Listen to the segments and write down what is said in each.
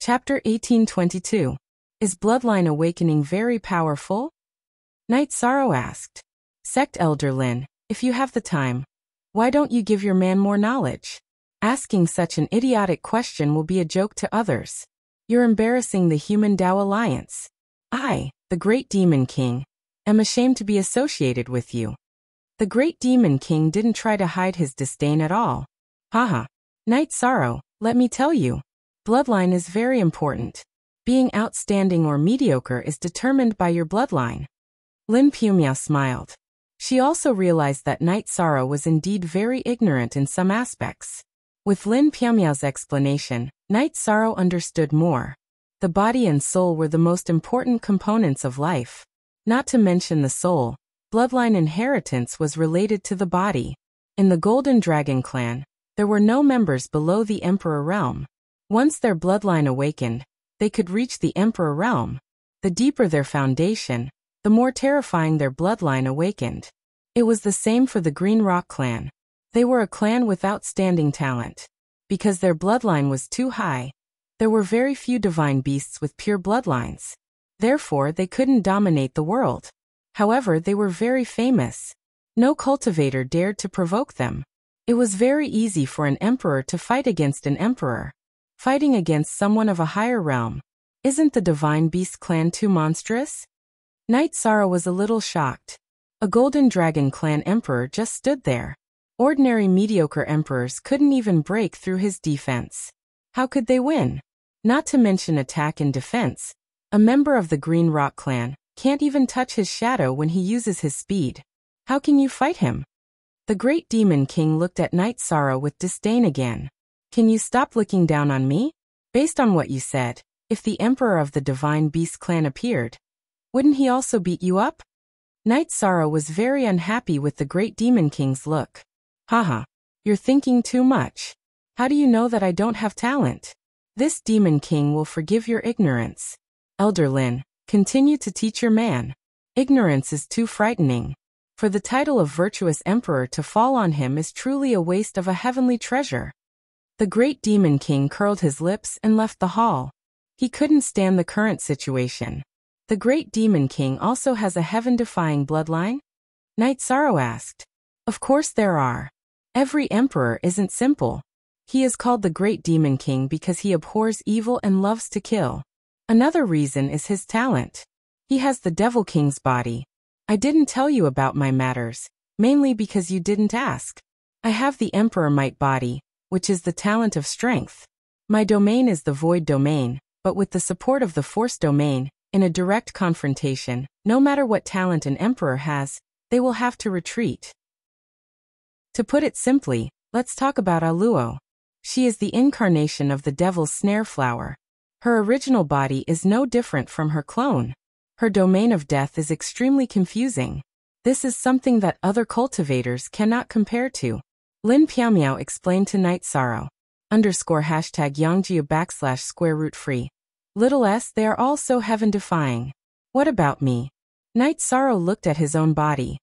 Chapter 1822. Is Bloodline Awakening Very Powerful? Knight Sorrow asked. Sect Elder Lin, if you have the time, why don't you give your man more knowledge? Asking such an idiotic question will be a joke to others. You're embarrassing the Human Tao Alliance. I, the Great Demon King, am ashamed to be associated with you. The Great Demon King didn't try to hide his disdain at all. Haha. Knight Sorrow, let me tell you. Bloodline is very important. Being outstanding or mediocre is determined by your bloodline. Lin Pumiao smiled. She also realized that Knight Sorrow was indeed very ignorant in some aspects. With Lin Pumiao's explanation, Knight Sorrow understood more. The body and soul were the most important components of life. Not to mention the soul, bloodline inheritance was related to the body. In the Golden Dragon clan, there were no members below the Emperor realm. Once their bloodline awakened, they could reach the Emperor realm. The deeper their foundation, the more terrifying their bloodline awakened. It was the same for the Green Rock clan. They were a clan with outstanding talent. Because their bloodline was too high, there were very few divine beasts with pure bloodlines. Therefore, they couldn't dominate the world. However, they were very famous. No cultivator dared to provoke them. It was very easy for an emperor to fight against an emperor. Fighting against someone of a higher realm. Isn't the Divine Beast clan too monstrous? Knight Sorrow was a little shocked. A Golden Dragon clan emperor just stood there. Ordinary mediocre emperors couldn't even break through his defense. How could they win? Not to mention attack and defense. A member of the Green Rock clan can't even touch his shadow when he uses his speed. How can you fight him? The Great Demon King looked at Knight Sorrow with disdain again. Can you stop looking down on me? Based on what you said, if the Emperor of the Divine Beast clan appeared, wouldn't he also beat you up? Knight Sorrow was very unhappy with the Great Demon King's look. Haha. You're thinking too much. How do you know that I don't have talent? This Demon King will forgive your ignorance. Elder Lin, continue to teach your man. Ignorance is too frightening. For the title of virtuous emperor to fall on him is truly a waste of a heavenly treasure. The Great Demon King curled his lips and left the hall. He couldn't stand the current situation. The Great Demon King also has a heaven-defying bloodline? Knight Sorrow asked. Of course there are. Every emperor isn't simple. He is called the Great Demon King because he abhors evil and loves to kill. Another reason is his talent. He has the Devil King's body. I didn't tell you about my matters, mainly because you didn't ask. I have the Emperor Might body, which is the talent of strength. My domain is the Void domain, but with the support of the Force domain, in a direct confrontation, no matter what talent an emperor has, they will have to retreat. To put it simply, let's talk about Aluo. She is the incarnation of the Devil's Snare Flower. Her original body is no different from her clone. Her domain of death is extremely confusing. This is something that other cultivators cannot compare to. Lin Piamiao explained to Knight Sorrow. _Yangjiu / free. Little s they are all so heaven-defying. What about me? Knight Sorrow looked at his own body.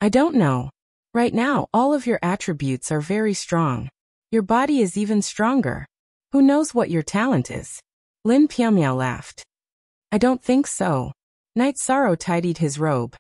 I don't know. Right now, all of your attributes are very strong. Your body is even stronger. Who knows what your talent is? Lin Piamiao laughed. I don't think so. Knight Sorrow tidied his robe.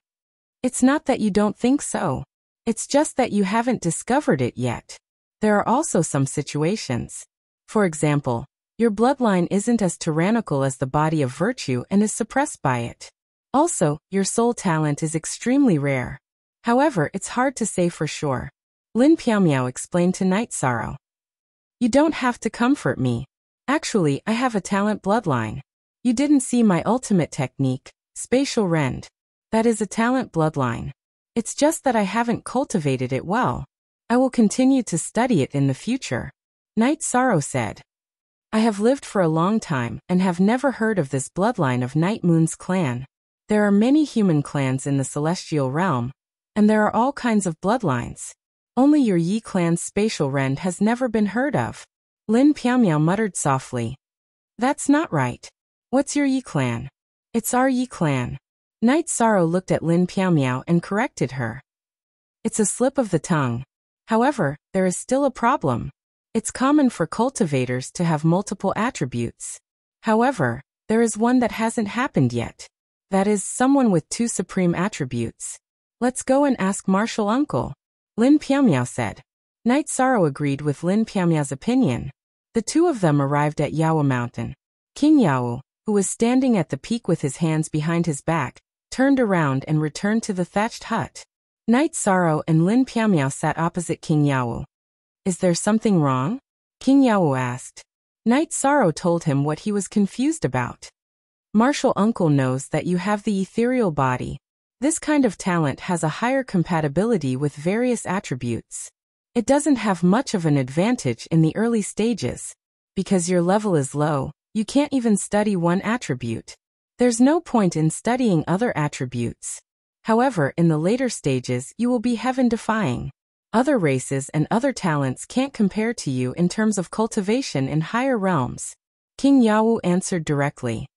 It's not that you don't think so. It's just that you haven't discovered it yet. There are also some situations. For example, your bloodline isn't as tyrannical as the body of virtue and is suppressed by it. Also, your soul talent is extremely rare. However, it's hard to say for sure. Lin Piamiao explained to Knight Sorrow. You don't have to comfort me. Actually, I have a talent bloodline. You didn't see my ultimate technique, Spatial Rend. That is a talent bloodline. It's just that I haven't cultivated it well. I will continue to study it in the future. Knight Sorrow said. I have lived for a long time and have never heard of this bloodline of Night Moon's clan. There are many human clans in the celestial realm, and there are all kinds of bloodlines. Only your Yi clan's Spatial Rend has never been heard of. Lin Piamiao muttered softly. That's not right. What's your Yi clan? It's our Yi clan. Knight Sorrow looked at Lin Piamiao and corrected her. It's a slip of the tongue. However, there is still a problem. It's common for cultivators to have multiple attributes. However, there is one that hasn't happened yet. That is, someone with two supreme attributes. Let's go and ask Martial Uncle, Lin Piamiao said. Night Sorrow agreed with Lin Piamiao's opinion. The two of them arrived at Yao Mountain. King Yao, who was standing at the peak with his hands behind his back, turned around and returned to the thatched hut. Night Sorrow and Lin Piamiao sat opposite King Yao. Is there something wrong? King Yao asked. Night Sorrow told him what he was confused about. Martial Uncle knows that you have the ethereal body. This kind of talent has a higher compatibility with various attributes. It doesn't have much of an advantage in the early stages. Because your level is low, you can't even study one attribute. There's no point in studying other attributes. However, in the later stages, you will be heaven-defying. Other races and other talents can't compare to you in terms of cultivation in higher realms. King Yao answered directly.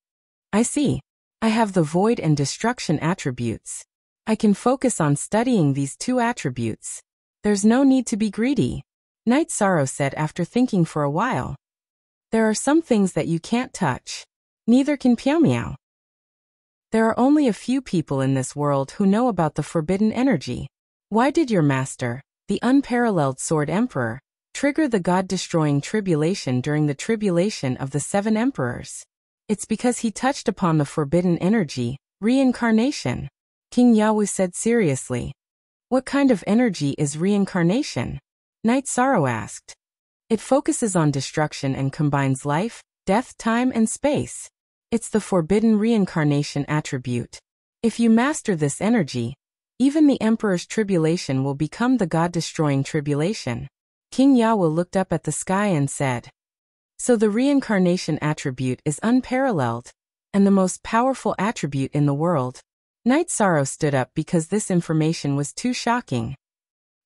I see. I have the void and destruction attributes. I can focus on studying these two attributes. There's no need to be greedy. Night Sorrow said after thinking for a while. There are some things that you can't touch. Neither can Piamiao. There are only a few people in this world who know about the forbidden energy. Why did your master, the unparalleled Sword Emperor, trigger the God-destroying tribulation during the tribulation of the 7 emperors? It's because he touched upon the forbidden energy, reincarnation. King Yao said seriously. What kind of energy is reincarnation? Night Sorrow asked. It focuses on destruction and combines life, death, time, and space. It's the forbidden reincarnation attribute. If you master this energy, even the Emperor's tribulation will become the God-destroying tribulation. King Yao looked up at the sky and said. So the reincarnation attribute is unparalleled, and the most powerful attribute in the world. Night Sorrow stood up because this information was too shocking.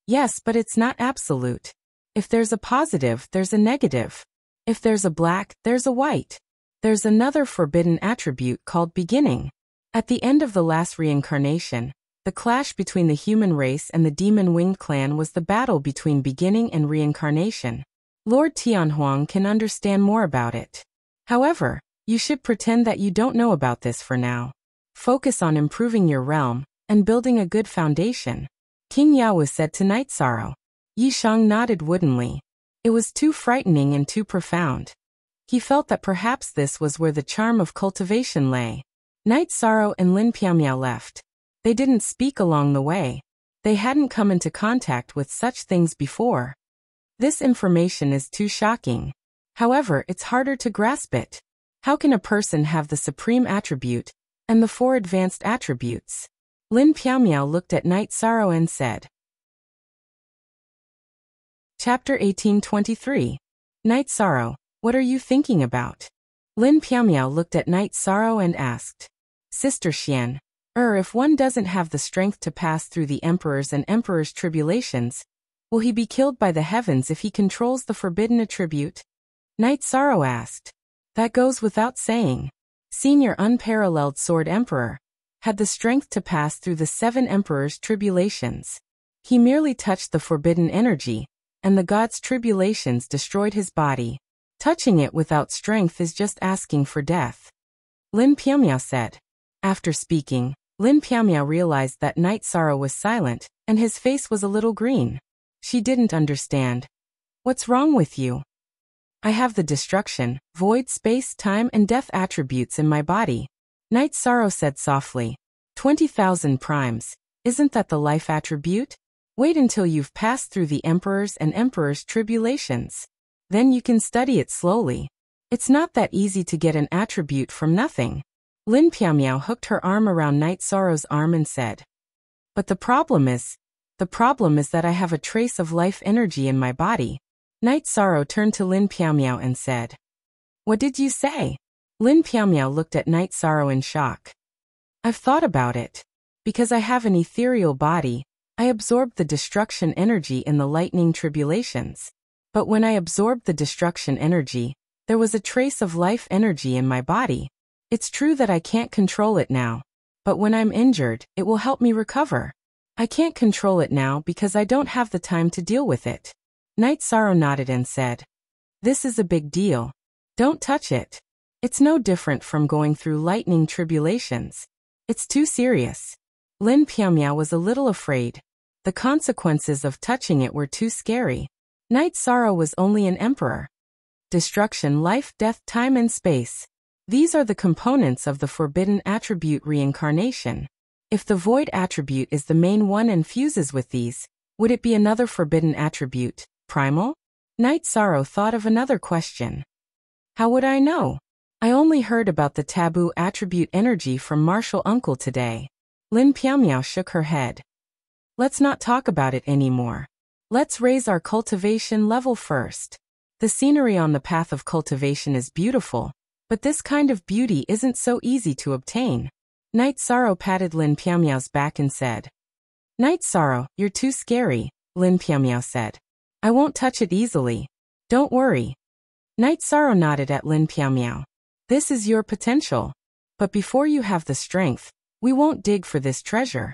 Yes, but it's not absolute. If there's a positive, there's a negative. If there's a black, there's a white. There's another forbidden attribute called beginning. At the end of the last reincarnation, the clash between the human race and the demon-winged clan was the battle between beginning and reincarnation. Lord Tianhuang can understand more about it. However, you should pretend that you don't know about this for now. Focus on improving your realm and building a good foundation. King Yao said to Night Sorrow. Yi Shang nodded woodenly. It was too frightening and too profound. He felt that perhaps this was where the charm of cultivation lay. Night Sorrow and Lin Piamiao left. They didn't speak along the way. They hadn't come into contact with such things before. This information is too shocking. However, it's harder to grasp it. How can a person have the supreme attribute and the 4 advanced attributes? Lin Piamiao looked at Night Sorrow and said. Chapter 1823. Night Sorrow, what are you thinking about? Lin Piamiao looked at Night Sorrow and asked. Sister Xian, if one doesn't have the strength to pass through the emperor's and emperor's tribulations, will he be killed by the heavens if he controls the forbidden attribute? Night Sorrow asked. That goes without saying. Senior unparalleled Sword Emperor had the strength to pass through the 7 emperors' tribulations. He merely touched the forbidden energy, and the god's tribulations destroyed his body. Touching it without strength is just asking for death. Lin Piamiao said. After speaking, Lin Piamiao realized that Night Sorrow was silent, and his face was a little green. She didn't understand. What's wrong with you? I have the destruction, void, space, time, and death attributes in my body. Night Sorrow said softly. 20,000 primes. Isn't that the life attribute? Wait until you've passed through the emperor's and emperor's tribulations. Then you can study it slowly. It's not that easy to get an attribute from nothing. Lin Piamiao hooked her arm around Night Sorrow's arm and said. But the problem is that I have a trace of life energy in my body. Night Sorrow turned to Lin Piamiao and said. What did you say? Lin Piamiao looked at Night Sorrow in shock. I've thought about it. Because I have an ethereal body, I absorbed the destruction energy in the lightning tribulations. But when I absorbed the destruction energy, there was a trace of life energy in my body. It's true that I can't control it now. But when I'm injured, it will help me recover. I can't control it now because I don't have the time to deal with it. Night Sorrow nodded and said. This is a big deal. Don't touch it. It's no different from going through lightning tribulations. It's too serious. Lin Piamiao was a little afraid. The consequences of touching it were too scary. Night Sorrow was only an emperor. Destruction, life, death, time and space. These are the components of the forbidden attribute reincarnation. If the void attribute is the main one and fuses with these, would it be another forbidden attribute, primal? Night Sorrow thought of another question. How would I know? I only heard about the taboo attribute energy from Martial Uncle today. Lin Piamiao shook her head. Let's not talk about it anymore. Let's raise our cultivation level first. The scenery on the path of cultivation is beautiful, but this kind of beauty isn't so easy to obtain. Night Sorrow patted Lin Piamiao's back and said. Night Sorrow, you're too scary, Lin Piamiao said. I won't touch it easily. Don't worry. Night Sorrow nodded at Lin Piamiao. This is your potential. But before you have the strength, we won't dig for this treasure.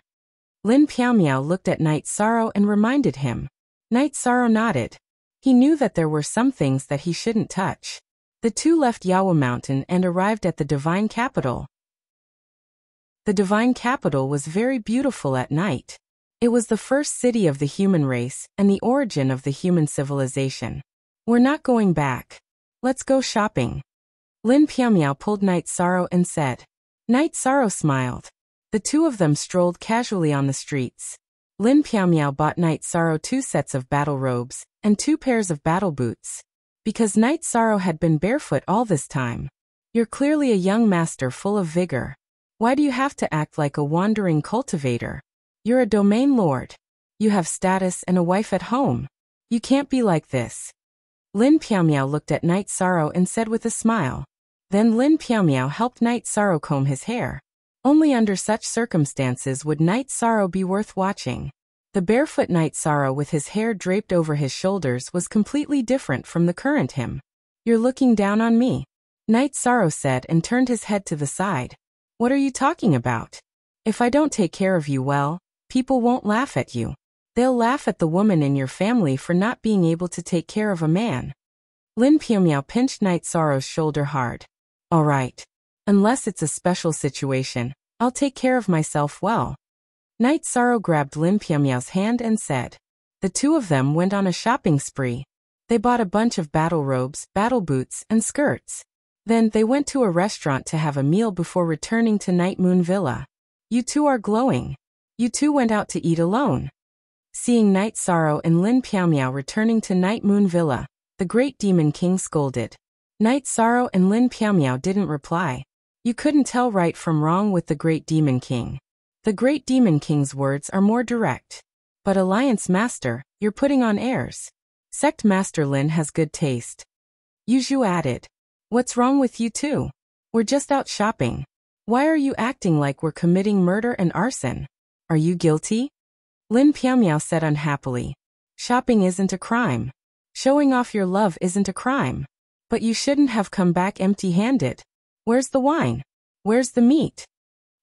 Lin Piamiao looked at Night Sorrow and reminded him. Night Sorrow nodded. He knew that there were some things that he shouldn't touch. The two left Yawa Mountain and arrived at the Divine Capital. The Divine Capital was very beautiful at night. It was the first city of the human race and the origin of the human civilization. We're not going back. Let's go shopping. Lin Piamiao pulled Night Sorrow and said. Night Sorrow smiled. The two of them strolled casually on the streets. Lin Piamiao bought Night Sorrow 2 sets of battle robes and 2 pairs of battle boots. Because Night Sorrow had been barefoot all this time. You're clearly a young master full of vigor. Why do you have to act like a wandering cultivator? You're a domain lord. You have status and a wife at home. You can't be like this. Lin Piamiao looked at Night Sorrow and said with a smile. Then Lin Piamiao helped Night Sorrow comb his hair. Only under such circumstances would Night Sorrow be worth watching. The barefoot Night Sorrow with his hair draped over his shoulders was completely different from the current him. You're looking down on me, Night Sorrow said and turned his head to the side. What are you talking about? If I don't take care of you well, people won't laugh at you. They'll laugh at the woman in your family for not being able to take care of a man. Lin Piamiao pinched Night Sorrow's shoulder hard. All right. Unless it's a special situation, I'll take care of myself well. Night Sorrow grabbed Lin Piamiao's hand and said. The two of them went on a shopping spree. They bought a bunch of battle robes, battle boots, and skirts. Then they went to a restaurant to have a meal before returning to Night Moon Villa. You two are glowing. You two went out to eat alone. Seeing Night Sorrow and Lin Piamiao returning to Night Moon Villa, the Great Demon King scolded. Night Sorrow and Lin Piamiao didn't reply. You couldn't tell right from wrong with the Great Demon King. The Great Demon King's words are more direct. But Alliance Master, you're putting on airs. Sect Master Lin has good taste. Yuzhu added. What's wrong with you two? We're just out shopping. Why are you acting like we're committing murder and arson? Are you guilty? Lin Piamiao said unhappily. Shopping isn't a crime. Showing off your love isn't a crime. But you shouldn't have come back empty-handed. Where's the wine? Where's the meat?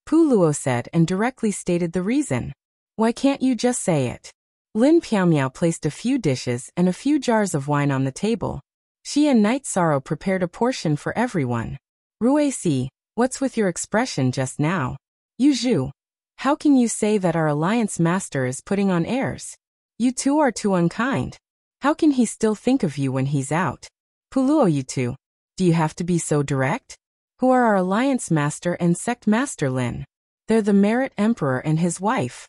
Pu Luo said and directly stated the reason. Why can't you just say it? Lin Piamiao placed a few dishes and a few jars of wine on the table. She and Night Sorrow prepared a portion for everyone. Rui Si, what's with your expression just now? Yuzhu, how can you say that our Alliance Master is putting on airs? You two are too unkind. How can he still think of you when he's out? Puluo, you two. Do you have to be so direct? Who are our Alliance Master and Sect Master Lin? They're the Merit Emperor and his wife.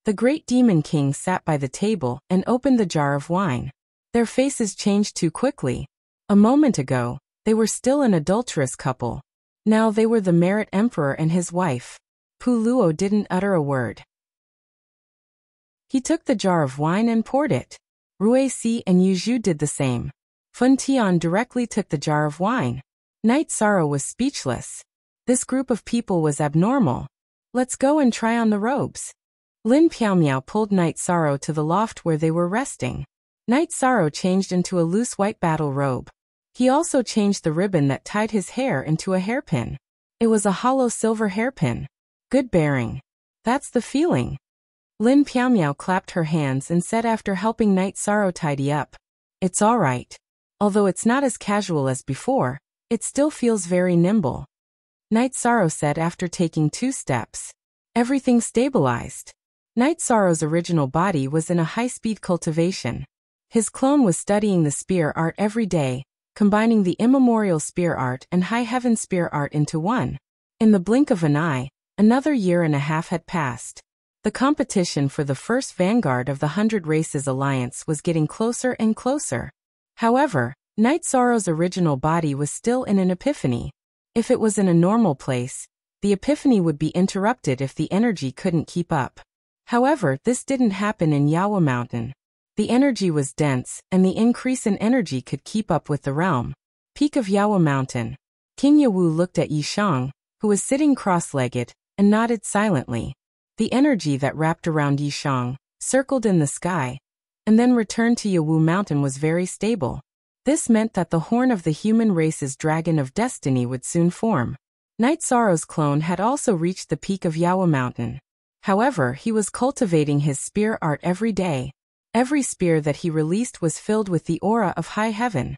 The Great Demon King sat by the table and opened the jar of wine. Their faces changed too quickly. A moment ago, they were still an adulterous couple. Now they were the Merit Emperor and his wife. Puluo didn't utter a word. He took the jar of wine and poured it. Rui Si and Yuzhu did the same. Fun Tian directly took the jar of wine. Night Sorrow was speechless. This group of people was abnormal. Let's go and try on the robes. Lin Piamiao pulled Night Sorrow to the loft where they were resting. Night Sorrow changed into a loose white battle robe. He also changed the ribbon that tied his hair into a hairpin. It was a hollow silver hairpin. Good bearing. That's the feeling. Lin Piamiao clapped her hands and said after helping Night Sorrow tidy up. It's all right. Although it's not as casual as before, It still feels very nimble. Night Sorrow said after taking 2 steps. Everything stabilized. Night Sorrow's original body was in a high-speed cultivation. His clone was studying the spear art every day, combining the immemorial spear art and high heaven spear art into one. In the blink of an eye, another year and a half had passed. The competition for the first vanguard of the 100 Races Alliance was getting closer and closer. However, Night Sorrow's original body was still in an epiphany. If it was in a normal place, the epiphany would be interrupted if the energy couldn't keep up. However, this didn't happen in Yawa Mountain. The energy was dense, and the increase in energy could keep up with the realm. Peak of Yawa Mountain. King Yawu looked at Yishang, who was sitting cross-legged, and nodded silently. The energy that wrapped around Yishang, circled in the sky, and then returned to Yawu Mountain was very stable. This meant that the horn of the human race's dragon of destiny would soon form. Night Sorrow's clone had also reached the peak of Yawa Mountain. However, he was cultivating his spear art every day. Every spear that he released was filled with the aura of high heaven.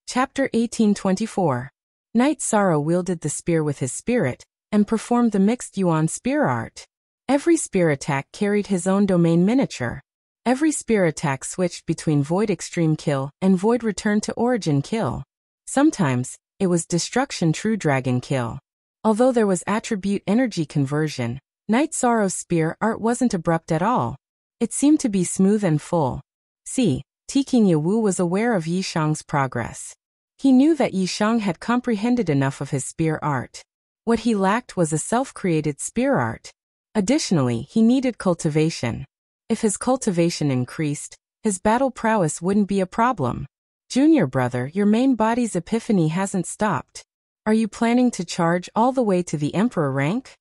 Chapter 1824. Night Sorrow wielded the spear with his spirit, and performed the mixed Yuan spear art. Every spear attack carried his own domain miniature. Every spear attack switched between Void Extreme Kill and Void Return to Origin Kill. Sometimes, it was Destruction True Dragon Kill. Although there was attribute energy conversion, Night Sorrow's spear art wasn't abrupt at all. It seemed to be smooth and full. See, King Yawu was aware of Yishang's progress. He knew that Yishang had comprehended enough of his spear art. What he lacked was a self-created spear art. Additionally, he needed cultivation. If his cultivation increased, his battle prowess wouldn't be a problem. Junior brother, your main body's epiphany hasn't stopped. Are you planning to charge all the way to the Emperor rank?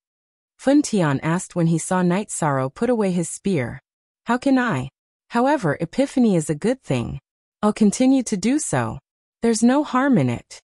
Fun Tian asked when he saw Night Sorrow put away his spear. How can I? However, epiphany is a good thing. I'll continue to do so. There's no harm in it.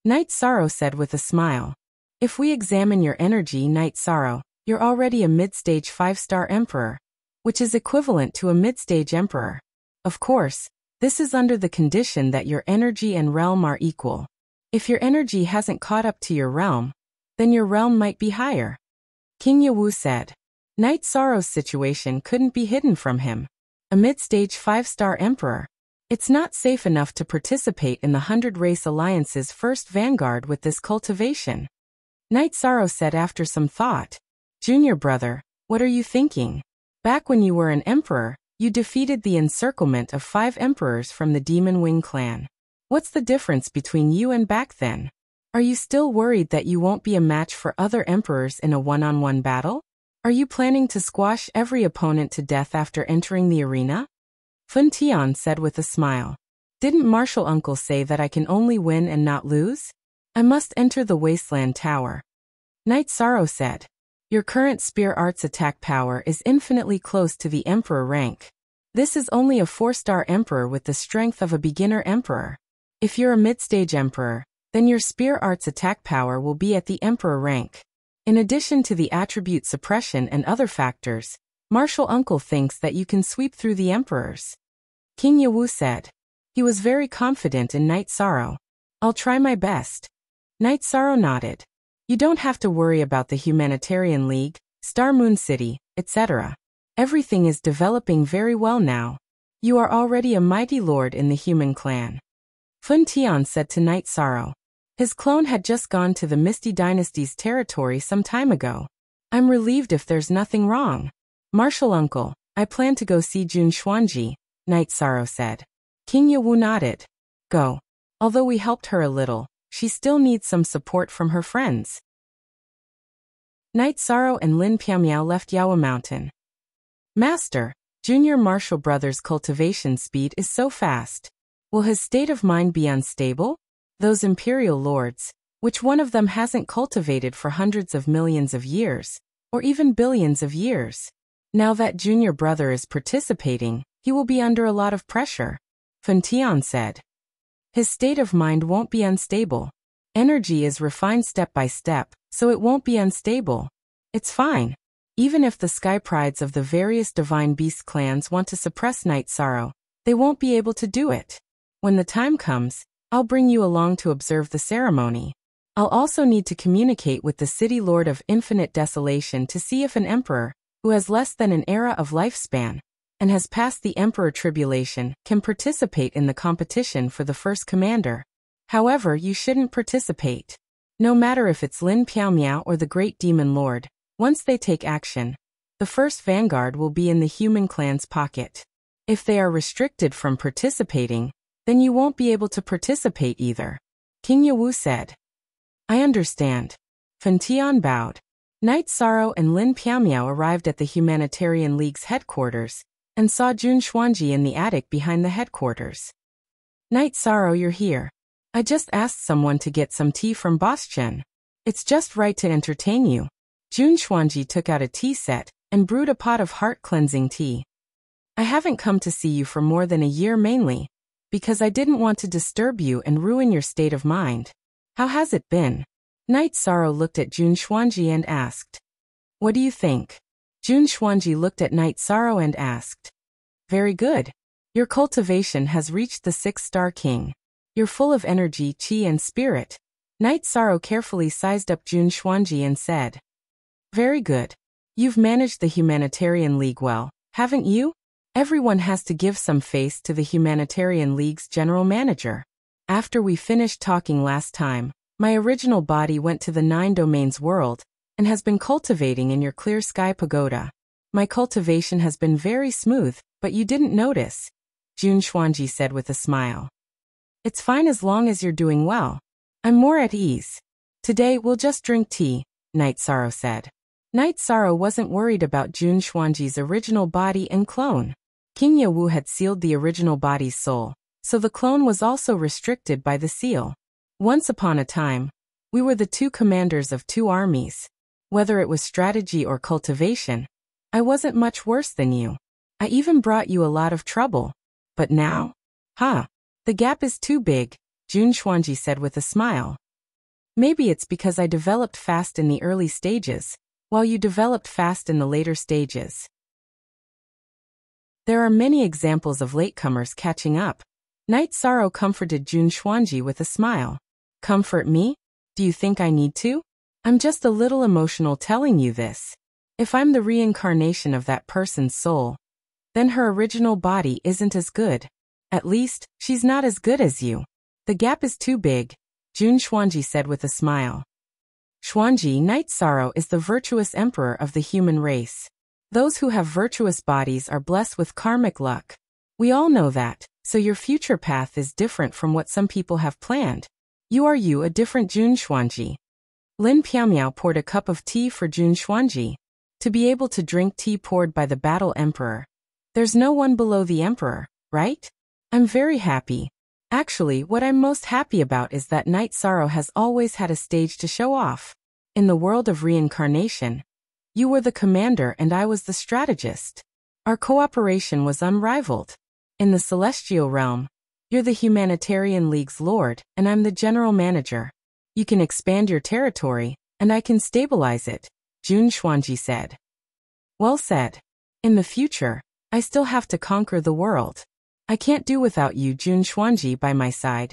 Night Sorrow said with a smile. If we examine your energy, Night Sorrow, you're already a mid-stage 5-star emperor, which is equivalent to a mid-stage emperor. Of course, this is under the condition that your energy and realm are equal. If your energy hasn't caught up to your realm, then your realm might be higher. King Yawu said. Night Sorrow's situation couldn't be hidden from him. A mid-stage 5-star emperor. It's not safe enough to participate in the 100 Race Alliance's first vanguard with this cultivation. Night Sorrow said after some thought. Junior brother, what are you thinking? Back when you were an emperor, you defeated the encirclement of 5 emperors from the Demon Wing clan. What's the difference between you and back then? Are you still worried that you won't be a match for other emperors in a one-on-one battle? Are you planning to squash every opponent to death after entering the arena? Fun Tian said with a smile. Didn't Martial Uncle say that I can only win and not lose? I must enter the Wasteland Tower. Night Sorrow said. Your current spear art's attack power is infinitely close to the Emperor rank. This is only a 4-star Emperor with the strength of a beginner Emperor. If you're a mid-stage Emperor, then your spear art's attack power will be at the Emperor rank. In addition to the attribute suppression and other factors, Martial Uncle thinks that you can sweep through the Emperors. King Yawu said. He was very confident in Night Sorrow. I'll try my best. Night Sorrow nodded. You don't have to worry about the Humanitarian League, Star Moon City, etc. Everything is developing very well now. You are already a mighty lord in the human clan. Fun Tian said to Night Sorrow. His clone had just gone to the Misty Dynasty's territory some time ago. I'm relieved if there's nothing wrong. Martial Uncle, I plan to go see Jun Xuanji, Night Sorrow said. King Yawu nodded. Go. Although we helped her a little, she still needs some support from her friends. Night Sorrow and Lin Piamiao left Yawa Mountain. Master, Junior Martial Brother's cultivation speed is so fast. Will his state of mind be unstable? Those imperial lords, which one of them hasn't cultivated for hundreds of millions of years, or even billions of years? Now that Junior Brother is participating, he will be under a lot of pressure. Fun Tian said. His state of mind won't be unstable. Energy is refined step by step, so it won't be unstable. It's fine. Even if the Sky Prides of the various Divine Beast clans want to suppress Night Sorrow, they won't be able to do it. When the time comes, I'll bring you along to observe the ceremony. I'll also need to communicate with the city lord of infinite desolation to see if an emperor, who has less than an era of lifespan, and has passed the emperor tribulation, can participate in the competition for the first commander. However, you shouldn't participate. No matter if it's Lin Piao or the great demon lord, once they take action, the first vanguard will be in the human clan's pocket. If they are restricted from participating, then you won't be able to participate either. King Yawu said. I understand. Fan Tian bowed. Knight Sorrow and Lin Piao arrived at the Humanitarian League's headquarters, and saw Jun Xuanji in the attic behind the headquarters. Knight Sorrow, you're here. I just asked someone to get some tea from Boss Chen. It's just right to entertain you. Jun Xuanji took out a tea set and brewed a pot of heart-cleansing tea. I haven't come to see you for more than a year mainly, because I didn't want to disturb you and ruin your state of mind. How has it been? Knight Sorrow looked at Jun Xuanji and asked. What do you think? Jun Xuanji looked at Knight Sorrow and asked. Very good. Your cultivation has reached the 6-star king. You're full of energy, chi and spirit. Knight Sorrow carefully sized up Jun Xuanji and said. Very good. You've managed the Humanitarian League well, haven't you? Everyone has to give some face to the Humanitarian League's general manager. After we finished talking last time, my original body went to the 9 domains world, and has been cultivating in your clear sky pagoda. My cultivation has been very smooth, but you didn't notice, Jun Xuanji said with a smile. It's fine as long as you're doing well. I'm more at ease. Today we'll just drink tea, Knight Sorrow said. Knight Sorrow wasn't worried about Jun Xuanji's original body and clone. King Yawu had sealed the original body's soul, so the clone was also restricted by the seal. Once upon a time, we were the 2 commanders of 2 armies. Whether it was strategy or cultivation, I wasn't much worse than you. I even brought you a lot of trouble. But now? The gap is too big, Jun Xuanji said with a smile. Maybe it's because I developed fast in the early stages, while you developed fast in the later stages. There are many examples of latecomers catching up. Knight Sorrow comforted Jun Xuanji with a smile. Comfort me? Do you think I need to? I'm just a little emotional telling you this. If I'm the reincarnation of that person's soul, then her original body isn't as good. At least, she's not as good as you. The gap is too big, Jun Xuanji said with a smile. Xuanji, Knight Sorrow is the virtuous emperor of the human race. Those who have virtuous bodies are blessed with karmic luck. We all know that, so your future path is different from what some people have planned. You are a different Jun Xuanji. Lin Piao poured a cup of tea for Jun Xuanji. To be able to drink tea poured by the battle emperor. There's no one below the emperor, right? I'm very happy. Actually, what I'm most happy about is that Knight Sorrow has always had a stage to show off. In the world of reincarnation, you were the commander and I was the strategist. Our cooperation was unrivaled. In the celestial realm, you're the Humanitarian League's lord, and I'm the general manager. You can expand your territory, and I can stabilize it, Jun Xuanji said. Well said. In the future, I still have to conquer the world. I can't do without you, Jun Xuanji, by my side.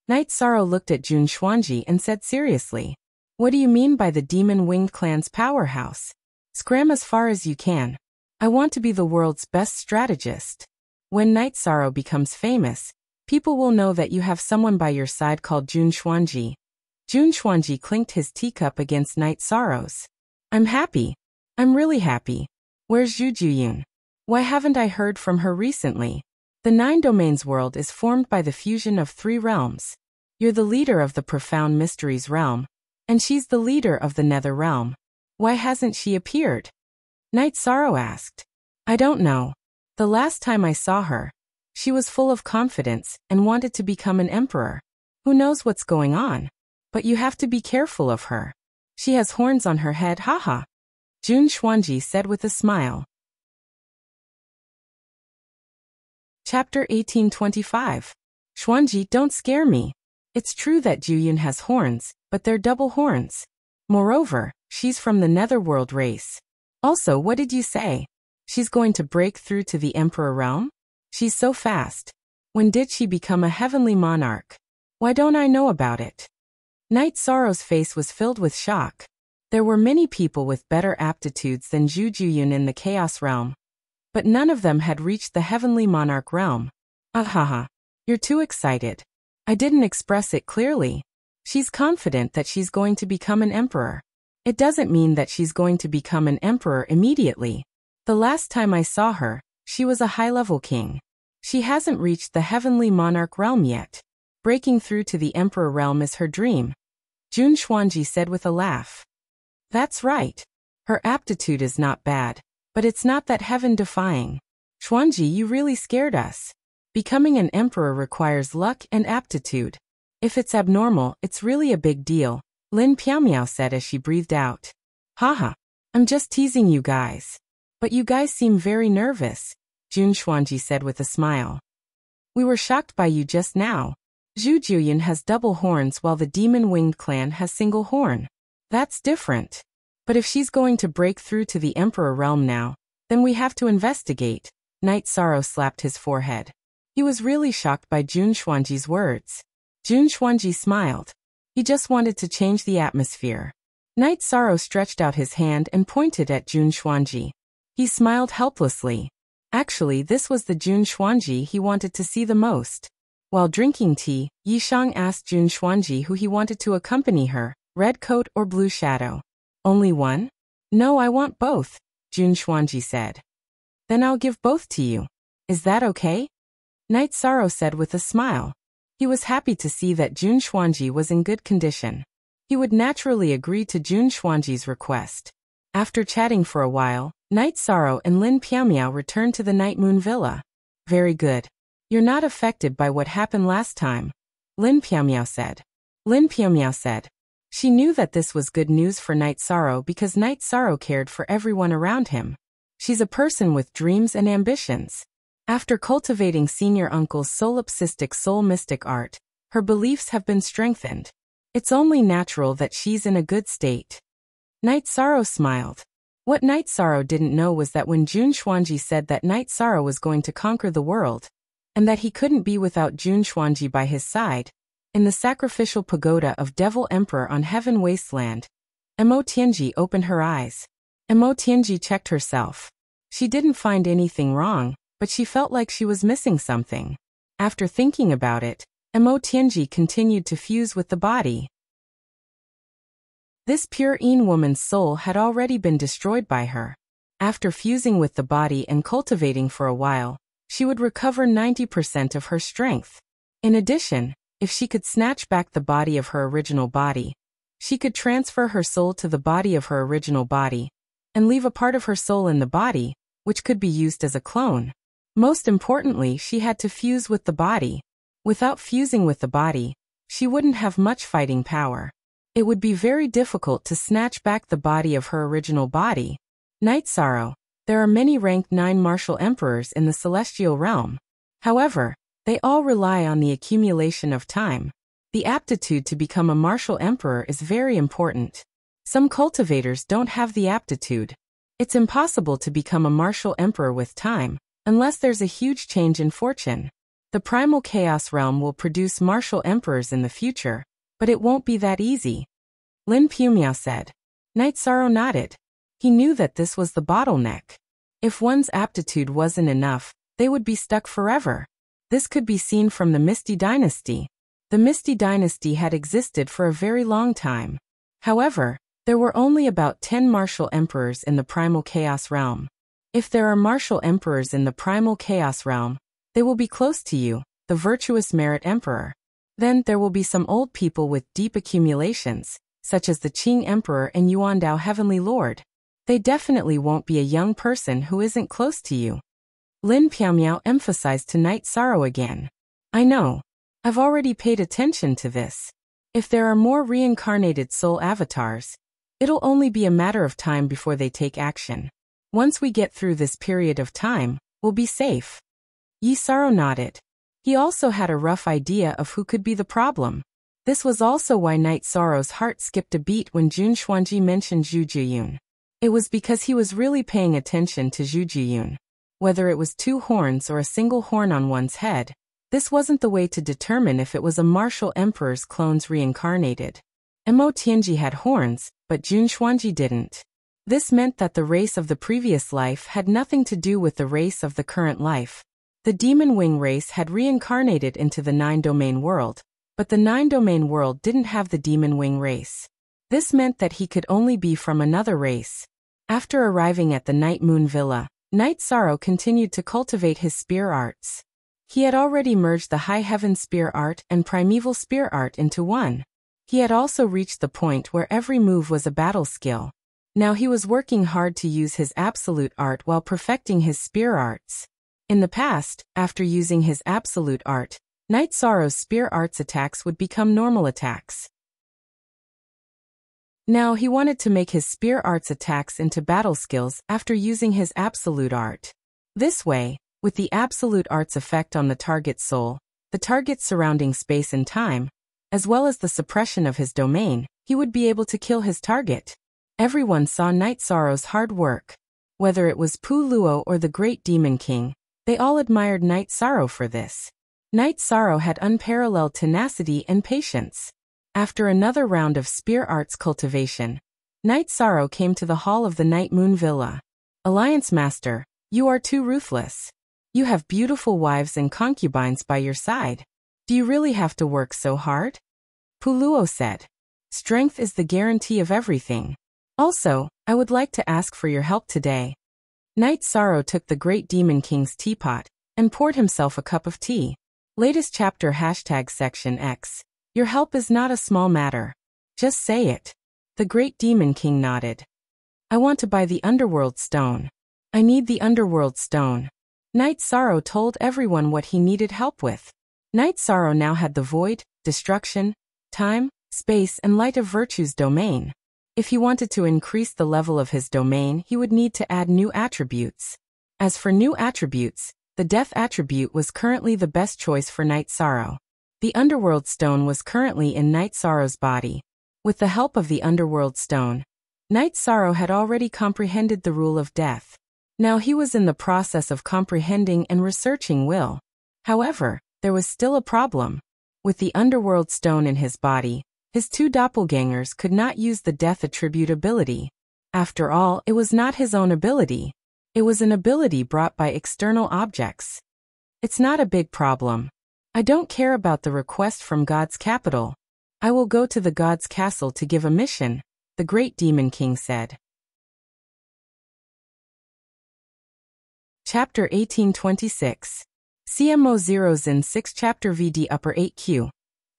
Knight Sorrow looked at Jun Xuanji and said seriously. What do you mean by the demon-winged clan's powerhouse? Scram as far as you can. I want to be the world's best strategist. When Knight Sorrow becomes famous, people will know that you have someone by your side called Jun Xuanji. Jun Xuanji clinked his teacup against Knight Sorrow's. I'm happy. I'm really happy. Where's Zhu Juyun? Why haven't I heard from her recently? The 9 domains world is formed by the fusion of 3 realms. You're the leader of the profound mysteries realm, and she's the leader of the nether realm. Why hasn't she appeared? Knight Sorrow asked. I don't know. The last time I saw her, she was full of confidence and wanted to become an emperor. Who knows what's going on? But you have to be careful of her. She has horns on her head, haha. Jun Xuanji said with a smile. Chapter 1825. Xuanji, don't scare me. It's true that Juyun has horns, but they're double horns. Moreover, she's from the netherworld race. Also, what did you say? She's going to break through to the emperor realm? She's so fast. When did she become a heavenly monarch? Why don't I know about it? Night Sorrow's face was filled with shock. There were many people with better aptitudes than Zhu Juyun in the Chaos Realm, but none of them had reached the Heavenly Monarch realm. Ahaha. You're too excited. I didn't express it clearly. She's confident that she's going to become an emperor. It doesn't mean that she's going to become an emperor immediately. The last time I saw her, she was a high-level king. She hasn't reached the Heavenly Monarch realm yet. Breaking through to the Emperor realm is her dream, Jun Xuanji said with a laugh. That's right. Her aptitude is not bad, but it's not that heaven-defying. Xuanji, you really scared us. Becoming an emperor requires luck and aptitude. If it's abnormal, it's really a big deal, Lin Piaomiao said as she breathed out. Haha. I'm just teasing you guys. But you guys seem very nervous, Jun Xuanji said with a smile. We were shocked by you just now. Zhu Juyun has double horns while the demon-winged clan has single horn. That's different. But if she's going to break through to the Emperor realm now, then we have to investigate. Night Sorrow slapped his forehead. He was really shocked by Jun Xuanji's words. Jun Xuanji smiled. He just wanted to change the atmosphere. Night Sorrow stretched out his hand and pointed at Jun Xuanji. He smiled helplessly. Actually, this was the Jun Xuanji he wanted to see the most. While drinking tea, Yishang asked Jun Xuanji who he wanted to accompany her, Red Coat or Blue Shadow. Only one? No, I want both, Jun Xuanji said. Then I'll give both to you. Is that okay? Night Sorrow said with a smile. He was happy to see that Jun Xuanji was in good condition. He would naturally agree to Jun Xuanji's request. After chatting for a while, Night Sorrow and Lin Piaomiao returned to the Night Moon Villa. Very good. You're not affected by what happened last time, Lin Piaomiao said. Lin Piaomiao said. She knew that this was good news for Night Sorrow because Night Sorrow cared for everyone around him. She's a person with dreams and ambitions. After cultivating Senior Uncle's solipsistic soul mystic art, her beliefs have been strengthened. It's only natural that she's in a good state. Night Sorrow smiled. What Night Sorrow didn't know was that when Jun Xuanji said that Night Sorrow was going to conquer the world, and that he couldn't be without Jun Xuanji by his side, in the sacrificial pagoda of Devil Emperor on Heaven Wasteland, Mo Tianji opened her eyes. Mo Tianji checked herself. She didn't find anything wrong, but she felt like she was missing something. After thinking about it, Mo Tianji continued to fuse with the body. This pure Yin woman's soul had already been destroyed by her. After fusing with the body and cultivating for a while, she would recover 90% of her strength. In addition, if she could snatch back the body of her original body, she could transfer her soul to the body of her original body, and leave a part of her soul in the body, which could be used as a clone. Most importantly, she had to fuse with the body. Without fusing with the body, she wouldn't have much fighting power. It would be very difficult to snatch back the body of her original body. Night Sorrow. There are many ranked 9 martial emperors in the celestial realm. However, they all rely on the accumulation of time. The aptitude to become a martial emperor is very important. Some cultivators don't have the aptitude. It's impossible to become a martial emperor with time, unless there's a huge change in fortune. The primal chaos realm will produce martial emperors in the future, but it won't be that easy. Lin Piaomiao said. Night Sorrow nodded. He knew that this was the bottleneck. If one's aptitude wasn't enough, they would be stuck forever. This could be seen from the Misty Dynasty. The Misty Dynasty had existed for a very long time. However, there were only about 10 martial emperors in the primal chaos realm. If there are martial emperors in the primal chaos realm, they will be close to you, the virtuous merit emperor. Then there will be some old people with deep accumulations, such as the Qing Emperor and Yuandao Heavenly Lord. They definitely won't be a young person who isn't close to you. Lin Piaomiao emphasized to Night Sorrow again. I know. I've already paid attention to this. If there are more reincarnated soul avatars, it'll only be a matter of time before they take action. Once we get through this period of time, we'll be safe. Yi Sorrow nodded. He also had a rough idea of who could be the problem. This was also why Night Sorrow's heart skipped a beat when Jun Xuanji mentioned Zhu Juyun. It was because he was really paying attention to Zhu Juyun. Whether it was 2 horns or a single horn on one's head, This wasn't the way to determine if it was a martial emperor's clones reincarnated. Mo Tianji had horns, but Jun Xuanji didn't. This meant that the race of the previous life had nothing to do with the race of the current life. The demon wing race had reincarnated into the nine-domain world, but the nine-domain world didn't have the demon wing race. This meant that he could only be from another race. After arriving at the Night Moon Villa, Night Sorrow continued to cultivate his spear arts. He had already merged the High Heaven spear art and Primeval spear art into one. He had also reached the point where every move was a battle skill. Now he was working hard to use his absolute art while perfecting his spear arts. In the past, after using his absolute art, Night Sorrow's spear arts attacks would become normal attacks. Now he wanted to make his spear arts attacks into battle skills after using his absolute art. This way, with the absolute art's effect on the target's soul, the target's surrounding space and time, as well as the suppression of his domain, he would be able to kill his target. Everyone saw Night Sorrow's hard work. Whether it was Pu Luo or the Great Demon King, they all admired Night Sorrow for this. Night Sorrow had unparalleled tenacity and patience. After another round of spear arts cultivation, Night Sorrow came to the hall of the Night Moon Villa. Alliance Master, you are too ruthless. You have beautiful wives and concubines by your side. Do you really have to work so hard? Pu Luo said. Strength is the guarantee of everything. Also, I would like to ask for your help today. Night Sorrow took the Great Demon King's teapot and poured himself a cup of tea. Latest chapter #section X. Your help is not a small matter. Just say it. The Great Demon King nodded. I want to buy the Underworld Stone. I need the Underworld Stone. Night Sorrow told everyone what he needed help with. Night Sorrow now had the void, destruction, time, space and light of virtues domain. If he wanted to increase the level of his domain, he would need to add new attributes. As for new attributes, the death attribute was currently the best choice for Night Sorrow. The Underworld Stone was currently in Night Sorrow's body. With the help of the Underworld Stone, Night Sorrow had already comprehended the rule of death. Now he was in the process of comprehending and researching will. However, there was still a problem. With the Underworld Stone in his body, his two doppelgangers could not use the death attribute ability. After all, it was not his own ability. It was an ability brought by external objects. It's not a big problem. I don't care about the request from God's capital. I will go to the God's castle to give a mission, the Great Demon King said. Chapter 1826. CMO 0 Zin 6 Chapter VD Upper 8Q.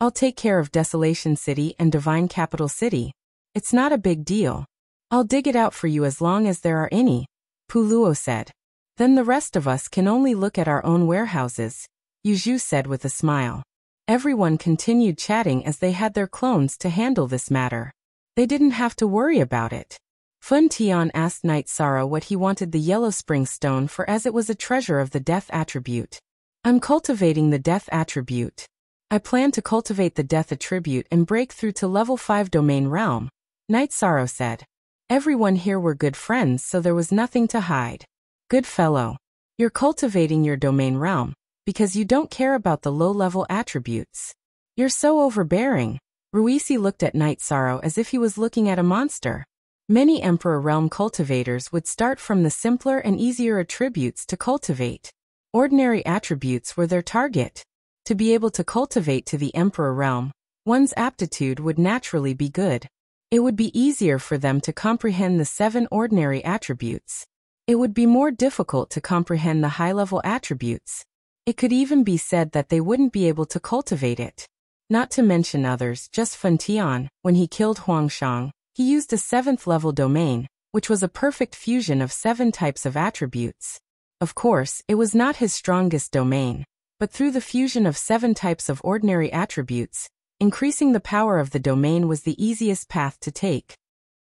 I'll take care of Desolation City and Divine Capital City. It's not a big deal. I'll dig it out for you as long as there are any, Pu Luo said. Then the rest of us can only look at our own warehouses, Yu Zhu said with a smile. Everyone continued chatting as they had their clones to handle this matter. They didn't have to worry about it. Fun Tian asked Night Sorrow what he wanted the Yellow Spring Stone for, as it was a treasure of the death attribute. I'm cultivating the death attribute. I plan to cultivate the death attribute and break through to level 5 domain realm, Night Sorrow said. Everyone here were good friends, so there was nothing to hide. Good fellow. You're cultivating your domain realm, because you don't care about the low-level attributes. You're so overbearing. Ruisi looked at Night Sorrow as if he was looking at a monster. Many Emperor Realm cultivators would start from the simpler and easier attributes to cultivate. Ordinary attributes were their target. To be able to cultivate to the Emperor Realm, one's aptitude would naturally be good. It would be easier for them to comprehend the 7 ordinary attributes. It would be more difficult to comprehend the high-level attributes. It could even be said that they wouldn't be able to cultivate it. Not to mention others, just Fun Tian, when he killed Huangshang, he used a 7th level domain, which was a perfect fusion of 7 types of attributes. Of course, it was not his strongest domain, but through the fusion of 7 types of ordinary attributes, increasing the power of the domain was the easiest path to take.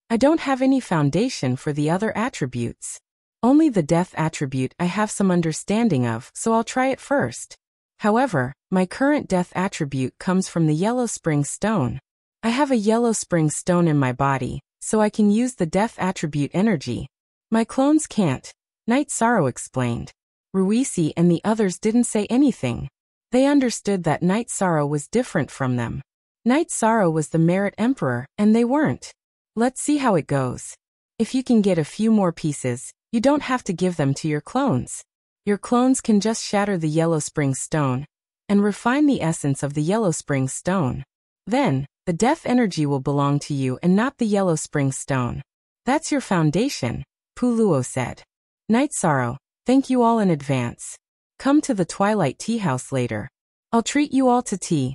I don't have any foundation for the other attributes. Only the death attribute I have some understanding of, so I'll try it first. However, my current death attribute comes from the Yellow Spring Stone. I have a Yellow Spring Stone in my body, so I can use the death attribute energy. My clones can't, Night Sorrow explained. Ruisi and the others didn't say anything. They understood that Night Sorrow was different from them. Night Sorrow was the Merit Emperor, and they weren't. Let's see how it goes. If you can get a few more pieces, you don't have to give them to your clones. Your clones can just shatter the Yellow Spring Stone and refine the essence of the Yellow Spring Stone. Then, the death energy will belong to you and not the Yellow Spring Stone. That's your foundation, Puluo said. Night Sorrow, thank you all in advance. Come to the Twilight Tea House later. I'll treat you all to tea.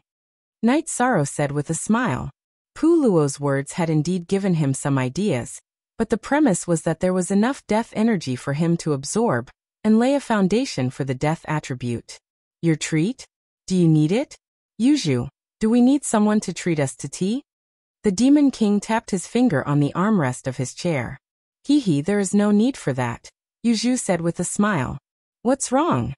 Night Sorrow said with a smile. Puluo's words had indeed given him some ideas, but the premise was that there was enough death energy for him to absorb and lay a foundation for the death attribute. Your treat? Do you need it? Yuju, do we need someone to treat us to tea? The Demon King tapped his finger on the armrest of his chair. Hee, there is no need for that, Yuju said with a smile. What's wrong?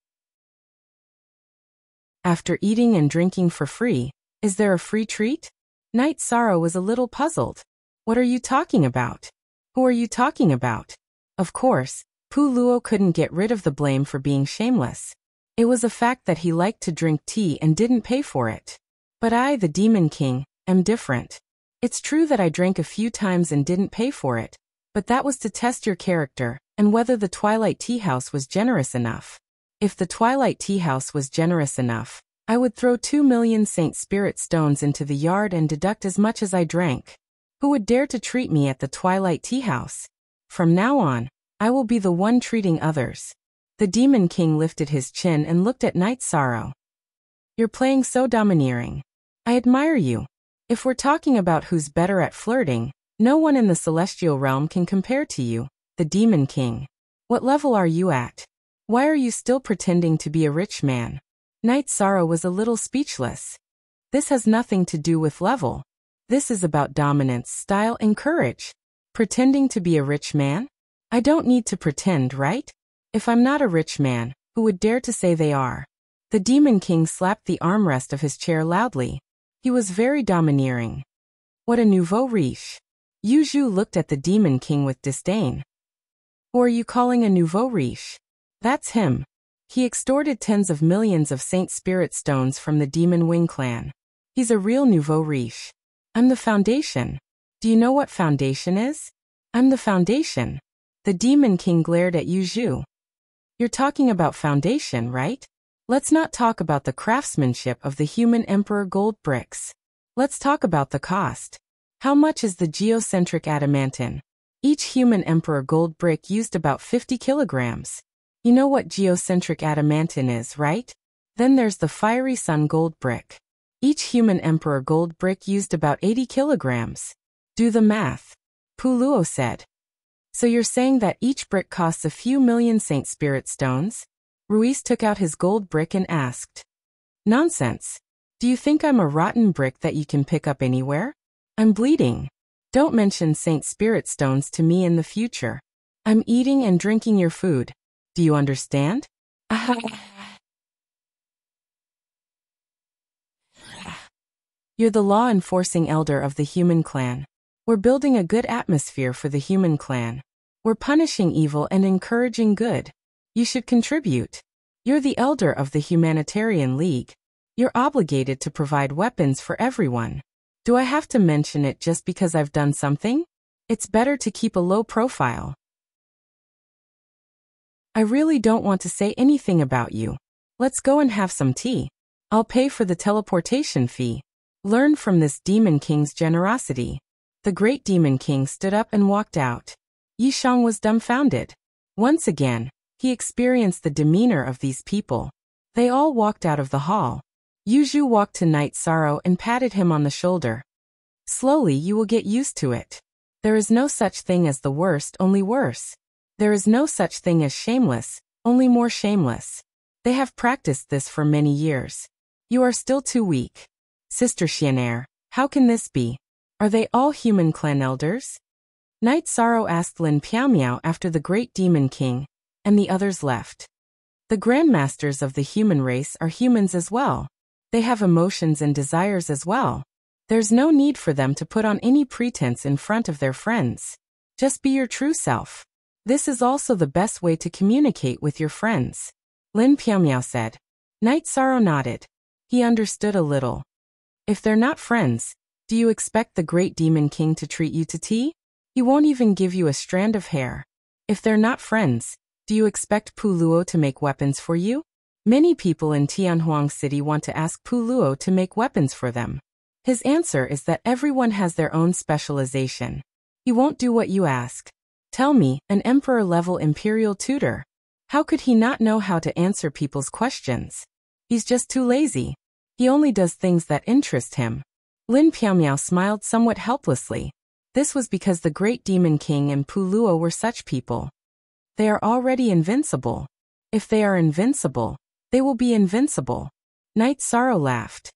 After eating and drinking for free, is there a free treat? Night Sorrow was a little puzzled. What are you talking about? Who are you talking about? Of course, Puluo couldn't get rid of the blame for being shameless. It was a fact that he liked to drink tea and didn't pay for it. But I, the Demon King, am different. It's true that I drank a few times and didn't pay for it, but that was to test your character and whether the Twilight Tea House was generous enough. If the Twilight Tea House was generous enough, I would throw 2 million Saint Spirit Stones into the yard and deduct as much as I drank. Who would dare to treat me at the Twilight Tea House? From now on, I will be the one treating others. The Demon King lifted his chin and looked at Night Sorrow. You're playing so domineering. I admire you. If we're talking about who's better at flirting, no one in the celestial realm can compare to you, the Demon King. What level are you at? Why are you still pretending to be a rich man? Night Sorrow was a little speechless. This has nothing to do with level. This is about dominance, style, and courage. Pretending to be a rich man? I don't need to pretend, right? If I'm not a rich man, who would dare to say they are? The Demon King slapped the armrest of his chair loudly. He was very domineering. What a nouveau riche. Yuju looked at the Demon King with disdain. Who are you calling a nouveau riche? That's him. He extorted tens of millions of Saint Spirit Stones from the Demon Wing clan. He's a real nouveau riche. I'm the foundation. Do you know what foundation is? I'm the foundation. The Demon King glared at Yuju. You're talking about foundation, right? Let's not talk about the craftsmanship of the human emperor gold bricks. Let's talk about the cost. How much is the geocentric adamantine? Each human emperor gold brick used about 50 kilograms. You know what geocentric adamantine is, right? Then there's the fiery sun gold brick. Each human emperor gold brick used about 80 kilograms. Do the math. Puluo said. So you're saying that each brick costs a few million Saint Spirit Stones? Ruiz took out his gold brick and asked. Nonsense. Do you think I'm a rotten brick that you can pick up anywhere? I'm bleeding. Don't mention Saint Spirit Stones to me in the future. I'm eating and drinking your food. Do you understand? You're the law-enforcing elder of the human clan. We're building a good atmosphere for the human clan. We're punishing evil and encouraging good. You should contribute. You're the elder of the Humanitarian League. You're obligated to provide weapons for everyone. Do I have to mention it just because I've done something? It's better to keep a low profile. I really don't want to say anything about you. Let's go and have some tea. I'll pay for the teleportation fee. Learn from this Demon King's generosity. The Great Demon King stood up and walked out. Yishang was dumbfounded. Once again, he experienced the demeanor of these people. They all walked out of the hall. Yuju walked to Night Sorrow and patted him on the shoulder. Slowly you will get used to it. There is no such thing as the worst, only worse. There is no such thing as shameless, only more shameless. They have practiced this for many years. You are still too weak. Sister Xianair, how can this be? Are they all human clan elders? Night Sorrow asked Lin Piaomiao after the Great Demon King, and the others left. The grandmasters of the human race are humans as well. They have emotions and desires as well. There's no need for them to put on any pretense in front of their friends. Just be your true self. This is also the best way to communicate with your friends. Lin Piaomiao said. Night Sorrow nodded. He understood a little. If they're not friends, do you expect the great demon king to treat you to tea? He won't even give you a strand of hair. If they're not friends, do you expect Puluo to make weapons for you? Many people in Tianhuang City want to ask Puluo to make weapons for them. His answer is that everyone has their own specialization. He won't do what you ask. Tell me, an emperor-level imperial tutor. How could he not know how to answer people's questions? He's just too lazy. He only does things that interest him. Lin Piaomiao smiled somewhat helplessly. This was because the great demon king and Puluo were such people. They are already invincible. If they are invincible, they will be invincible. Night Sorrow laughed.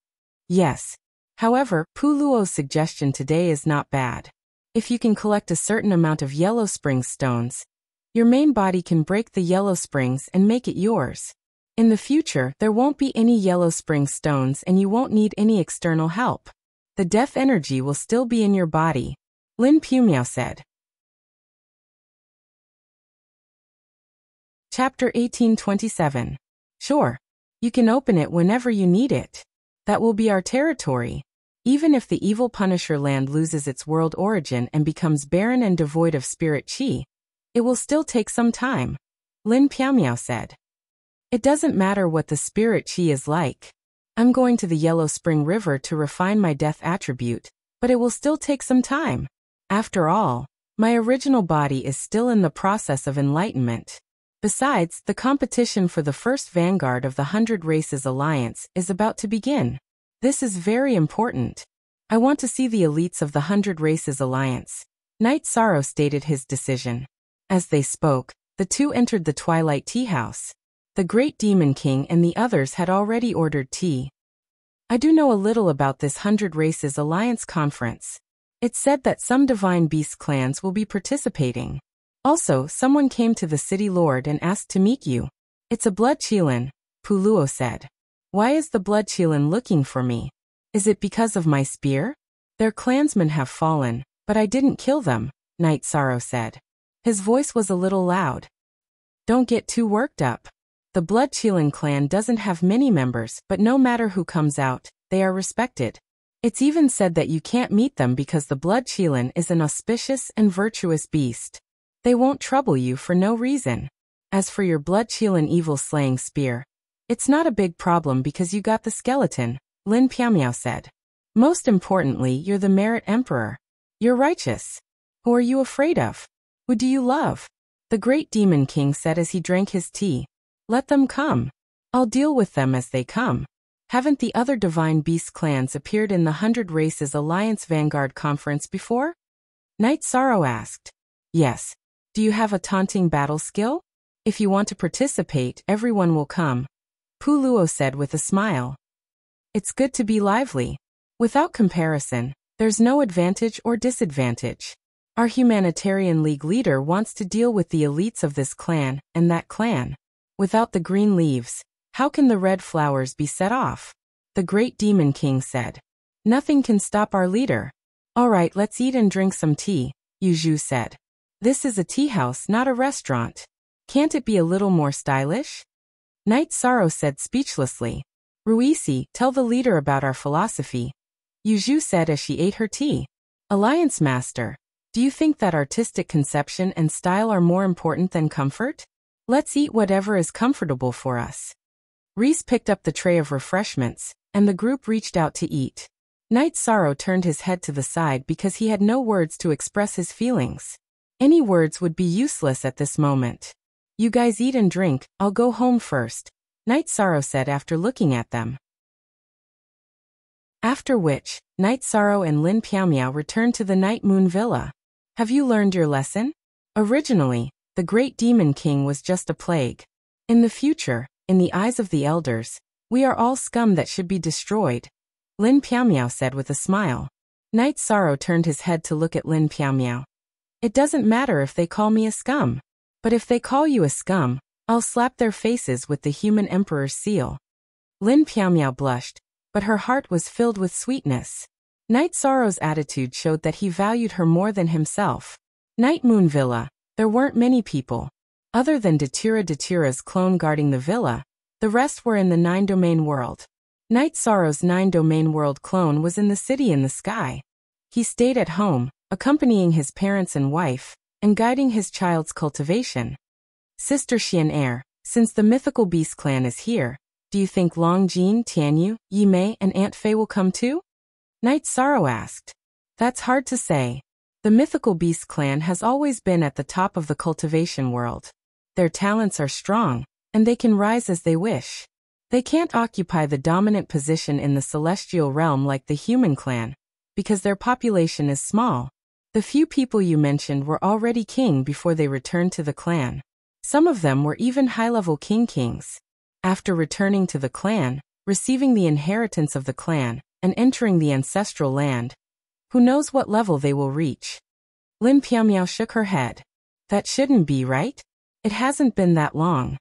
Yes. However, Puluo's suggestion today is not bad. If you can collect a certain amount of yellow spring stones, your main body can break the yellow springs and make it yours. In the future, there won't be any yellow spring stones and you won't need any external help. The death energy will still be in your body, Lin Piaomiao said. Chapter 1827. Sure. You can open it whenever you need it. That will be our territory. Even if the evil Punisher land loses its world origin and becomes barren and devoid of spirit chi, it will still take some time, Lin Piaomiao said. It doesn't matter what the spirit chi is like. I'm going to the Yellow Spring River to refine my death attribute, but it will still take some time. After all, my original body is still in the process of enlightenment. Besides, the competition for the first vanguard of the 100 Races Alliance is about to begin. This is very important. I want to see the elites of the 100 Races Alliance. Night Sorrow stated his decision. As they spoke, the two entered the Twilight Tea House. The Great Demon King and the others had already ordered tea. I do know a little about this 100 Races Alliance conference. It's said that some Divine Beast clans will be participating. Also, someone came to the City Lord and asked to meet you. It's a Blood Qilin, Puluo said. Why is the Blood Qilin looking for me? Is it because of my spear? Their clansmen have fallen, but I didn't kill them, Night Sorrow said. His voice was a little loud. Don't get too worked up. The Blood Qilin clan doesn't have many members, but no matter who comes out, they are respected. It's even said that you can't meet them because the Blood Qilin is an auspicious and virtuous beast. They won't trouble you for no reason. As for your Blood Qilin evil slaying spear, it's not a big problem because you got the skeleton, Lin Piaomiao said. Most importantly, you're the Merit Emperor. You're righteous. Who are you afraid of? Who do you love? The Great Demon King said as he drank his tea. Let them come. I'll deal with them as they come. Haven't the other Divine Beast clans appeared in the 100 Races Alliance Vanguard Conference before? Night Sorrow asked. Yes. Do you have a taunting battle skill? If you want to participate, everyone will come, Puluo said with a smile. It's good to be lively. Without comparison, there's no advantage or disadvantage. Our Humanitarian League leader wants to deal with the elites of this clan and that clan. Without the green leaves, how can the red flowers be set off? The Great Demon King said. Nothing can stop our leader. All right, let's eat and drink some tea, Yu Zhu said. This is a tea house, not a restaurant. Can't it be a little more stylish? Night Sorrow said speechlessly. Ruisi, tell the leader about our philosophy, Yu Zhu said as she ate her tea. Alliance Master, do you think that artistic conception and style are more important than comfort? Let's eat whatever is comfortable for us. Reese picked up the tray of refreshments, and the group reached out to eat. Night Sorrow turned his head to the side because he had no words to express his feelings. Any words would be useless at this moment. You guys eat and drink, I'll go home first, Night Sorrow said after looking at them. After which, Night Sorrow and Lin Piaomiao returned to the Night Moon Villa. Have you learned your lesson? Originally, the Great Demon King was just a plague. In the future, in the eyes of the elders, we are all scum that should be destroyed, Lin Piaomiao said with a smile. Night Sorrow turned his head to look at Lin Piaomiao. It doesn't matter if they call me a scum. But if they call you a scum, I'll slap their faces with the human emperor's seal. Lin Piaomiao blushed, but her heart was filled with sweetness. Night Sorrow's attitude showed that he valued her more than himself. Night Moon Villa, there weren't many people. Other than Datura's clone guarding the villa, The rest were in the 9-domain world. Night Sorrow's 9-domain world clone was in the city in the sky. He stayed at home, accompanying his parents and wife, and guiding his child's cultivation. Sister Xian, since the mythical beast clan is here, do you think Long Jin, Tianyu, Yi Mei, and Aunt Fei will come too? Night Sorrow asked. That's hard to say. The mythical beast clan has always been at the top of the cultivation world. Their talents are strong, and they can rise as they wish. They can't occupy the dominant position in the celestial realm like the human clan, because their population is small. The few people you mentioned were already king before they returned to the clan. Some of them were even high-level kings. After returning to the clan, receiving the inheritance of the clan, and entering the ancestral land, who knows what level they will reach? Lin Piaomiao shook her head. That shouldn't be right. It hasn't been that long.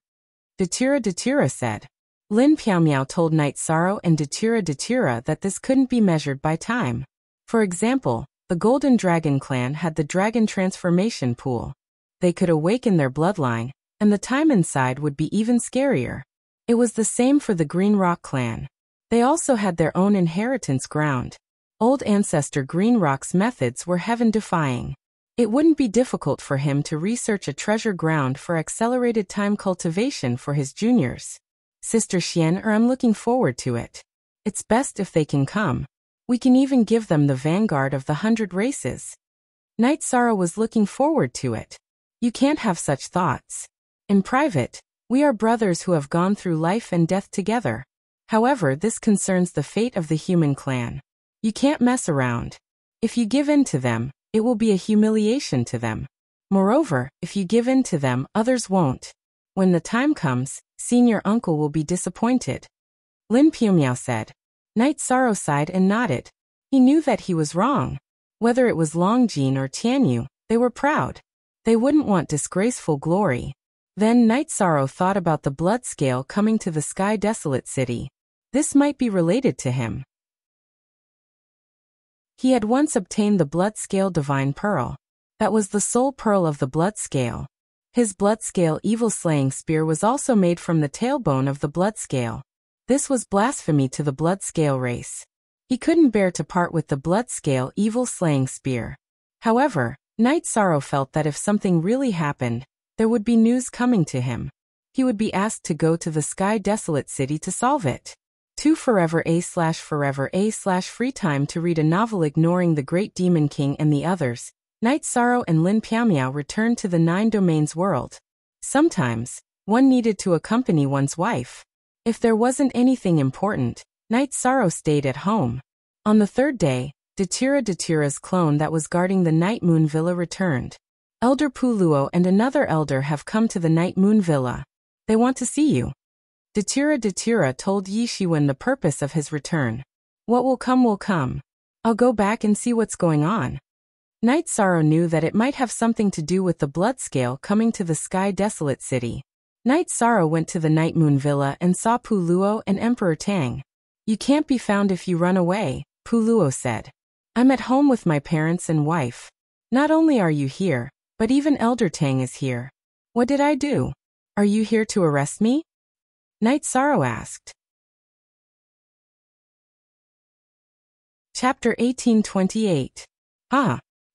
Datura said. Lin Piaomiao told Night Sorrow and Datura that this couldn't be measured by time. For example, the Golden Dragon clan had the Dragon Transformation Pool. They could awaken their bloodline, and the time inside would be even scarier. It was the same for the Green Rock clan. They also had their own inheritance ground. Old ancestor Green Rock's methods were heaven-defying. It wouldn't be difficult for him to research a treasure ground for accelerated time cultivation for his juniors. Sister Xian, I'm looking forward to it. It's best if they can come. We can even give them the vanguard of the 100 races. Night Sorrow was looking forward to it. You can't have such thoughts. In private, we are brothers who have gone through life and death together. However, this concerns the fate of the human clan. You can't mess around. If you give in to them, it will be a humiliation to them. Moreover, if you give in to them, others won't. When the time comes, senior uncle will be disappointed. Lin Piaomiao said. Night Sorrow sighed and nodded. He knew that he was wrong. Whether it was Long Jin or Tianyu, they were proud. They wouldn't want disgraceful glory. Then Night Sorrow thought about the blood scale coming to the Sky Desolate City. This might be related to him. He had once obtained the blood scale divine pearl. That was the soul pearl of the blood scale. His blood scale evil-slaying spear was also made from the tailbone of the blood scale. This was blasphemy to the blood scale race. He couldn't bear to part with the blood scale evil-slaying spear. However, Night Sorrow felt that if something really happened, there would be news coming to him. He would be asked to go to the Sky Desolate City to solve it. 2 forever free time to read a novel ignoring the Great Demon King and the others. Night Sorrow and Lin Piaomiao returned to the 9 domains world. Sometimes, one needed to accompany one's wife. If there wasn't anything important, Night Sorrow stayed at home. On the 3rd day, Datura's clone that was guarding the Night Moon Villa returned. Elder Puluo and another elder have come to the Night Moon Villa. They want to see you. Datura told Yi Shiwen the purpose of his return. What will come will come. I'll go back and see what's going on. Night Sorrow knew that it might have something to do with the blood scale coming to the Sky Desolate City. Night Sorrow went to the Night Moon Villa and saw Puluo and Emperor Tang. You can't be found if you run away, Puluo said. I'm at home with my parents and wife. Not only are you here, but even Elder Tang is here. What did I do? Are you here to arrest me? Night Sorrow asked. Chapter 1828.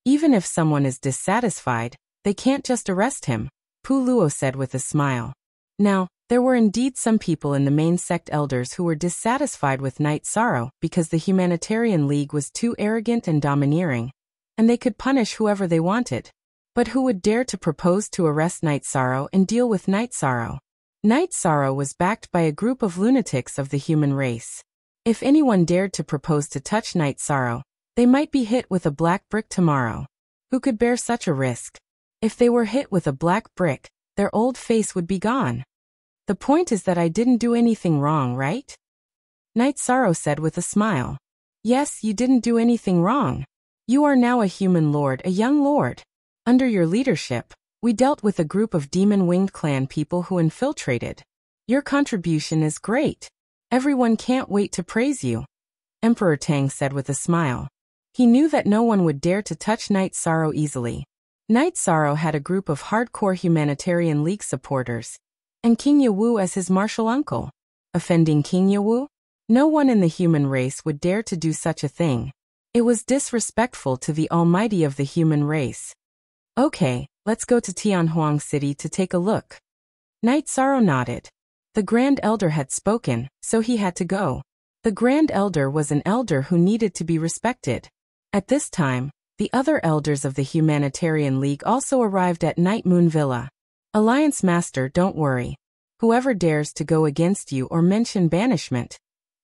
Even if someone is dissatisfied, they can't just arrest him, Puluo said with a smile. Now, there were indeed some people in the main sect elders who were dissatisfied with Night Sorrow because the Humanitarian League was too arrogant and domineering, and they could punish whoever they wanted. But who would dare to propose to arrest Night Sorrow and deal with Night Sorrow? Night Sorrow was backed by a group of lunatics of the human race. If anyone dared to propose to touch Night Sorrow, they might be hit with a black brick tomorrow. Who could bear such a risk? If they were hit with a black brick, their old face would be gone. The point is that I didn't do anything wrong, right? Night Sorrow said with a smile. Yes, you didn't do anything wrong. You are now a human lord, a young lord. Under your leadership, we dealt with a group of demon-winged clan people who infiltrated. Your contribution is great. Everyone can't wait to praise you, Emperor Tang said with a smile. He knew that no one would dare to touch Night Sorrow easily. Night Sorrow had a group of hardcore Humanitarian League supporters, and King Yawu as his martial uncle. offending King Yawu? No one in the human race would dare to do such a thing. It was disrespectful to the almighty of the human race. Okay, let's go to Tianhuang City to take a look. Knight Sorrow nodded. The Grand Elder had spoken, so he had to go. The Grand Elder was an elder who needed to be respected. At this time, the other elders of the Humanitarian League also arrived at Night Moon Villa. Alliance Master, don't worry. Whoever dares to go against you or mention banishment,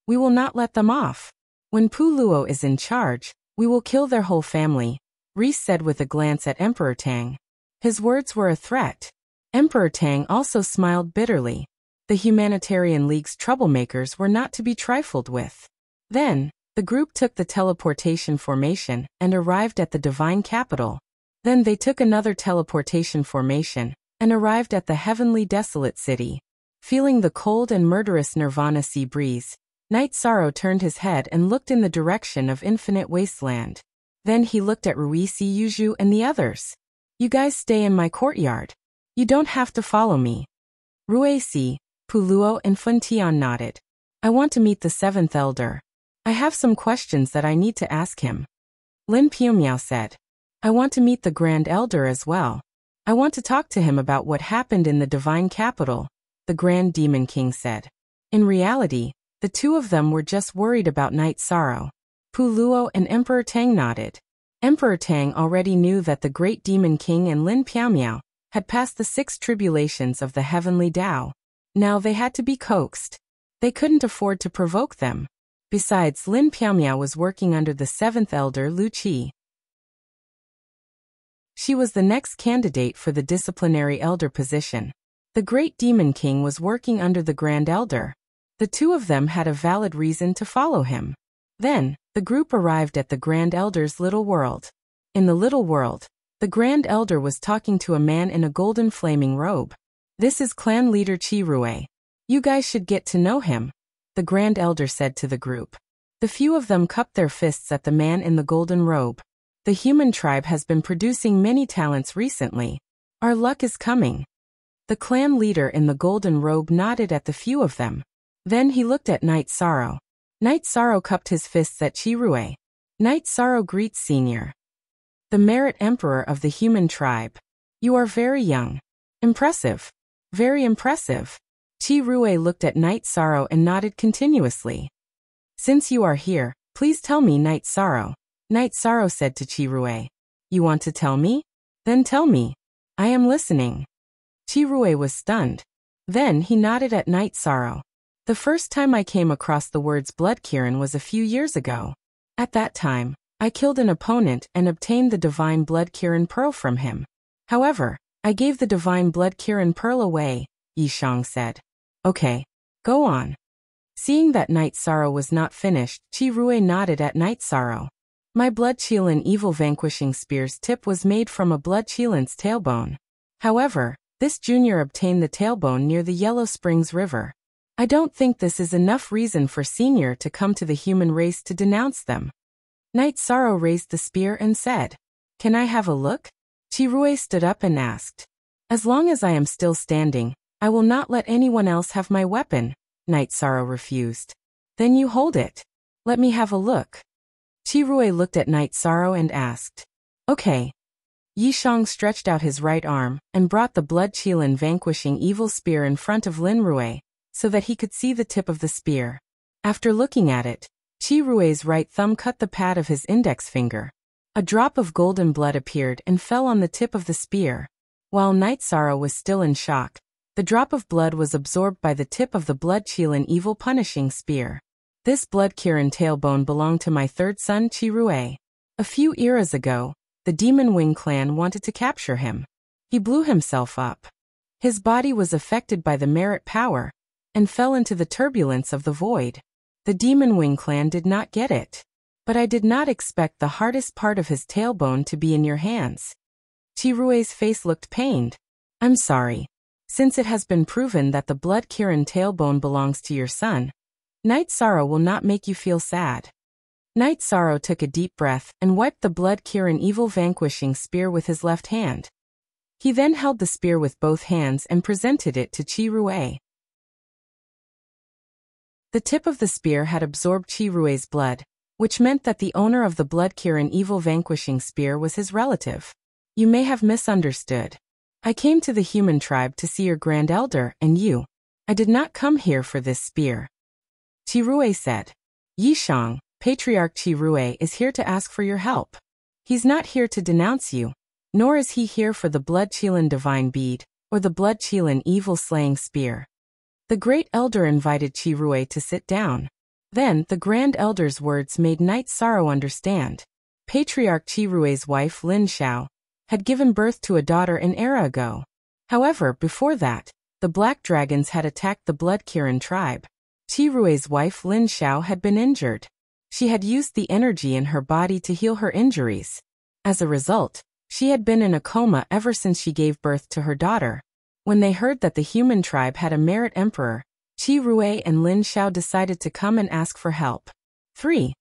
we will not let them off. When Pu Luo is in charge, we will kill their whole family, Reese said with a glance at Emperor Tang. His words were a threat. Emperor Tang also smiled bitterly. The Humanitarian League's troublemakers were not to be trifled with. Then, the group took the teleportation formation and arrived at the divine capital. Then they took another teleportation formation and arrived at the heavenly desolate city. Feeling the cold and murderous nirvana sea breeze, Knight Sorrow turned his head and looked in the direction of infinite wasteland. Then he looked at Ruisi, Yuju, and the others. You guys stay in my courtyard. You don't have to follow me. Ruisi, Puluo, and Funtian nodded. I want to meet the seventh elder. I have some questions that I need to ask him. Lin Piumiao said. I want to meet the Grand Elder as well. I want to talk to him about what happened in the divine capital, the Grand Demon King said. In reality, the two of them were just worried about Knight Sorrow. Puluo and Emperor Tang nodded. Emperor Tang already knew that the Great Demon King and Lin Piumiao had passed the 6 tribulations of the heavenly Tao. Now they had to be coaxed. They couldn't afford to provoke them. Besides, Lin Piumiao was working under the 7th elder Lu Qi. She was the next candidate for the disciplinary elder position. The Great Demon King was working under the Grand Elder. The two of them had a valid reason to follow him. Then, the group arrived at the Grand Elder's little world. In the little world, the Grand Elder was talking to a man in a golden flaming robe. This is clan leader Qi Rui. You guys should get to know him, the Grand Elder said to the group. The few of them cupped their fists at the man in the golden robe. The human tribe has been producing many talents recently. Our luck is coming. The clan leader in the golden robe nodded at the few of them. Then he looked at Knight Sorrow. Knight Sorrow cupped his fists at Qi Rui. Knight Sorrow greets Senior, the Merit Emperor of the human tribe. You are very young. Impressive. Very impressive. Qi Rui looked at Knight Sorrow and nodded continuously. Since you are here, please tell me, Knight Sorrow. Knight Sorrow said to Qi Rui. You want to tell me? Then tell me. I am listening. Qi Rui was stunned. Then he nodded at Knight Sorrow. The first time I came across the words Blood Kirin was a few years ago. At that time, I killed an opponent and obtained the Divine Blood Kirin Pearl from him. However, I gave the Divine Blood Kirin Pearl away, Yishang said. Okay, go on. Seeing that Knight Sorrow was not finished, Qi Rui nodded at Knight Sorrow. My Blood Qilin Evil Vanquishing Spear's tip was made from a Blood Qilin's tailbone. However, this junior obtained the tailbone near the Yellow Springs River. I don't think this is enough reason for Senior to come to the human race to denounce them. Knight Sorrow raised the spear and said, Can I have a look? Qi Rui stood up and asked. As long as I am still standing, I will not let anyone else have my weapon, Knight Sorrow refused. Then you hold it. Let me have a look. Qi Rui looked at Knight Sorrow and asked. Okay. Yishang stretched out his right arm and brought the Blood Qilin Vanquishing Evil Spear in front of Lin Rui, so that he could see the tip of the spear. After looking at it, Qi Rui's right thumb cut the pad of his index finger. A drop of golden blood appeared and fell on the tip of the spear. While Knight Sorrow was still in shock, the drop of blood was absorbed by the tip of the Blood Qilin Evil Punishing Spear. This Blood Kirin tailbone belonged to my third son Qi Rui. A few eras ago, the Demon Wing clan wanted to capture him. He blew himself up. His body was affected by the merit power, and fell into the turbulence of the void. The Demon Wing clan did not get it. But I did not expect the hardest part of his tailbone to be in your hands. Qi Rui's face looked pained. I'm sorry. Since it has been proven that the Blood Kirin tailbone belongs to your son, Knight Sorrow will not make you feel sad. Knight Sorrow took a deep breath and wiped the Blood Kirin Evil Vanquishing Spear with his left hand. He then held the spear with both hands and presented it to Qi Rui. The tip of the spear had absorbed Chirue's blood, which meant that the owner of the blood-Kirin evil vanquishing spear was his relative. You may have misunderstood. I came to the human tribe to see your grand elder and you. I did not come here for this spear. Chirue said. Yishang, Patriarch Chirue is here to ask for your help. He's not here to denounce you, nor is he here for the blood Qilin divine bead, or the blood Qilin evil slaying spear. The great elder invited Chirue to sit down. Then the grand elder's words made Knight Sorrow understand. Patriarch Chirue's wife Lin Xiao had given birth to a daughter an era ago. However, before that, the black dragons had attacked the blood Kirin tribe. Chirue's wife Lin Xiao had been injured. She had used the energy in her body to heal her injuries. As a result, she had been in a coma ever since she gave birth to her daughter. When they heard that the human tribe had a merit emperor, Chirue and Lin Xiao decided to come and ask for help. 3.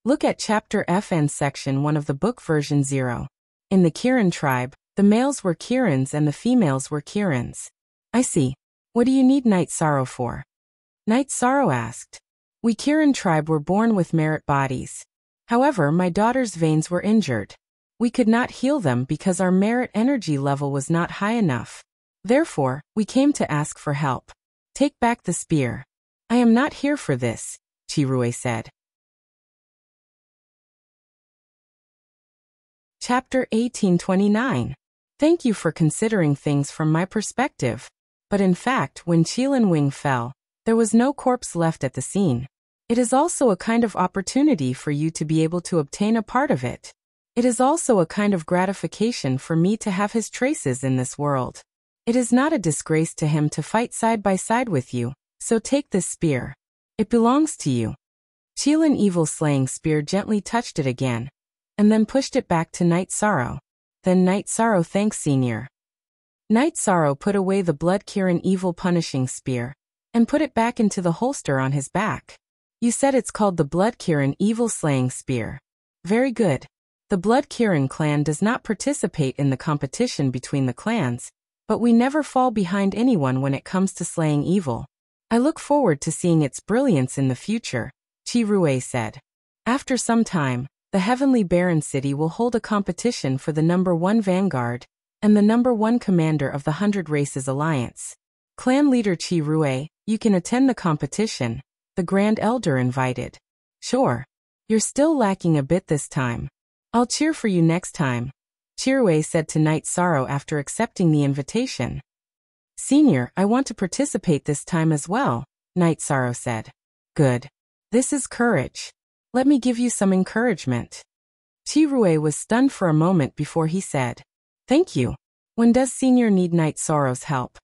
Look at Chapter FN Section 1 of the book version 0. In the Kirin tribe, the males were Kirins and the females were Kirins. I see. What do you need Knight Sorrow for? Knight Sorrow asked. We Kirin tribe were born with merit bodies. However, my daughter's veins were injured. We could not heal them because our merit energy level was not high enough. Therefore, we came to ask for help. Take back the spear. I am not here for this, Chirue said. Chapter 1829. Thank you for considering things from my perspective. But in fact, when Qilin Wing fell, there was no corpse left at the scene. It is also a kind of opportunity for you to be able to obtain a part of it. It is also a kind of gratification for me to have his traces in this world. It is not a disgrace to him to fight side by side with you, so take this spear. It belongs to you. Qilin Evil Slaying Spear gently touched it again, and then pushed it back to Knight Sorrow. Then Knight Sorrow thanks Senior. Knight Sorrow put away the blood Kirin Evil Punishing Spear, and put it back into the holster on his back. You said it's called the blood Kirin Evil Slaying Spear. Very good. The blood Kirin clan does not participate in the competition between the clans, but we never fall behind anyone when it comes to slaying evil. I look forward to seeing its brilliance in the future, Chirue said. After some time, the Heavenly Baron City will hold a competition for the number 1 vanguard and the number 1 commander of the 100 Races Alliance. Clan leader Chirue, you can attend the competition, the Grand Elder invited. Sure. You're still lacking a bit this time. I'll cheer for you next time, Chirue said to Knight Sorrow after accepting the invitation. Senior, I want to participate this time as well, Knight Sorrow said. Good. This is courage. Let me give you some encouragement. Chirue was stunned for a moment before he said, Thank you. When does Senior need Knight Sorrow's help?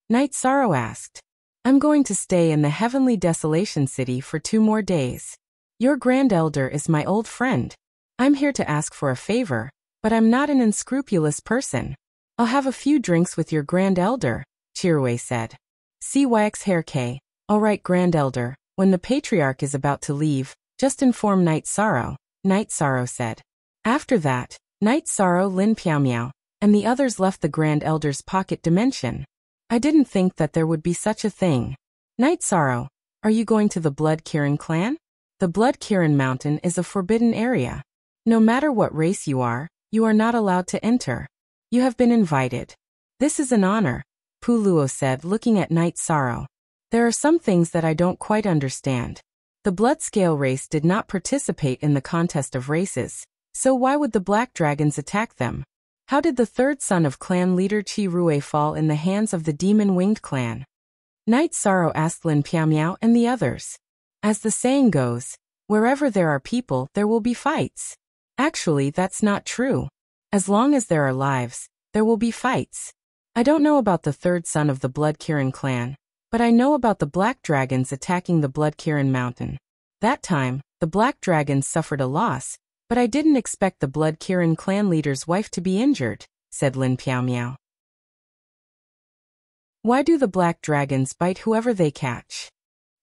Knight Sorrow asked. I'm going to stay in the Heavenly Desolation City for 2 more days. Your Grand Elder is my old friend. I'm here to ask for a favor, but I'm not an unscrupulous person. I'll have a few drinks with your Grand Elder, Chirue said. CYXHK. All right, Grand Elder, when the Patriarch is about to leave, just inform Knight Sorrow, Knight Sorrow said. After that, Knight Sorrow, Lin Piaomiao, and the others left the Grand Elder's pocket dimension. I didn't think that there would be such a thing. Knight Sorrow, are you going to the Blood Kirin clan? The Blood Kirin Mountain is a forbidden area. No matter what race you are not allowed to enter. You have been invited. This is an honor, Pu Luo said, looking at Knight Sorrow. There are some things that I don't quite understand. The Bloodscale race did not participate in the contest of races, so why would the Black Dragons attack them? How did the 3rd son of clan leader Chirue fall in the hands of the Demon-Winged clan? Knight Sorrow asked Lin Piaomiao and the others. As the saying goes, wherever there are people, there will be fights. Actually, that's not true. As long as there are lives, there will be fights. I don't know about the 3rd son of the Blood Kirin clan, but I know about the Black Dragons attacking the Blood Kirin mountain. That time, the Black Dragons suffered a loss, but I didn't expect the Blood Kirin clan leader's wife to be injured, said Lin Piaomiao. Why do the Black Dragons bite whoever they catch?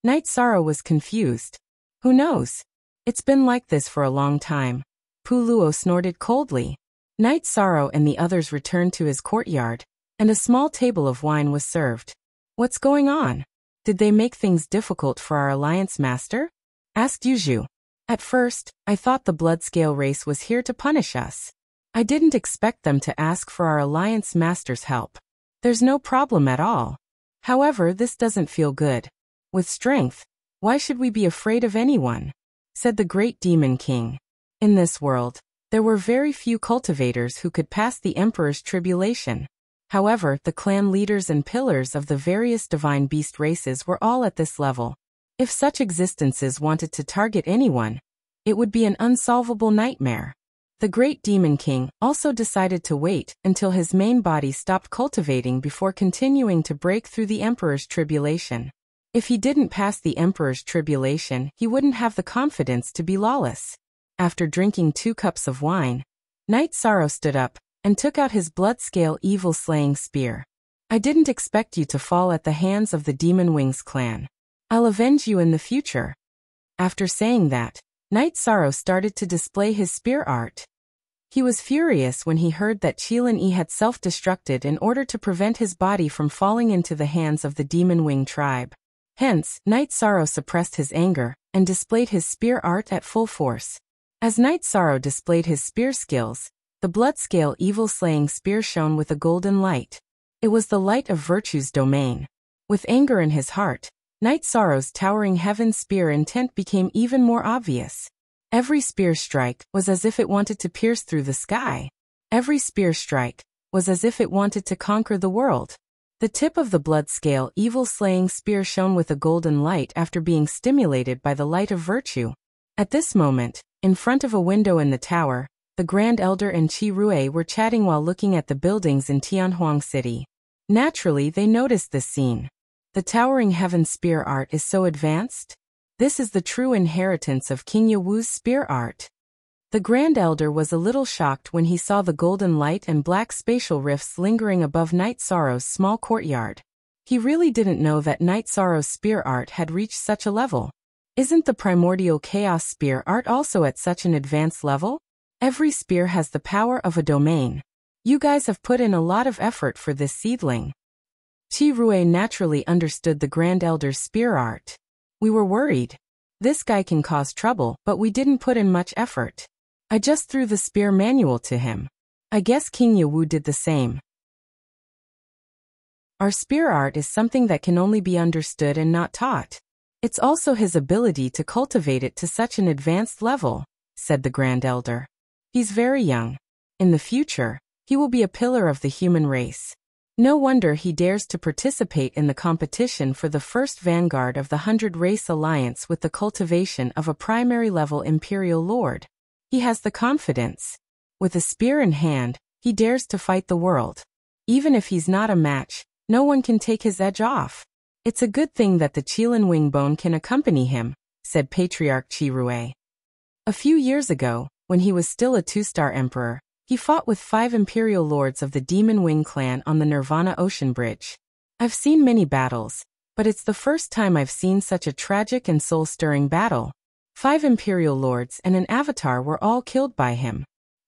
Knight Sorrow was confused. Who knows? It's been like this for a long time. Pu Luo snorted coldly. Knight Sorrow and the others returned to his courtyard, and a small table of wine was served. What's going on? Did they make things difficult for our alliance master? Asked Yuju. At first, I thought the Bloodscale race was here to punish us. I didn't expect them to ask for our alliance master's help. There's no problem at all. However, this doesn't feel good. With strength, why should we be afraid of anyone? Said the great demon king. In this world, there were very few cultivators who could pass the Emperor's tribulation. However, the clan leaders and pillars of the various divine beast races were all at this level. If such existences wanted to target anyone, it would be an unsolvable nightmare. The great demon king also decided to wait until his main body stopped cultivating before continuing to break through the Emperor's tribulation. If he didn't pass the Emperor's tribulation, he wouldn't have the confidence to be lawless. After drinking 2 cups of wine, Knight Sorrow stood up and took out his Bloodscale evil-slaying spear. I didn't expect you to fall at the hands of the Demon Wings clan. I'll avenge you in the future. After saying that, Knight Sorrow started to display his spear art. He was furious when he heard that Qilin-Yi had self-destructed in order to prevent his body from falling into the hands of the Demon Wing tribe. Hence, Knight Sorrow suppressed his anger and displayed his spear art at full force. As Knight Sorrow displayed his spear skills, the Bloodscale evil-slaying spear shone with a golden light. It was the light of virtue's domain. With anger in his heart, Knight Sorrow's towering heaven spear intent became even more obvious. Every spear strike was as if it wanted to pierce through the sky. Every spear strike was as if it wanted to conquer the world. The tip of the Bloodscale evil-slaying spear shone with a golden light after being stimulated by the light of virtue. At this moment, in front of a window in the tower, the Grand Elder and Qi Rui were chatting while looking at the buildings in Tianhuang City. Naturally, they noticed this scene. The towering heaven spear art is so advanced. This is the true inheritance of King Yewu's spear art. The Grand Elder was a little shocked when he saw the golden light and black spatial rifts lingering above Knight Sorrow's small courtyard. He really didn't know that Knight Sorrow's spear art had reached such a level. Isn't the primordial chaos spear art also at such an advanced level? Every spear has the power of a domain. You guys have put in a lot of effort for this seedling. Qi Rui naturally understood the Grand Elder's spear art. We were worried. This guy can cause trouble, but we didn't put in much effort. I just threw the spear manual to him. I guess King Yewu did the same. Our spear art is something that can only be understood and not taught. It's also his ability to cultivate it to such an advanced level, said the Grand Elder. He's very young. In the future, he will be a pillar of the human race. No wonder he dares to participate in the competition for the first vanguard of the 100 Race Alliance with the cultivation of a primary-level Imperial Lord. He has the confidence. With a spear in hand, he dares to fight the world. Even if he's not a match, no one can take his edge off. It's a good thing that the Qilin Wingbone can accompany him, said Patriarch Qi Rui. A few years ago, when he was still a 2-star emperor, he fought with 5 imperial lords of the Demon Wing clan on the Nirvana Ocean Bridge. I've seen many battles, but it's the first time I've seen such a tragic and soul-stirring battle. 5 imperial lords and an avatar were all killed by him.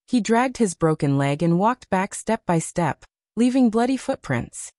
He dragged his broken leg and walked back step by step, leaving bloody footprints.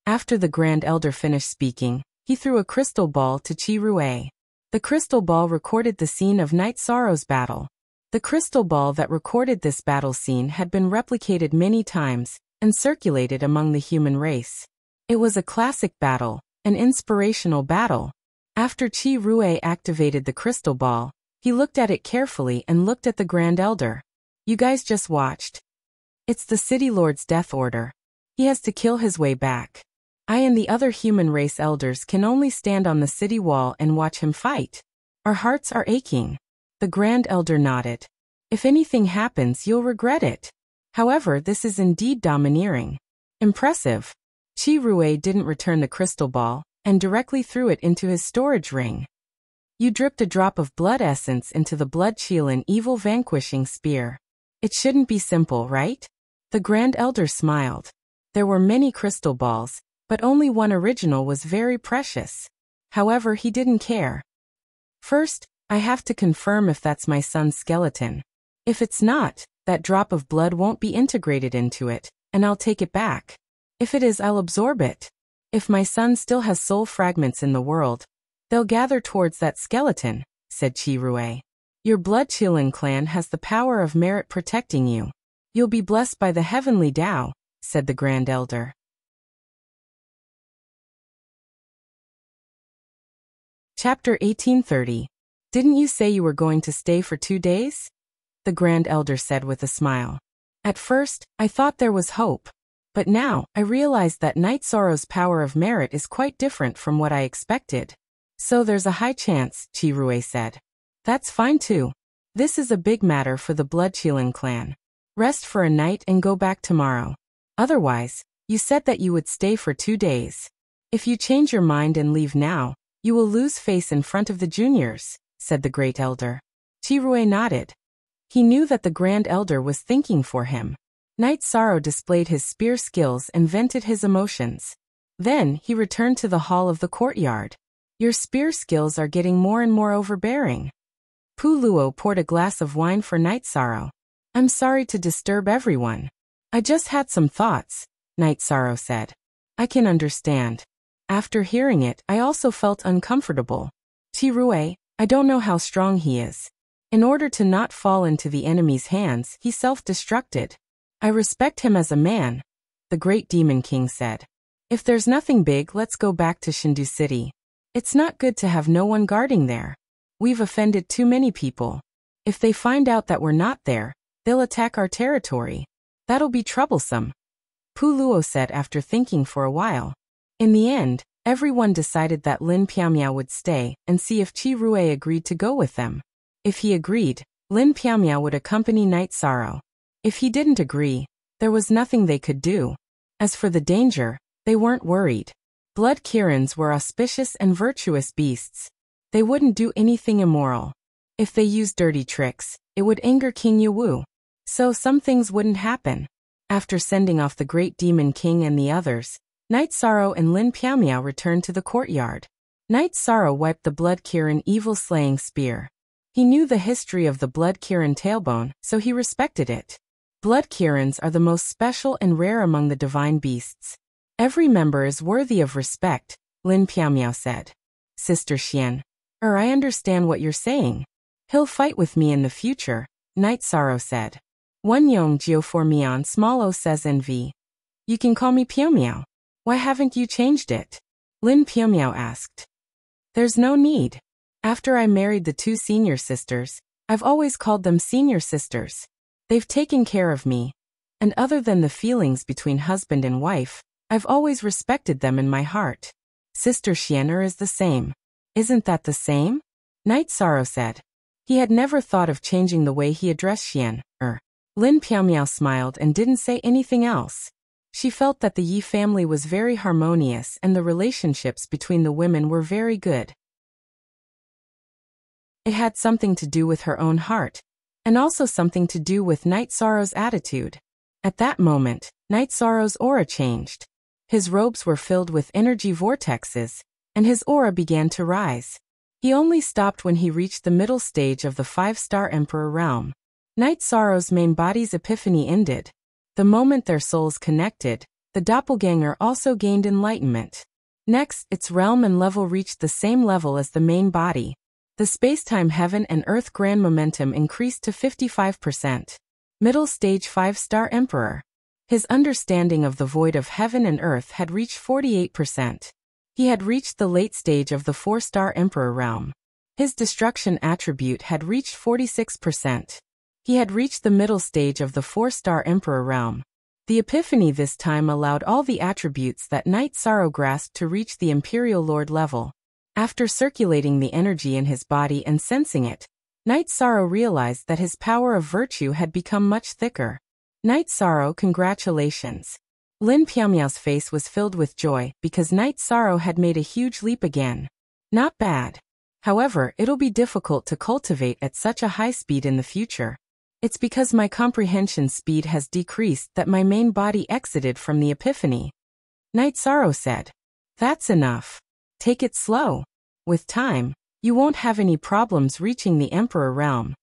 After the Grand Elder finished speaking, he threw a crystal ball to Qi Rui. The crystal ball recorded the scene of Knight Sorrow's battle. The crystal ball that recorded this battle scene had been replicated many times and circulated among the human race. It was a classic battle, an inspirational battle. After Qi Rui activated the crystal ball, he looked at it carefully and looked at the Grand Elder. You guys just watched. It's the City Lord's death order. He has to kill his way back. I and the other human race elders can only stand on the city wall and watch him fight. Our hearts are aching. The Grand Elder nodded. If anything happens, you'll regret it. However, this is indeed domineering. Impressive. Qi Rui didn't return the crystal ball, and directly threw it into his storage ring. You dripped a drop of blood essence into the Blood Qilin evil vanquishing spear. It shouldn't be simple, right? The Grand Elder smiled. There were many crystal balls, but only one original was very precious. However, he didn't care. First, I have to confirm if that's my son's skeleton. If it's not, that drop of blood won't be integrated into it, and I'll take it back. If it is, I'll absorb it. If my son still has soul fragments in the world, they'll gather towards that skeleton, said Qi Rui. Your blood Qilin clan has the power of merit protecting you. You'll be blessed by the heavenly Tao, said the Grand Elder. Chapter 1830. Didn't you say you were going to stay for 2 days? The Grand Elder said with a smile. At first, I thought there was hope. But now, I realize that Night Sorrow's power of merit is quite different from what I expected. So there's a high chance, Qi Rui said. That's fine too. This is a big matter for the Blood Qilin clan. Rest for a night and go back tomorrow. Otherwise, you said that you would stay for 2 days. If you change your mind and leave now, you will lose face in front of the juniors, said the Great Elder. Qi Rui nodded. He knew that the Grand Elder was thinking for him. Night Sorrow displayed his spear skills and vented his emotions. Then, he returned to the hall of the courtyard. Your spear skills are getting more and more overbearing. Pu Luo poured a glass of wine for Night Sorrow. I'm sorry to disturb everyone. I just had some thoughts, Night Sorrow said. I can understand. After hearing it, I also felt uncomfortable. Qi Rui, I don't know how strong he is. In order to not fall into the enemy's hands, he self-destructed. I respect him as a man, the Great Demon King said. If there's nothing big, let's go back to Shindu City. It's not good to have no one guarding there. We've offended too many people. If they find out that we're not there, they'll attack our territory. That'll be troublesome, Pu Luo said after thinking for a while. In the end, everyone decided that Lin Piaomiao would stay and see if Qi Rui agreed to go with them. If he agreed, Lin Piaomiao would accompany Night Sorrow. If he didn't agree, there was nothing they could do. As for the danger, they weren't worried. Blood Kirins were auspicious and virtuous beasts. They wouldn't do anything immoral. If they used dirty tricks, it would anger King Yuwu. So some things wouldn't happen. After sending off the Great Demon King and the others, Night Sorrow and Lin Piaomiao returned to the courtyard. Night Sorrow wiped the Blood Kirin evil-slaying spear. He knew the history of the Blood Kirin tailbone, so he respected it. Blood Kirins are the most special and rare among the divine beasts. Every member is worthy of respect, Lin Piaomiao said. Sister Xian, I understand what you're saying. He'll fight with me in the future, Night Sorrow said. One Yong Geoformion small o says NV. You can call me Piaomiao. Why haven't you changed it? Lin Piaomiao asked. There's no need. After I married the 2 senior sisters, I've always called them senior sisters. They've taken care of me. And other than the feelings between husband and wife, I've always respected them in my heart. Sister Xianer is the same. Isn't that the same? Night Sorrow said. He had never thought of changing the way he addressed Xian. Lin Piaomiao smiled and didn't say anything else. She felt that the Yi family was very harmonious and the relationships between the women were very good. It had something to do with her own heart, and also something to do with Night Sorrow's attitude. At that moment, Night Sorrow's aura changed. His robes were filled with energy vortexes, and his aura began to rise. He only stopped when he reached the middle stage of the 5-star Emperor realm. Night Sorrow's main body's epiphany ended. The moment their souls connected, the doppelganger also gained enlightenment. Next, its realm and level reached the same level as the main body. The spacetime heaven and earth grand momentum increased to 55%. Middle stage 5-star Emperor. His understanding of the void of heaven and earth had reached 48%. He had reached the late stage of the 4-star Emperor realm. His destruction attribute had reached 46%. He had reached the middle stage of the 4-star Emperor realm. The epiphany this time allowed all the attributes that Night Sorrow grasped to reach the Imperial Lord level. After circulating the energy in his body and sensing it, Night Sorrow realized that his power of virtue had become much thicker. Night Sorrow, congratulations. Lin Piaomiao's face was filled with joy because Night Sorrow had made a huge leap again. Not bad. However, it'll be difficult to cultivate at such a high speed in the future. It's because my comprehension speed has decreased that my main body exited from the epiphany. Night Sorrow said. That's enough. Take it slow. With time, you won't have any problems reaching the Emperor realm.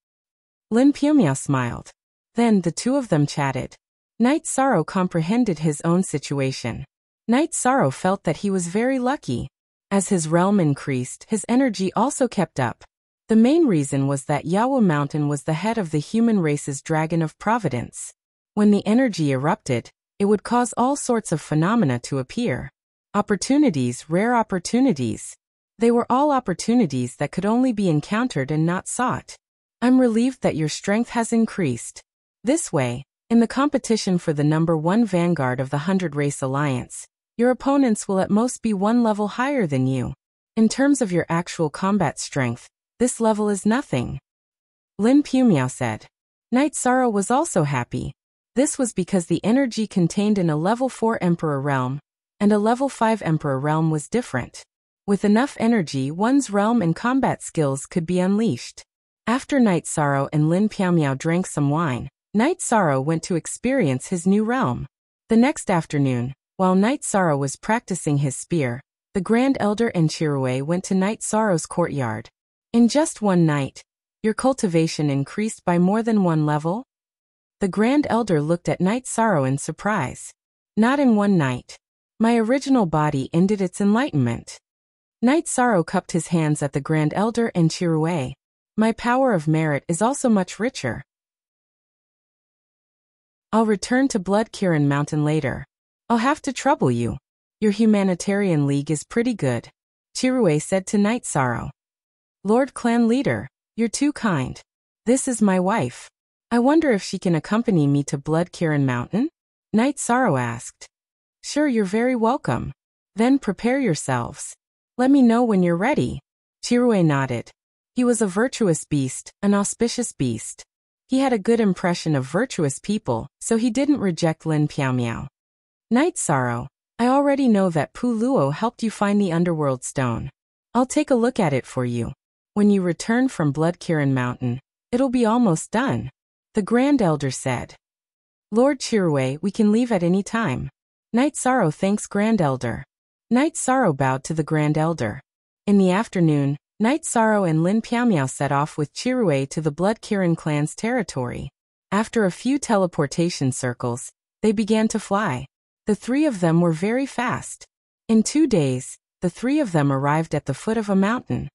Lin Piaomiao smiled. Then the two of them chatted. Night Sorrow comprehended his own situation. Night Sorrow felt that he was very lucky. As his realm increased, his energy also kept up. The main reason was that Yawu Mountain was the head of the human race's dragon of providence. When the energy erupted, it would cause all sorts of phenomena to appear. Opportunities, rare opportunities. They were all opportunities that could only be encountered and not sought. I'm relieved that your strength has increased. This way, in the competition for the number 1 vanguard of the 100 Race Alliance, your opponents will at most be 1 level higher than you. In terms of your actual combat strength, this level is nothing. Lin Pumiao said. Night Sorrow was also happy. This was because the energy contained in a level 4 Emperor realm and a level 5 Emperor realm was different. With enough energy, one's realm and combat skills could be unleashed. After Night Sorrow and Lin Pumiao drank some wine, Night Sorrow went to experience his new realm. The next afternoon, while Night Sorrow was practicing his spear, the Grand Elder and Chirue went to Night Sorrow's courtyard. In just one night, your cultivation increased by more than 1 level? The Grand Elder looked at Night Sorrow in surprise. Not in one night. My original body ended its enlightenment. Night Sorrow cupped his hands at the Grand Elder and Chirue. My power of merit is also much richer. I'll return to Blood Kirin Mountain later. I'll have to trouble you. Your humanitarian league is pretty good, Chirue said to Night Sorrow. Lord Clan Leader, you're too kind. This is my wife. I wonder if she can accompany me to Blood Kirin Mountain? Night Sorrow asked. Sure, you're very welcome. Then prepare yourselves. Let me know when you're ready. Chirue nodded. He was a virtuous beast, an auspicious beast. He had a good impression of virtuous people, so he didn't reject Lin Pumiao. Night Sorrow, I already know that Pu Luo helped you find the Underworld Stone. I'll take a look at it for you. When you return from Blood Kirin Mountain, it'll be almost done. The Grand Elder said. Lord Chirue, we can leave at any time. Night Sorrow thanks Grand Elder. Night Sorrow bowed to the Grand Elder. In the afternoon, Night Sorrow and Lin Pumiao set off with Chirue to the Blood Kirin clan's territory. After a few teleportation circles, they began to fly. The 3 of them were very fast. In 2 days, the 3 of them arrived at the foot of a mountain.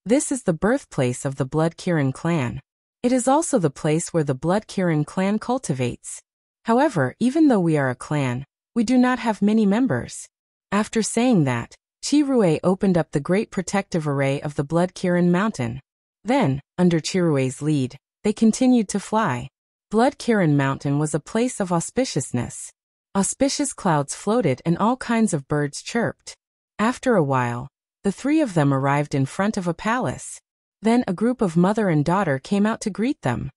This is the birthplace of the Blood Kirin clan. It is also the place where the Blood Kirin clan cultivates. However, even though we are a clan, we do not have many members. After saying that, Chirue opened up the great protective array of the Blood Kirin Mountain. Then, under Chirue's lead, they continued to fly. Blood Kirin Mountain was a place of auspiciousness. Auspicious clouds floated and all kinds of birds chirped. After a while, the 3 of them arrived in front of a palace. Then a group of mother and daughter came out to greet them.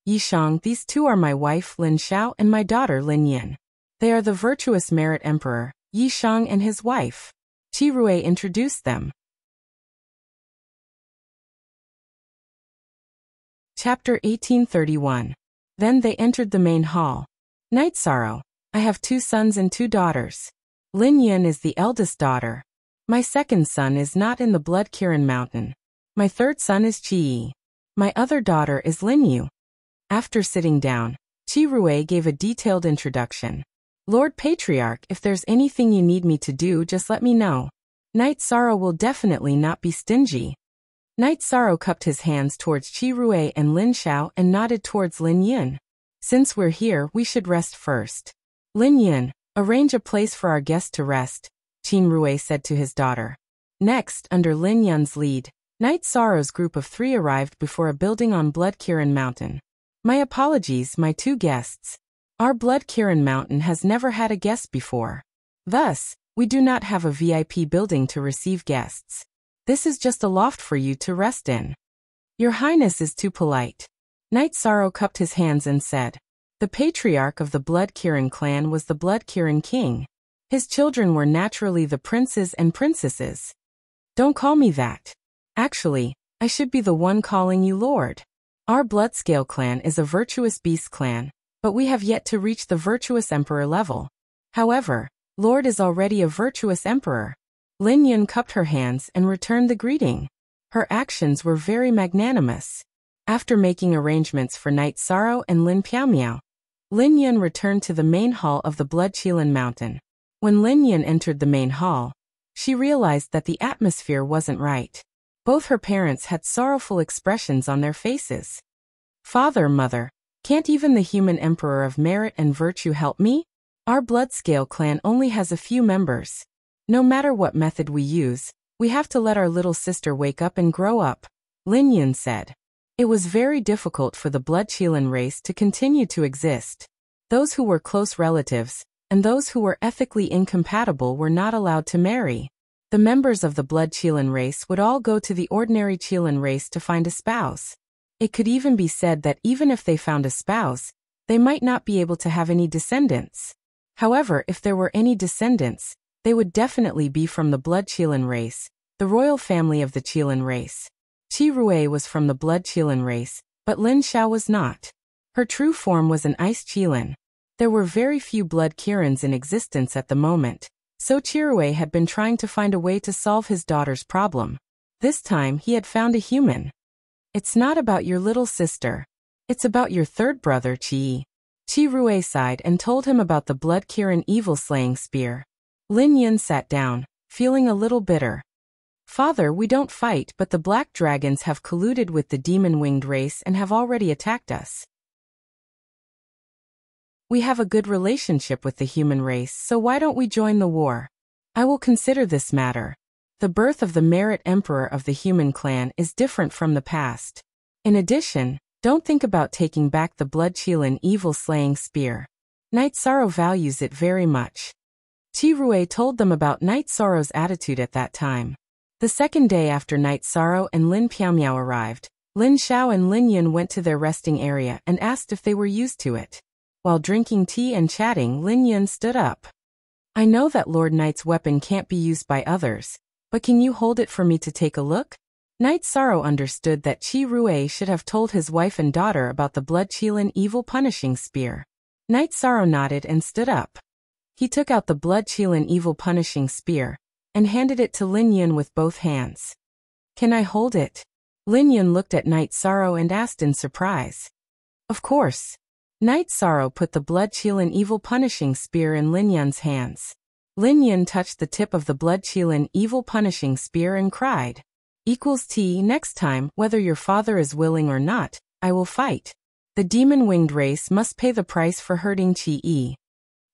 Yishang, these 2 are my wife Lin Xiao and my daughter Lin Yin. They are the virtuous merit emperor, Yishang and his wife. Chirue introduced them. Chapter 1831. Then they entered the main hall. Night Sorrow, I have 2 sons and 2 daughters. Lin Yin is the eldest daughter. My second son is not in the Blood Kirin Mountain. My third son is Chi. My other daughter is Lin Yu. After sitting down, Chirue gave a detailed introduction. Lord Patriarch, if there's anything you need me to do, just let me know. Night Sorrow will definitely not be stingy. Night Sorrow cupped his hands towards Chirue and Lin Xiao and nodded towards Lin Yin. Since we're here, we should rest first. Lin Yin, arrange a place for our guest to rest, Chirue said to his daughter. Next, under Lin Yin's lead, Night Sorrow's group of 3 arrived before a building on Blood Kirin Mountain. My apologies, my 2 guests. Our Blood Kirin Mountain has never had a guest before. Thus, we do not have a VIP building to receive guests. This is just a loft for you to rest in. Your Highness is too polite. Night Sorrow cupped his hands and said. The patriarch of the Blood Kirin clan was the Blood Kirin king. His children were naturally the princes and princesses. Don't call me that. Actually, I should be the one calling you Lord. Our Bloodscale clan is a virtuous beast clan, but we have yet to reach the virtuous emperor level. However, Lord is already a virtuous emperor. Lin Yun cupped her hands and returned the greeting. Her actions were very magnanimous. After making arrangements for Night Sorrow and Lin Pumiao, Lin Yun returned to the main hall of the Blood Qilin Mountain. When Lin Yin entered the main hall, she realized that the atmosphere wasn't right. Both her parents had sorrowful expressions on their faces. Father, mother, can't even the human emperor of merit and virtue help me? Our Bloodscale clan only has a few members. No matter what method we use, we have to let our little sister wake up and grow up, Lin Yun said. It was very difficult for the Bloodchelan race to continue to exist. Those who were close relatives, and those who were ethically incompatible were not allowed to marry. The members of the Bloodchelan race would all go to the ordinary Chelan race to find a spouse. It could even be said that even if they found a spouse, they might not be able to have any descendants. However, if there were any descendants, they would definitely be from the Bloodchelan race, the royal family of the Chelan race. Qi Rui was from the Bloodchelan race, but Lin Xiao was not. Her true form was an ice Chelan. There were very few blood Kirans in existence at the moment, so Qi had been trying to find a way to solve his daughter's problem. This time he had found a human. It's not about your little sister. It's about your third brother, Qi. Qi Rui sighed and told him about the blood Kiran evil-slaying spear. Lin Yun sat down, feeling a little bitter. Father, we don't fight, but the black dragons have colluded with the demon-winged race and have already attacked us. We have a good relationship with the human race, so why don't we join the war? I will consider this matter. The birth of the Merit Emperor of the human clan is different from the past. In addition, don't think about taking back the Bloodchelan evil-slaying spear. Night Sorrow values it very much. Qi Rui told them about Night Sorrow's attitude at that time. The second day after Night Sorrow and Lin Piaomiao arrived, Lin Xiao and Lin Yun went to their resting area and asked if they were used to it. While drinking tea and chatting, Lin Yun stood up. I know that Lord Knight's weapon can't be used by others, but can you hold it for me to take a look? Night Sorrow understood that Qi Rui should have told his wife and daughter about the Bloodchelan evil punishing spear. Night Sorrow nodded and stood up. He took out the Bloodchelan evil punishing spear and handed it to Lin Yun with both hands. Can I hold it? Lin Yun looked at Night Sorrow and asked in surprise. Of course. Night Sorrow put the Bloodchelan evil punishing spear in Lin Yun's hands. Lin Yun touched the tip of the Bloodchelan evil punishing spear and cried. T next time, whether your father is willing or not, I will fight. The demon-winged race must pay the price for hurting Qi.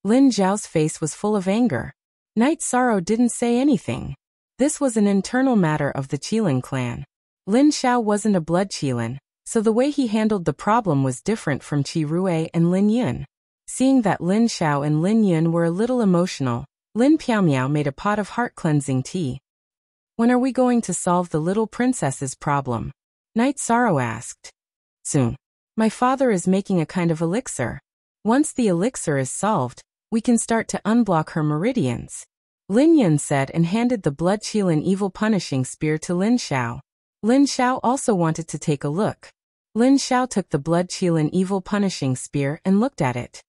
Lin Zhao's face was full of anger. Night Sorrow didn't say anything. This was an internal matter of the Chelan clan. Lin Xiao wasn't a blood Chelan, so the way he handled the problem was different from Qi Rui and Lin Yun. Seeing that Lin Xiao and Lin Yun were a little emotional, Lin Piaomiao made a pot of heart-cleansing tea. When are we going to solve the little princess's problem? Night Sorrow asked. Soon. My father is making a kind of elixir. Once the elixir is solved, we can start to unblock her meridians. Lin Yun said and handed the Bloodchelan evil punishing spear to Lin Xiao. Lin Xiao also wanted to take a look. Lin Xiao took the Bloodchelan evil punishing spear and looked at it.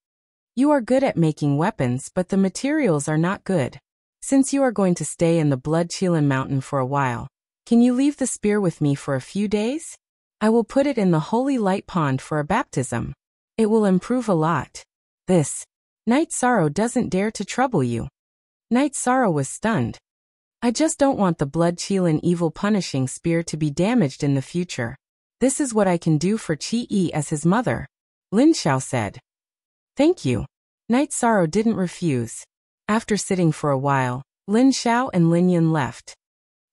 You are good at making weapons, but the materials are not good. Since you are going to stay in the Bloodchelan mountain for a while, can you leave the spear with me for a few days? I will put it in the holy light pond for a baptism. It will improve a lot. This. Night Sorrow doesn't dare to trouble you. Night Sorrow was stunned. I just don't want the Bloodchelan evil punishing spear to be damaged in the future. This is what I can do for Qi as his mother. Lin Xiao said. Thank you. Night Sorrow didn't refuse. After sitting for a while, Lin Xiao and Lin Yun left.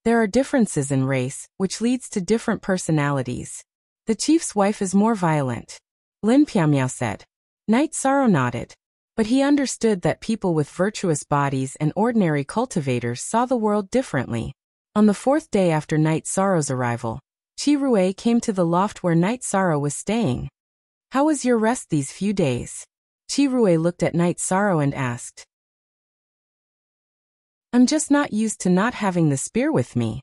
There are differences in race, which leads to different personalities. The chief's wife is more violent. Lin Piaomiao said. Night Sorrow nodded. But he understood that people with virtuous bodies and ordinary cultivators saw the world differently. On the fourth day after Night Sorrow's arrival, Qi Rui came to the loft where Night Sorrow was staying. How was your rest these few days? Qi Rui looked at Night Sorrow and asked. I'm just not used to not having the spear with me.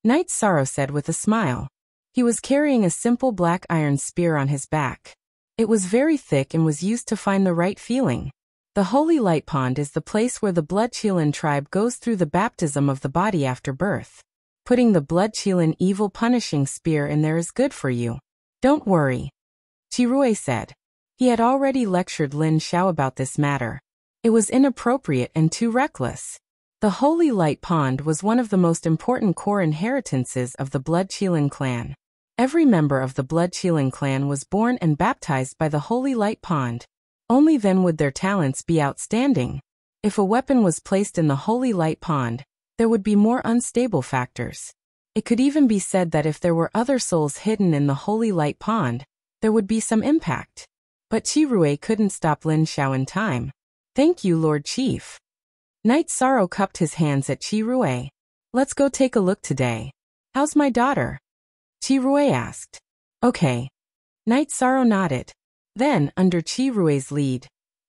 Night Sorrow said with a smile. He was carrying a simple black iron spear on his back. It was very thick and was used to find the right feeling. The Holy Light Pond is the place where the Bloodchelan tribe goes through the baptism of the body after birth. Putting the Bloodchelan evil punishing spear in there is good for you. Don't worry. Qi Rui said. He had already lectured Lin Xiao about this matter. It was inappropriate and too reckless. The Holy Light Pond was one of the most important core inheritances of the Blood Qilin clan. Every member of the Blood Qilin clan was born and baptized by the Holy Light Pond. Only then would their talents be outstanding. If a weapon was placed in the Holy Light Pond, there would be more unstable factors. It could even be said that if there were other souls hidden in the Holy Light Pond, there would be some impact. But Qirui couldn't stop Lin Xiao in time. Thank you, Lord Chief. Knight Sorrow cupped his hands at Qirui. Let's go take a look today. How's my daughter? Qirui asked. Okay. Knight Sorrow nodded. Then, under Qirui's lead,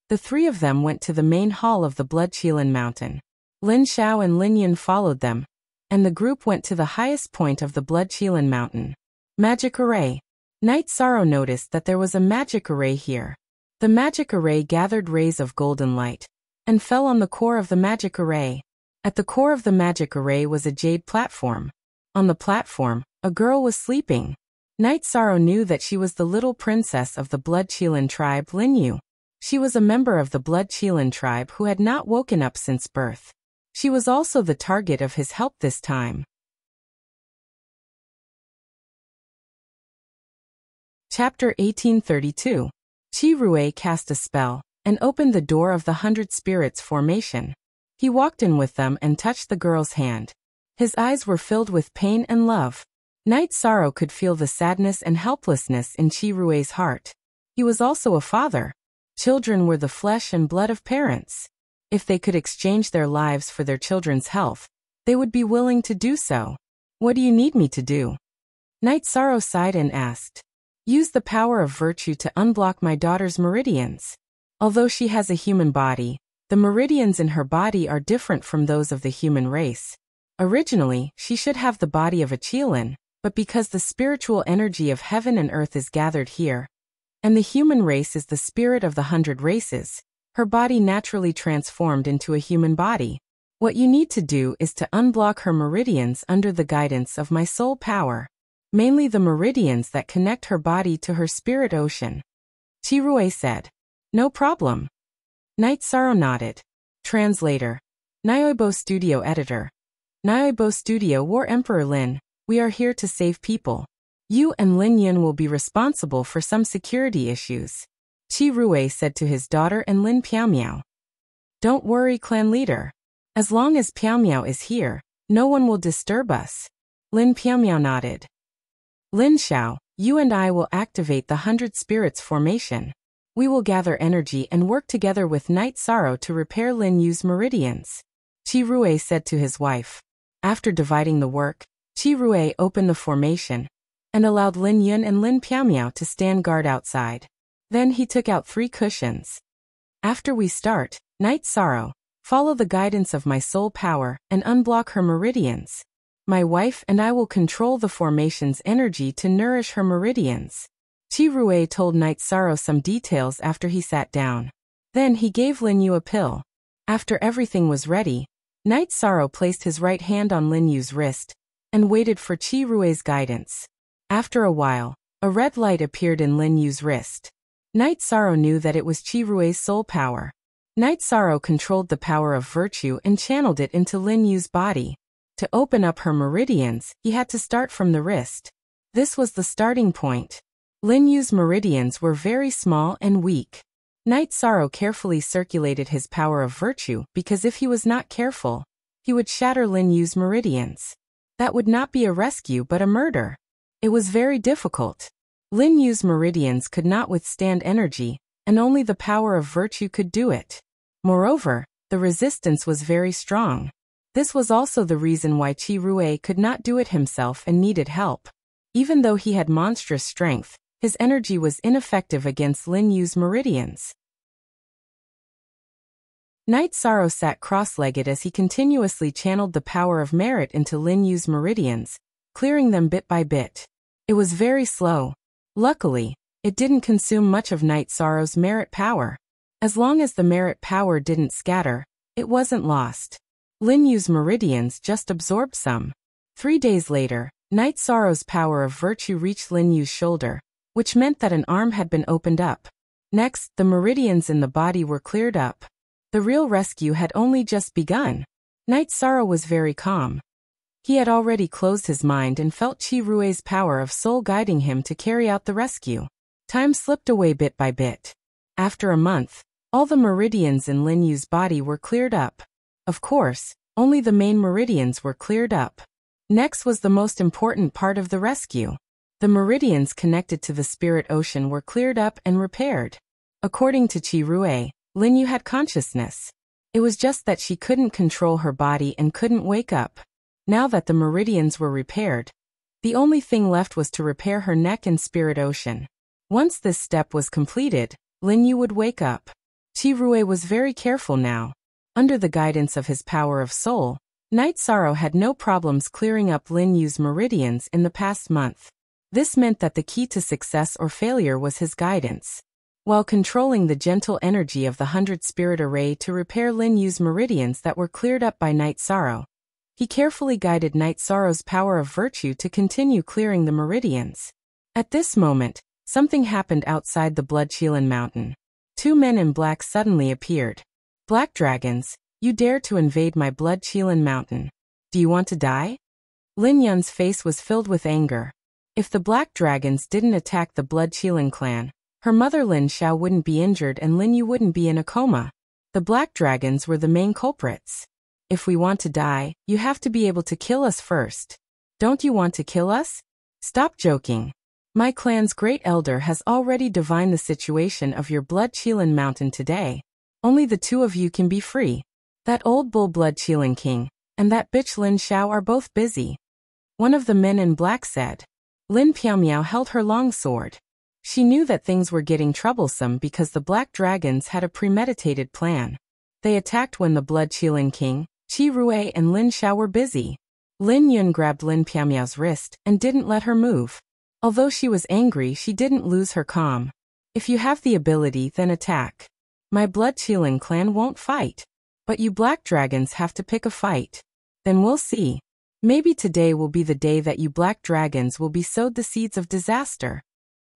the three of them went to the main hall of the Blood Qilin Mountain. Lin Xiao and Lin Yun followed them, and the group went to the highest point of the Blood Qilin Mountain. Magic Array. Knight Sorrow noticed that there was a magic array here. The magic array gathered rays of golden light and fell on the core of the magic array. At the core of the magic array was a jade platform. On the platform, a girl was sleeping. Knight Sorrow knew that she was the little princess of the Blood Qilin tribe, Lin Yu. She was a member of the Blood Qilin tribe who had not woken up since birth. She was also the target of his help this time. Chapter 1832. Qirui cast a spell and opened the door of the 100 Spirits formation. He walked in with them and touched the girl's hand. His eyes were filled with pain and love. Knight Sorrow could feel the sadness and helplessness in Qirui's heart. He was also a father. Children were the flesh and blood of parents. If they could exchange their lives for their children's health, they would be willing to do so. What do you need me to do? Knight Sorrow sighed and asked. Use the power of virtue to unblock my daughter's meridians. Although she has a human body, the meridians in her body are different from those of the human race. Originally, she should have the body of a Qilin, but because the spiritual energy of heaven and earth is gathered here, and the human race is the spirit of the 100 races, her body naturally transformed into a human body. What you need to do is to unblock her meridians under the guidance of my soul power, mainly the meridians that connect her body to her spirit ocean. Qirui said. No problem. Knight Sorrow nodded. Translator. Nyoibo Studio Editor. Nyoibo Studio War Emperor Lin, we are here to save people. You and Lin Yun will be responsible for some security issues. Qirui said to his daughter and Lin Piaomiao. Don't worry, clan leader. As long as Piaomiao is here, no one will disturb us. Lin Piaomiao nodded. Lin Xiao, you and I will activate the 100 Spirits formation. We will gather energy and work together with Knight Sorrow to repair Lin Yu's meridians. Qirui said to his wife. After dividing the work, Qirui opened the formation and allowed Lin Yun and Lin Piaomiao to stand guard outside. Then he took out 3 cushions. After we start, Knight Sorrow, follow the guidance of my soul power and unblock her meridians. My wife and I will control the formation's energy to nourish her meridians. Qirui told Knight Sorrow some details after he sat down. Then he gave Lin Yu a pill. After everything was ready, Knight Sorrow placed his right hand on Lin Yu's wrist and waited for Qirui's guidance. After a while, a red light appeared in Lin Yu's wrist. Knight Sorrow knew that it was Qirui's soul power. Knight Sorrow controlled the power of virtue and channeled it into Lin Yu's body. To open up her meridians, he had to start from the wrist. This was the starting point. Lin Yu's meridians were very small and weak. Knight Sorrow carefully circulated his power of virtue because if he was not careful, he would shatter Lin Yu's meridians. That would not be a rescue but a murder. It was very difficult. Lin Yu's meridians could not withstand energy, and only the power of virtue could do it. Moreover, the resistance was very strong. This was also the reason why Qirui could not do it himself and needed help. Even though he had monstrous strength, his energy was ineffective against Lin Yu's meridians. Knight Sorrow sat cross-legged as he continuously channeled the power of merit into Lin Yu's meridians, clearing them bit by bit. It was very slow. Luckily, it didn't consume much of Knight Sorrow's merit power. As long as the merit power didn't scatter, it wasn't lost. Lin Yu's meridians just absorbed some. 3 days later, Knight Sorrow's power of virtue reached Lin Yu's shoulder, which meant that an arm had been opened up. Next, the meridians in the body were cleared up. The real rescue had only just begun. Night Sorrow was very calm. He had already closed his mind and felt Qi Rui's power of soul guiding him to carry out the rescue. Time slipped away bit by bit. After a month, all the meridians in Lin Yu's body were cleared up. Of course, only the main meridians were cleared up. Next was the most important part of the rescue. The meridians connected to the spirit ocean were cleared up and repaired. According to Qi Rui, Lin Yu had consciousness. It was just that she couldn't control her body and couldn't wake up. Now that the meridians were repaired, the only thing left was to repair her neck and spirit ocean. Once this step was completed, Lin Yu would wake up. Qi Rui was very careful now. Under the guidance of his power of soul, Night Sorrow had no problems clearing up Lin Yu's meridians in the past month. This meant that the key to success or failure was his guidance. While controlling the gentle energy of the 100 Spirit Array to repair Lin Yu's meridians that were cleared up by Night Sorrow, he carefully guided Night Sorrow's power of virtue to continue clearing the meridians. At this moment, something happened outside the Blood Qilin Mountain. Two men in black suddenly appeared. Black dragons, you dare to invade my Blood Qilin Mountain. Do you want to die? Lin Yun's face was filled with anger. If the black dragons didn't attack the Blood Qilin clan, her mother Lin Xiao wouldn't be injured and Lin Yu wouldn't be in a coma. The black dragons were the main culprits. If we want to die, you have to be able to kill us first. Don't you want to kill us? Stop joking. My clan's great elder has already divined the situation of your Blood Qilin Mountain today. Only the two of you can be free. That old bull Blood Qilin King, and that bitch Lin Xiao are both busy. One of the men in black said. Lin Piaomiao held her long sword. She knew that things were getting troublesome because the black dragons had a premeditated plan. They attacked when the Blood Qilin King, Qi Rui and Lin Xiao were busy. Lin Yun grabbed Lin Piaomiao's wrist and didn't let her move. Although she was angry, she didn't lose her calm. If you have the ability, then attack. My Blood Qilin clan won't fight. But you black dragons have to pick a fight. Then we'll see. Maybe today will be the day that you black dragons will be sowed the seeds of disaster.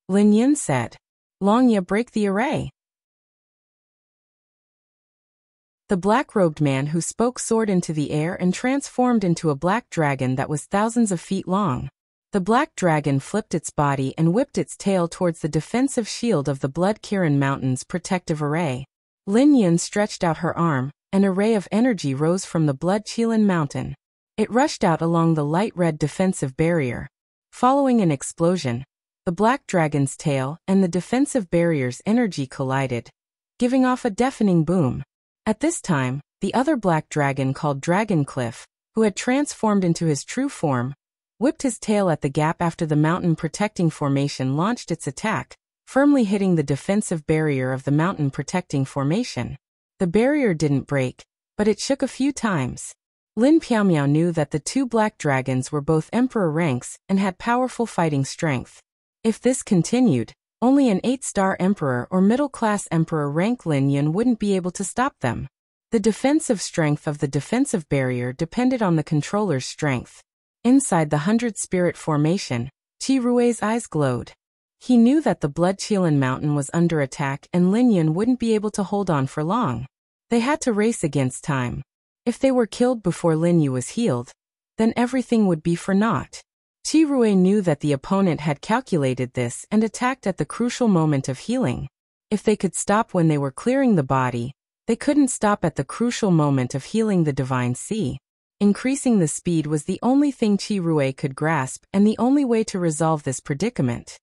Lin Yun said. Long ya break the array. The black-robed man who spoke soared into the air and transformed into a black dragon that was thousands of feet long. The black dragon flipped its body and whipped its tail towards the defensive shield of the Blood Qilin Mountain's protective array. Lin Yun stretched out her arm. An array of energy rose from the Blood Qilin Mountain. It rushed out along the light red defensive barrier. Following an explosion, the black dragon's tail and the defensive barrier's energy collided, giving off a deafening boom. At this time, the other black dragon called Dragoncliff, who had transformed into his true form, whipped his tail at the gap after the mountain protecting formation launched its attack, firmly hitting the defensive barrier of the mountain protecting formation. The barrier didn't break, but it shook a few times. Lin Piaomiao knew that the two black dragons were both emperor ranks and had powerful fighting strength. If this continued, only an 8-star emperor or middle-class emperor rank Lin Yun wouldn't be able to stop them. The defensive strength of the defensive barrier depended on the controller's strength. Inside the 100 Spirit formation, Qi Rui's eyes glowed. He knew that the Blood Qilin Mountain was under attack and Lin Yun wouldn't be able to hold on for long. They had to race against time. If they were killed before Lin Yu was healed, then everything would be for naught. Qi Rui knew that the opponent had calculated this and attacked at the crucial moment of healing. If they could stop when they were clearing the body, they couldn't stop at the crucial moment of healing the Divine Sea. Increasing the speed was the only thing Qi Rui could grasp and the only way to resolve this predicament.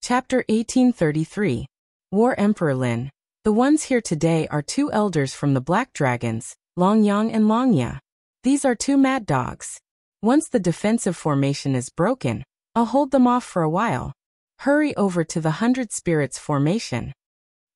Chapter 1833. War Emperor Lin. The ones here today are two elders from the Black Dragons, Longyang and Longya. These are two mad dogs. Once the defensive formation is broken, I'll hold them off for a while. Hurry over to the 100 Spirits formation.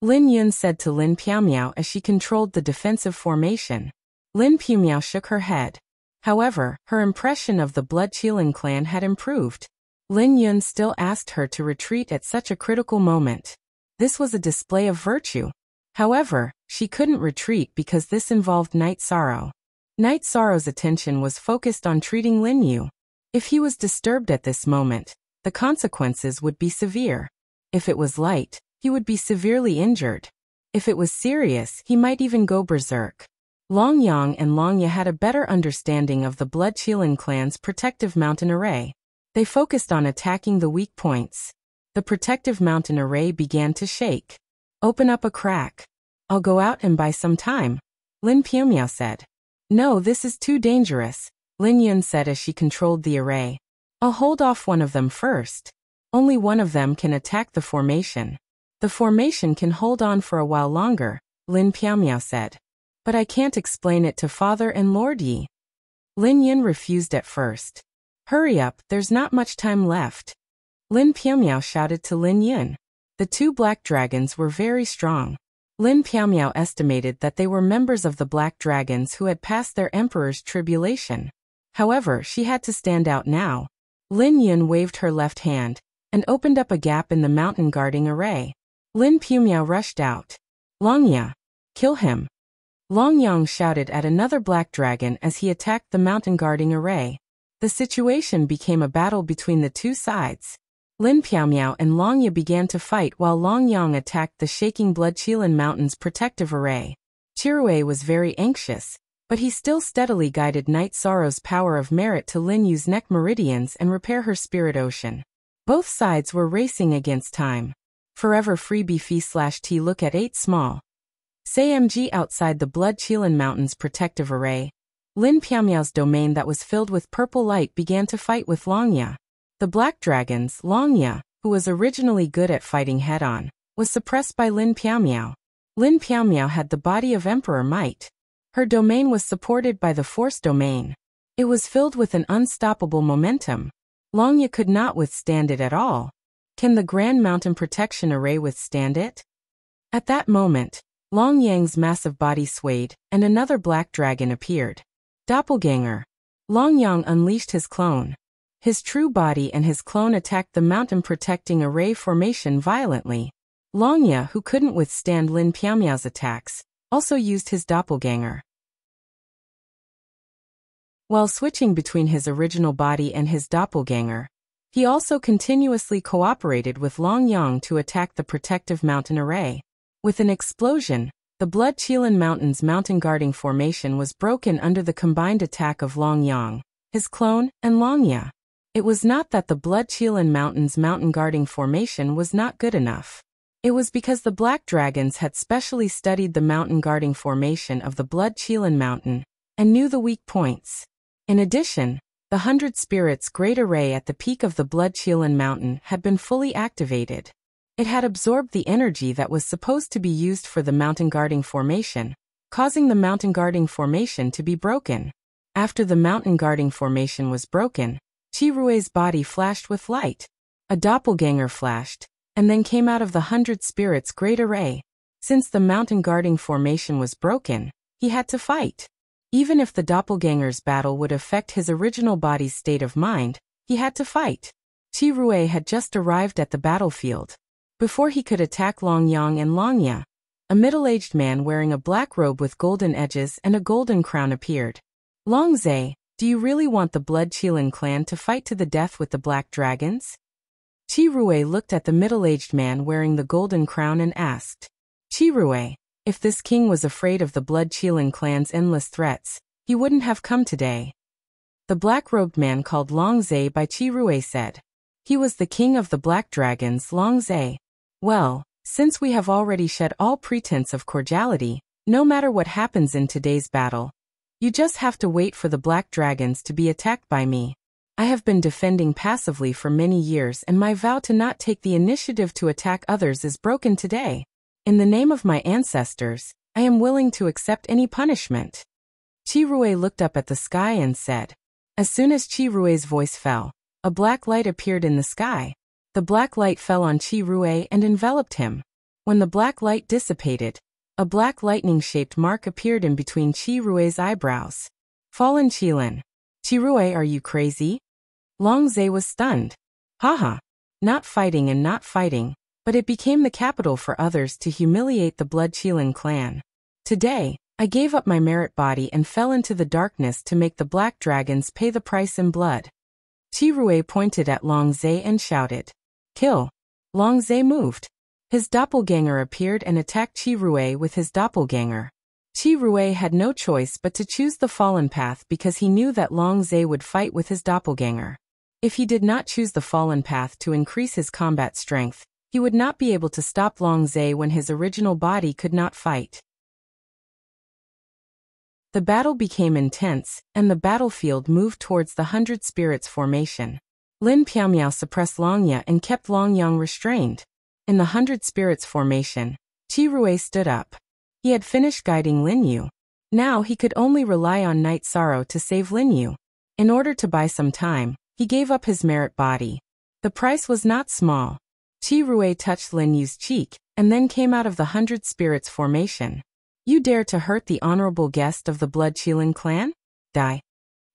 Lin Yun said to Lin Piaomiao as she controlled the defensive formation. Lin Piaomiao shook her head. However, her impression of the Blood Qilin clan had improved. Lin Yun still asked her to retreat at such a critical moment. This was a display of virtue. However, she couldn't retreat because this involved Night Sorrow. Night Sorrow's attention was focused on treating Lin Yu. If he was disturbed at this moment, the consequences would be severe. If it was light, he would be severely injured. If it was serious, he might even go berserk. Long Yang and Longya had a better understanding of the Blood Qilin clan's protective mountain array. They focused on attacking the weak points. The protective mountain array began to shake. Open up a crack. I'll go out and buy some time, Lin Piumiao said. No, this is too dangerous, Lin Yun said as she controlled the array. I'll hold off one of them first. Only one of them can attack the formation. The formation can hold on for a while longer, Lin Piumiao said. But I can't explain it to Father and Lord Yi. Lin Yun refused at first. Hurry up, there's not much time left. Lin Piumiao shouted to Lin Yun. The two black dragons were very strong. Lin Piumiao estimated that they were members of the black dragons who had passed their emperor's tribulation. However, she had to stand out now. Lin Yun waved her left hand and opened up a gap in the mountain guarding array. Lin Piumiao rushed out. Longya, kill him. Long Yang shouted at another black dragon as he attacked the mountain guarding array. The situation became a battle between the two sides. Lin Piumiao and Longya began to fight while Long Yang attacked the shaking Blood Qilin Mountain's protective array. Qirui was very anxious, but he still steadily guided Night Sorrow's power of merit to Lin Yu's neck meridians and repair her spirit ocean. Both sides were racing against time. Forever freebie fee/t look at 8 small. SAMG outside the Blood Qilin Mountain's protective array. Lin Piumiao's domain that was filled with purple light began to fight with Longya. The black dragons, Longya, who was originally good at fighting head-on, was suppressed by Lin Piumiao. Lin Piumiao had the body of Emperor Might. Her domain was supported by the Force domain. It was filled with an unstoppable momentum. Longya could not withstand it at all. Can the Grand Mountain Protection Array withstand it? At that moment, Long Yang's massive body swayed, and another black dragon appeared. Doppelganger. Long Yang unleashed his clone. His true body and his clone attacked the mountain-protecting array formation violently. Longya, who couldn't withstand Lin Piumiao's attacks, also used his doppelganger. While switching between his original body and his doppelganger, he also continuously cooperated with Long Yang to attack the protective mountain array. With an explosion, the Blood Qilin Mountain's mountain guarding formation was broken under the combined attack of Long Yang, his clone, and Longya. It was not that the Blood Qilin Mountain's mountain guarding formation was not good enough. It was because the black dragons had specially studied the mountain guarding formation of the Blood Qilin Mountain and knew the weak points. In addition, the 100 Spirits Great Array at the peak of the Blood Qilin Mountain had been fully activated. It had absorbed the energy that was supposed to be used for the mountain guarding formation, causing the mountain guarding formation to be broken. After the mountain guarding formation was broken, Qirui's body flashed with light. A doppelganger flashed, and then came out of the 100 Spirits Great Array. Since the mountain guarding formation was broken, he had to fight. Even if the doppelganger's battle would affect his original body's state of mind, he had to fight. Qirui had just arrived at the battlefield. Before he could attack Long Yang and Longya, a middle-aged man wearing a black robe with golden edges and a golden crown appeared. Long Zhe, do you really want the Blood Qilin clan to fight to the death with the black dragons? Qirui looked at the middle-aged man wearing the golden crown and asked. Qirui, if this king was afraid of the Blood Qilin clan's endless threats, he wouldn't have come today. The black-robed man called Long Zhe by Qirui said. He was the king of the black dragons, Long Zhe. Well, since we have already shed all pretense of cordiality, no matter what happens in today's battle, you just have to wait for the black dragons to be attacked by me. I have been defending passively for many years and my vow to not take the initiative to attack others is broken today. In the name of my ancestors, I am willing to accept any punishment. Qirui looked up at the sky and said. As soon as Qirui's voice fell, a black light appeared in the sky. The black light fell on Qirui and enveloped him. When the black light dissipated, a black lightning-shaped mark appeared in between Qirui's eyebrows. Fallen Qilin. Qirui, are you crazy? Long Zhe was stunned. Haha. Not fighting and not fighting, but it became the capital for others to humiliate the Blood Qilin clan. Today, I gave up my merit body and fell into the darkness to make the black dragons pay the price in blood. Qirui pointed at Long Zhe and shouted. Kill. Long Zhe moved. His doppelganger appeared and attacked Qi Rui with his doppelganger. Qi Rui had no choice but to choose the fallen path because he knew that Long Zhe would fight with his doppelganger. If he did not choose the fallen path to increase his combat strength, he would not be able to stop Long Zhe when his original body could not fight. The battle became intense, and the battlefield moved towards the 100 Spirits formation. Lin Piaomiao suppressed Long Ye and kept Long Yang restrained. In the 100 Spirits formation, Qi Rui stood up. He had finished guiding Lin Yu. Now he could only rely on Night Sorrow to save Lin Yu. In order to buy some time, he gave up his merit body. The price was not small. Qi Rui touched Lin Yu's cheek, and then came out of the 100 Spirits formation. You dare to hurt the honorable guest of the Blood Qilin clan? Die.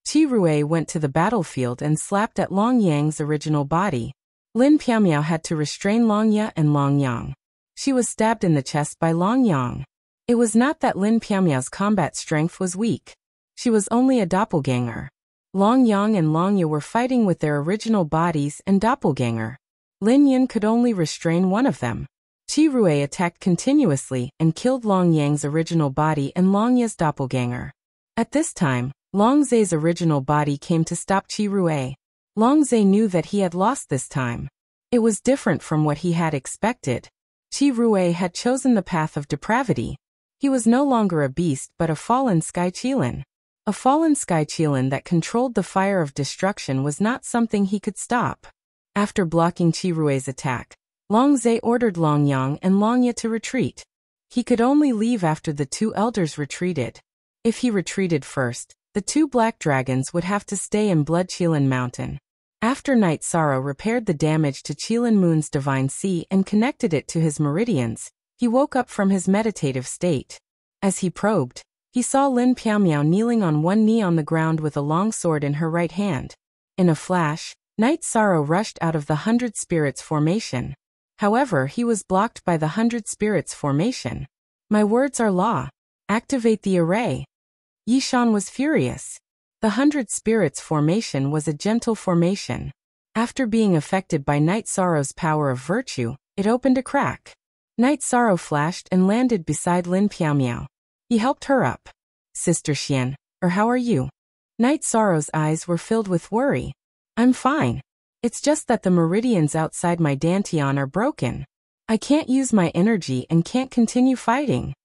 Qi Rui went to the battlefield and slapped at Long Yang's original body. Lin Piaomiao had to restrain Long Ye and Long Yang. She was stabbed in the chest by Long Yang. It was not that Lin Piaomiao's combat strength was weak. She was only a doppelganger. Long Yang and Long Ye were fighting with their original bodies and doppelganger. Lin Yin could only restrain one of them. Qi Rui attacked continuously and killed Long Yang's original body and Long Ye's doppelganger. At this time, Long Zhe's original body came to stop Qi Rui. Long Zhe knew that he had lost this time. It was different from what he had expected. Qi Rui had chosen the path of depravity. He was no longer a beast but a fallen Sky Qilin. A fallen Sky Qilin that controlled the fire of destruction was not something he could stop. After blocking Qi Rui's attack, Long Zhe ordered Long Yang and Long Ye to retreat. He could only leave after the two elders retreated. If he retreated first, the two black dragons would have to stay in Blood Qilin Mountain. After Night Sorrow repaired the damage to Qilin Moon's divine sea and connected it to his meridians, he woke up from his meditative state. As he probed, he saw Lin Piaomiao kneeling on one knee on the ground with a long sword in her right hand. In a flash, Night Sorrow rushed out of the 100 Spirits formation. However, he was blocked by the 100 Spirits formation. My words are law. Activate the array. Yishan was furious. The 100 Spirits formation was a gentle formation. After being affected by Night Sorrow's power of virtue, it opened a crack. Night Sorrow flashed and landed beside Lin Piaomiao. He helped her up. Sister Xian, how are you? Night Sorrow's eyes were filled with worry. I'm fine. It's just that the meridians outside my dantian are broken. I can't use my energy and can't continue fighting.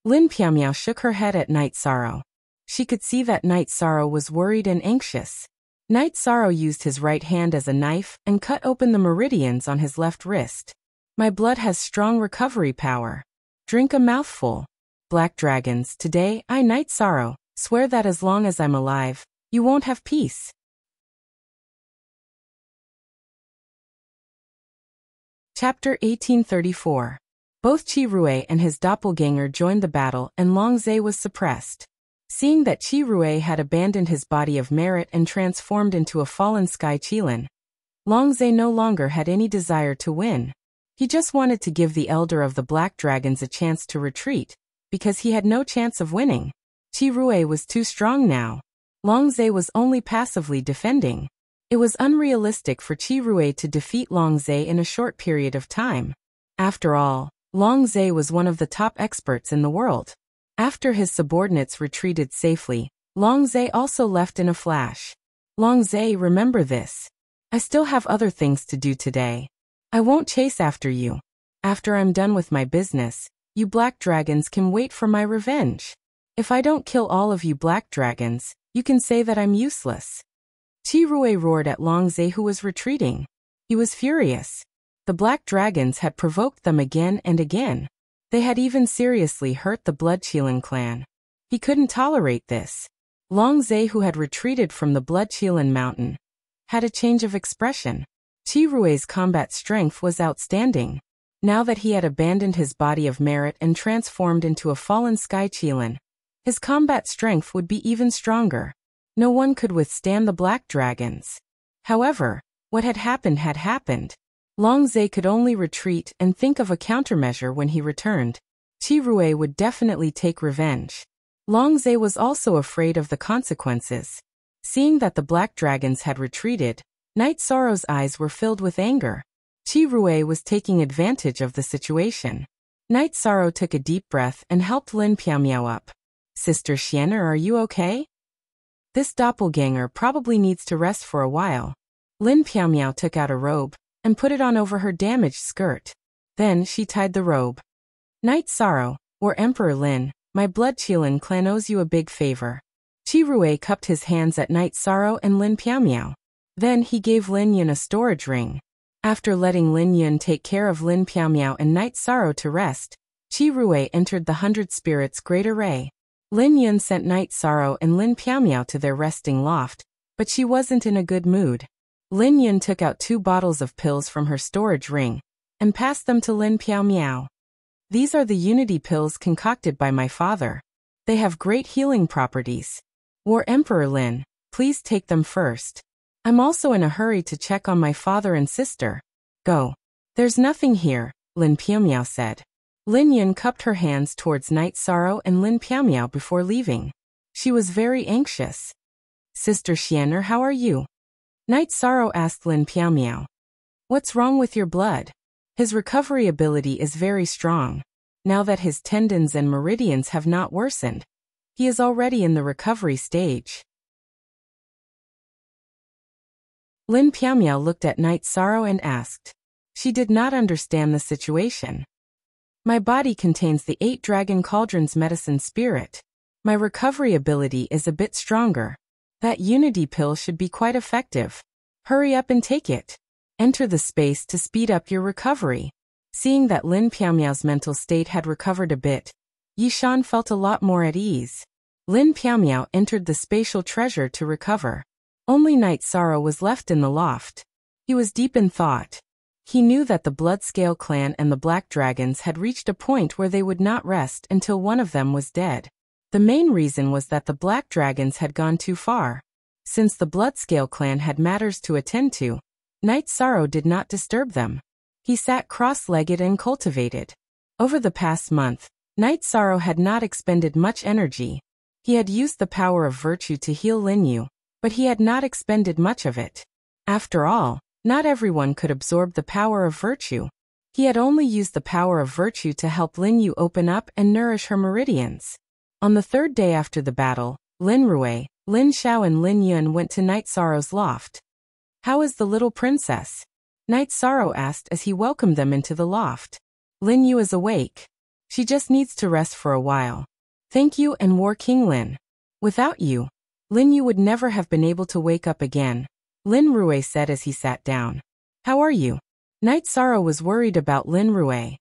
Lin Piaomiao shook her head at Night Sorrow. She could see that Night Sorrow was worried and anxious. Night Sorrow used his right hand as a knife and cut open the meridians on his left wrist. My blood has strong recovery power. Drink a mouthful. Black dragons, today, I, Night Sorrow, swear that as long as I'm alive, you won't have peace. Chapter 1834. Both Qi Rui and his doppelganger joined the battle and Long Zhe was suppressed. Seeing that Qi Rui had abandoned his body of merit and transformed into a fallen Sky Qilin, Long Zhe no longer had any desire to win. He just wanted to give the elder of the Black Dragons a chance to retreat, because he had no chance of winning. Qi Rui was too strong now. Long Zhe was only passively defending. It was unrealistic for Qi Rui to defeat Long Zhe in a short period of time. After all, Long Zhe was one of the top experts in the world. After his subordinates retreated safely, Long Zhe also left in a flash. Long Zhe, remember this. I still have other things to do today. I won't chase after you. After I'm done with my business, you black dragons can wait for my revenge. If I don't kill all of you black dragons, you can say that I'm useless. Qi Rui roared at Long Zhe, who was retreating. He was furious. The black dragons had provoked them again and again. They had even seriously hurt the Blood Qilin clan. He couldn't tolerate this. Long Zhe, who had retreated from the Blood Qilin mountain, had a change of expression. Qi Rui's combat strength was outstanding. Now that he had abandoned his body of merit and transformed into a fallen Sky Qilin, his combat strength would be even stronger. No one could withstand the black dragons. However, what had happened had happened. Long Zhe could only retreat and think of a countermeasure when he returned. Qi Rui would definitely take revenge. Long Zhe was also afraid of the consequences. Seeing that the black dragons had retreated, Night Sorrow's eyes were filled with anger. Chi Rui was taking advantage of the situation. Night Sorrow took a deep breath and helped Lin Piaomiao up. Sister Xianer, are you okay? This doppelganger probably needs to rest for a while. Lin Piaomiao took out a robe and put it on over her damaged skirt. Then she tied the robe. Night Sorrow, or Emperor Lin, my blood Qilin clan owes you a big favor. Chi Rui cupped his hands at Night Sorrow and Lin Piaomiao. Then he gave Lin Yun a storage ring. After letting Lin Yun take care of Lin Piaomiao and Night Sorrow to rest, Chi Rui entered the 100 Spirits Great Array. Lin Yun sent Night Sorrow and Lin Piaomiao to their resting loft, but she wasn't in a good mood. Lin Yun took out 2 bottles of pills from her storage ring and passed them to Lin Piaomiao. These are the Unity pills concocted by my father. They have great healing properties. War Emperor Lin, please take them first. I'm also in a hurry to check on my father and sister. Go. There's nothing here, Lin Piaomiao said. Lin Yun cupped her hands towards Night Sorrow and Lin Piaomiao before leaving. She was very anxious. Sister Xianer, how are you? Night Sorrow asked Lin Piaomiao. What's wrong with your blood? His recovery ability is very strong. Now that his tendons and meridians have not worsened, he is already in the recovery stage. Lin Piaomiao looked at Night Sorrow and asked. She did not understand the situation. My body contains the 8 Dragon Cauldrons medicine spirit. My recovery ability is a bit stronger. That Unity pill should be quite effective. Hurry up and take it. Enter the space to speed up your recovery. Seeing that Lin Piaomiao's mental state had recovered a bit, Yishan felt a lot more at ease. Lin Piaomiao entered the spatial treasure to recover. Only Night Sorrow was left in the loft. He was deep in thought. He knew that the Bloodscale clan and the Black Dragons had reached a point where they would not rest until one of them was dead. The main reason was that the Black Dragons had gone too far. Since the Bloodscale clan had matters to attend to, Night Sorrow did not disturb them. He sat cross-legged and cultivated. Over the past month, Night Sorrow had not expended much energy. He had used the power of virtue to heal Lin Yu, but he had not expended much of it. After all, not everyone could absorb the power of virtue. He had only used the power of virtue to help Lin Yu open up and nourish her meridians. On the 3rd day after the battle, Lin Rui, Lin Xiao and Lin Yun went to Night Sorrow's loft. How is the little princess? Night Sorrow asked as he welcomed them into the loft. Lin Yu is awake. She just needs to rest for a while. Thank you and War King Lin. Without you, Lin Yu would never have been able to wake up again, Lin Rui said as he sat down. How are you? Night Sorrow was worried about Lin Rui.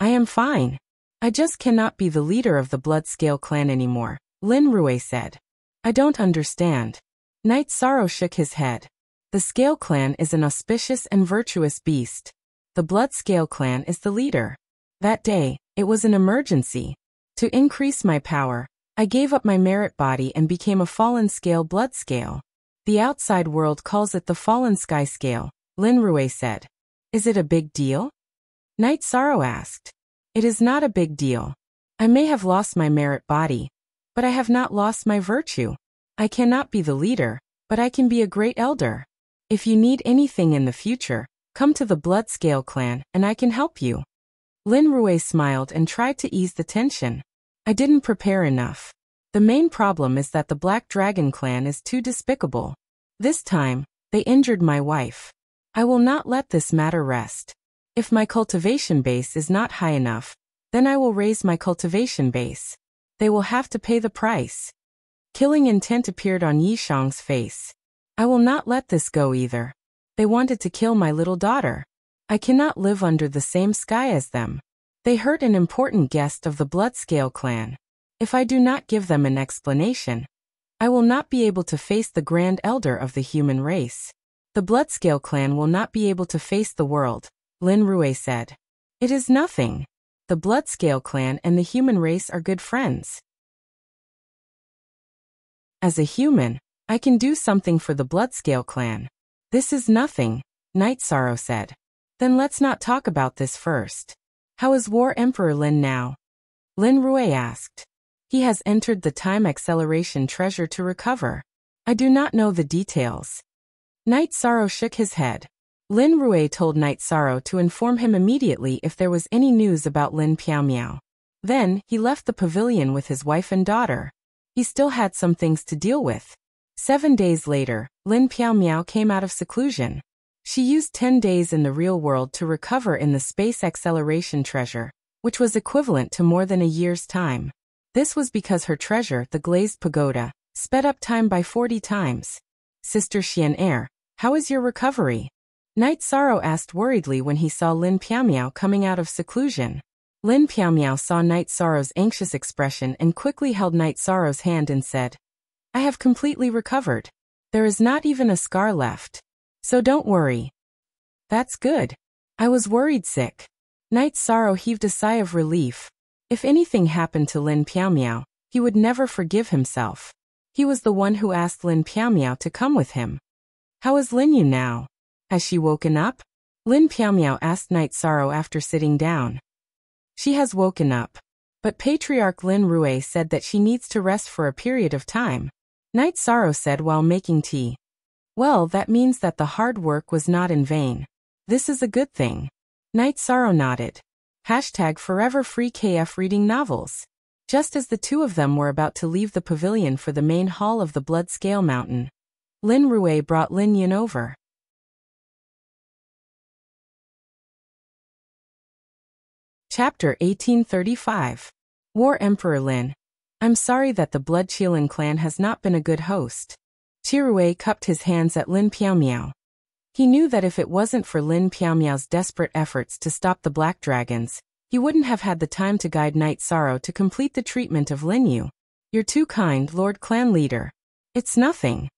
I am fine. I just cannot be the leader of the Bloodscale clan anymore, Lin Rui said. I don't understand. Night Sorrow shook his head. The Scale clan is an auspicious and virtuous beast. The Bloodscale clan is the leader. That day, it was an emergency. To increase my power, I gave up my merit body and became a fallen scale blood scale. The outside world calls it the fallen sky scale, Lin Rui said. Is it a big deal? Night Sorrow asked. It is not a big deal. I may have lost my merit body, but I have not lost my virtue. I cannot be the leader, but I can be a great elder. If you need anything in the future, come to the Bloodscale clan and I can help you. Lin Rui smiled and tried to ease the tension. I didn't prepare enough. The main problem is that the Black Dragon clan is too despicable. This time, they injured my wife. I will not let this matter rest. If my cultivation base is not high enough, then I will raise my cultivation base. They will have to pay the price. Killing intent appeared on Yishang's face. I will not let this go either. They wanted to kill my little daughter. I cannot live under the same sky as them. They hurt an important guest of the Bloodscale clan. If I do not give them an explanation, I will not be able to face the Grand Elder of the human race. The Bloodscale clan will not be able to face the world, Lin Rui said. It is nothing. The Bloodscale clan and the human race are good friends. As a human, I can do something for the Bloodscale clan. This is nothing, Night Sorrow said. Then let's not talk about this first. How is War Emperor Lin now? Lin Rui asked. He has entered the time acceleration treasure to recover. I do not know the details. Night Sorrow shook his head. Lin Rui told Night Sorrow to inform him immediately if there was any news about Lin Piaomiao. Then, he left the pavilion with his wife and daughter. He still had some things to deal with. 7 days later, Lin Piaomiao came out of seclusion. She used 10 days in the real world to recover in the space acceleration treasure, which was equivalent to more than a year's time. This was because her treasure, the glazed pagoda, sped up time by 40 times. Sister Xian, how is your recovery? Night Sorrow asked worriedly when he saw Lin Piaomiao coming out of seclusion. Lin Piaomiao saw Night Sorrow's anxious expression and quickly held Night Sorrow's hand and said, I have completely recovered. There is not even a scar left. So don't worry. That's good. I was worried sick. Night Sorrow heaved a sigh of relief. If anything happened to Lin Piaomiao, he would never forgive himself. He was the one who asked Lin Piaomiao to come with him. How is Lin Yu now? Has she woken up? Lin Piaomiao asked Night Sorrow after sitting down. She has woken up. But Patriarch Lin Rui said that she needs to rest for a period of time. Night Sorrow said while making tea. Well, that means that the hard work was not in vain. This is a good thing. Night Sorrow nodded. #Forever Free KF reading novels. Just as the two of them were about to leave the pavilion for the main hall of the Blood Scale Mountain, Lin Rui brought Lin Yun over. Chapter 1835. War Emperor Lin. I'm sorry that the Blood Qilin clan has not been a good host. Chirui cupped his hands at Lin Piaomiao. He knew that if it wasn't for Lin Piaomiao's desperate efforts to stop the Black Dragons, he wouldn't have had the time to guide Night Sorrow to complete the treatment of Lin Yu. You're too kind, Lord Clan Leader. It's nothing.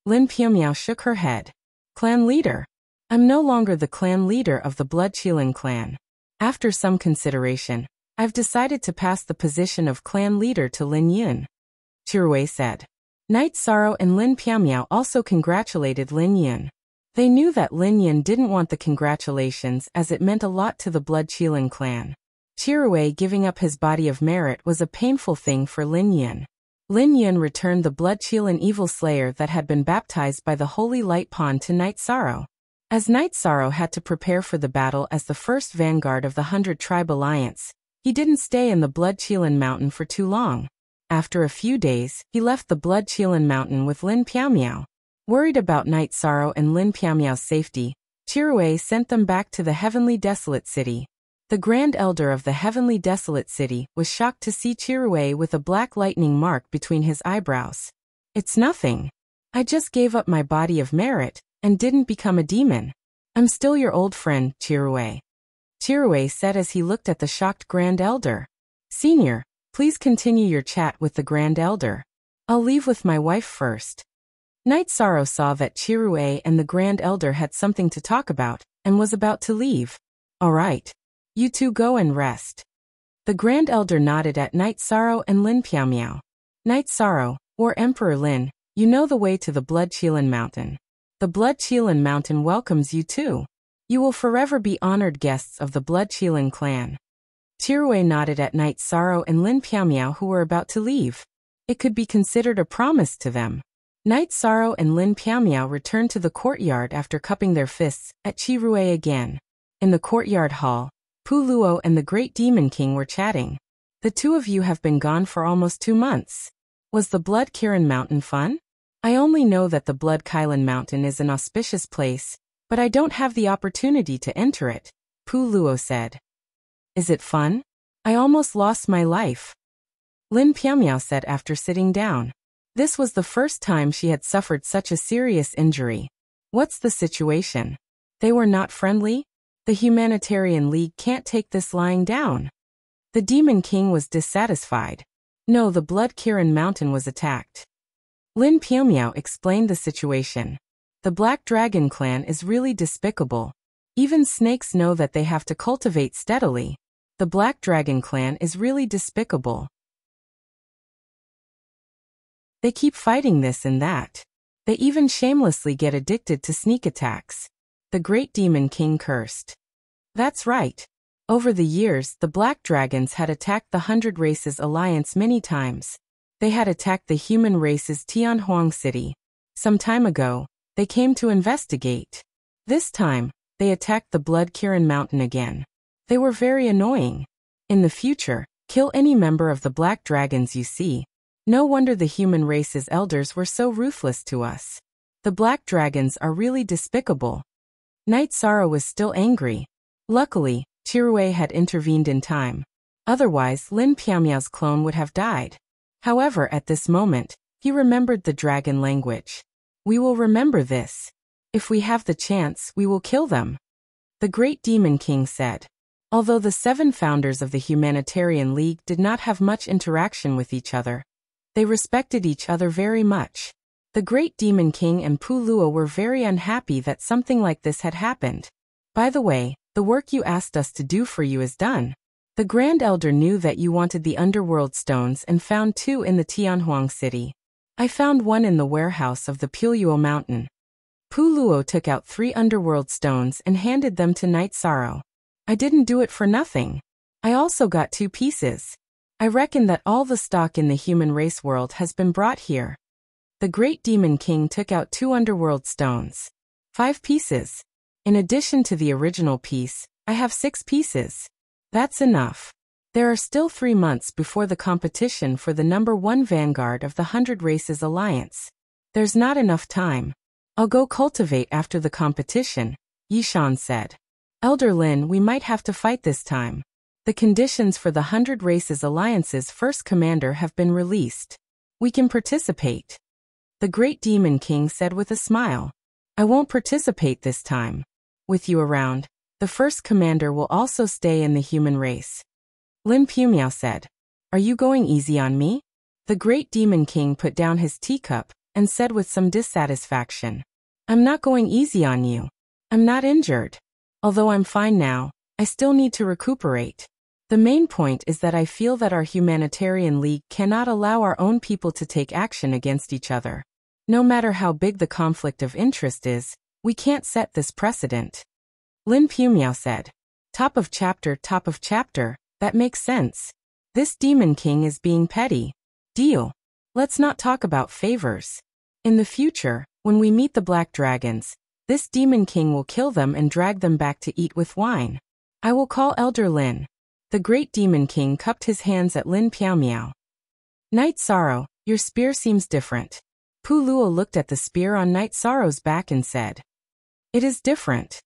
Lin Piaomiao shook her head. Clan Leader? I'm no longer the clan leader of the Blood Qilin clan. After some consideration, I've decided to pass the position of clan leader to Lin Yun. Chirui said. Night Sorrow and Lin Piaomiao also congratulated Lin Yun. They knew that Lin Yun didn't want the congratulations as it meant a lot to the Blood Qilin clan. Chirui giving up his body of merit was a painful thing for Lin Yun. Lin Yun returned the Blood Qilin evil slayer that had been baptized by the Holy Light Pond to Night Sorrow. As Night Sorrow had to prepare for the battle as the first vanguard of the 100 Tribe Alliance, he didn't stay in the Blood Qilin Mountain for too long. After a few days, he left the Blood Qilin Mountain with Lin Piaomiao. Worried about Night Sorrow and Lin Piaomiao's safety, Chirui sent them back to the Heavenly Desolate City. The Grand Elder of the Heavenly Desolate City was shocked to see Chirui with a black lightning mark between his eyebrows. It's nothing. I just gave up my body of merit and didn't become a demon. I'm still your old friend, Chirui. Chirui said as he looked at the shocked Grand Elder. Senior, please continue your chat with the Grand Elder. I'll leave with my wife first. Night Sorrow saw that Chirui and the Grand Elder had something to talk about and was about to leave. All right. You two go and rest. The Grand Elder nodded at Night Sorrow and Lin Piaomiao. Night Sorrow, or Emperor Lin, you know the way to the Blood Qilin Mountain. The Blood Qilin Mountain welcomes you too. You will forever be honored guests of the Blood Qilin clan. Chirui nodded at Night Sorrow and Lin Piaomiao who were about to leave. It could be considered a promise to them. Night Sorrow and Lin Piaomiao returned to the courtyard after cupping their fists at Chirui again. In the courtyard hall, Pu Luo and the Great Demon King were chatting. The two of you have been gone for almost 2 months. Was the Blood Qilin Mountain fun? I only know that the Blood Qilin Mountain is an auspicious place, but I don't have the opportunity to enter it, Pu Luo said. Is it fun? I almost lost my life. Lin Piaomiao said after sitting down. This was the first time she had suffered such a serious injury. What's the situation? They were not friendly? The Humanitarian League can't take this lying down. The Demon King was dissatisfied. No, the Blood Qilin Mountain was attacked. Lin Piaomiao explained the situation. The Black Dragon clan is really despicable. Even snakes know that they have to cultivate steadily. The Black Dragon clan is really despicable. They keep fighting this and that. They even shamelessly get addicted to sneak attacks. The Great Demon King cursed. That's right. Over the years, the Black Dragons had attacked the 100 Races Alliance many times. They had attacked the human race's Tianhuang City. Some time ago, they came to investigate. This time, they attacked the Blood Kirin Mountain again. They were very annoying. In the future, kill any member of the Black Dragons you see. No wonder the human race's elders were so ruthless to us. The Black Dragons are really despicable. Knight Sorrow was still angry. Luckily, Chirue had intervened in time. Otherwise, Lin Piaomiao's clone would have died. However, at this moment, he remembered the dragon language. We will remember this. If we have the chance, we will kill them. The Great Demon King said. Although the 7 founders of the Humanitarian League did not have much interaction with each other, they respected each other very much. The Great Demon King and Pu Luo were very unhappy that something like this had happened. By the way, the work you asked us to do for you is done. The Grand Elder knew that you wanted the underworld stones and found 2 in the Tianhuang city. I found 1 in the warehouse of the Puluo Mountain. Pu Luo took out 3 underworld stones and handed them to Knight Sorrow. I didn't do it for nothing. I also got 2 pieces. I reckon that all the stock in the human race world has been brought here. The Great Demon King took out 2 underworld stones. 5 pieces. In addition to the original piece, I have 6 pieces. That's enough. There are still 3 months before the competition for the number 1 vanguard of the 100 Races Alliance. There's not enough time. I'll go cultivate after the competition, Yishan said. Elder Lin, we might have to fight this time. The conditions for the 100 Races Alliance's first commander have been released. We can participate. The Great Demon King said with a smile. I won't participate this time. With you around, the first commander will also stay in the human race. Lin Piaomiao said. Are you going easy on me? The Great Demon King put down his teacup and said with some dissatisfaction. I'm not going easy on you. I'm not injured. Although I'm fine now, I still need to recuperate. The main point is that I feel that our Humanitarian League cannot allow our own people to take action against each other. No matter how big the conflict of interest is, we can't set this precedent. Lin Piaomiao said. Top of chapter, that makes sense. This Demon King is being petty. Deal. Let's not talk about favors. In the future, when we meet the Black Dragons, this Demon King will kill them and drag them back to eat with wine. I will call Elder Lin. The Great Demon King cupped his hands at Lin Piaomiao. Knight Sorrow, your spear seems different. Pu Luo looked at the spear on Knight Sorrow's back and said. It is different.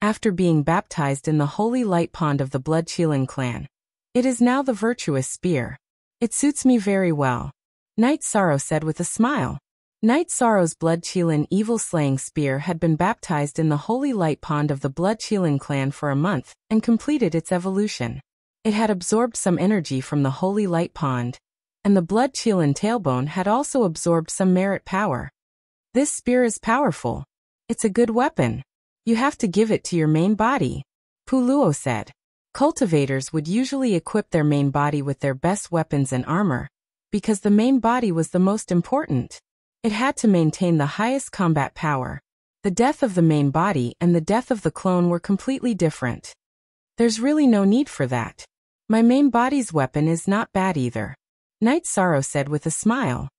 After being baptized in the holy light pond of the Blood Qilin clan, it is now the virtuous spear. It suits me very well. Knight Sorrow said with a smile. Knight Sorrow's Blood Qilin evil-slaying spear had been baptized in the holy light pond of the Blood Qilin clan for a month and completed its evolution. It had absorbed some energy from the holy light pond, and the Blood Qilin tailbone had also absorbed some merit power. This spear is powerful. It's a good weapon. You have to give it to your main body, Pu Luo said. Cultivators would usually equip their main body with their best weapons and armor, because the main body was the most important. It had to maintain the highest combat power. The death of the main body and the death of the clone were completely different. There's really no need for that. My main body's weapon is not bad either, Knight Sorrow said with a smile.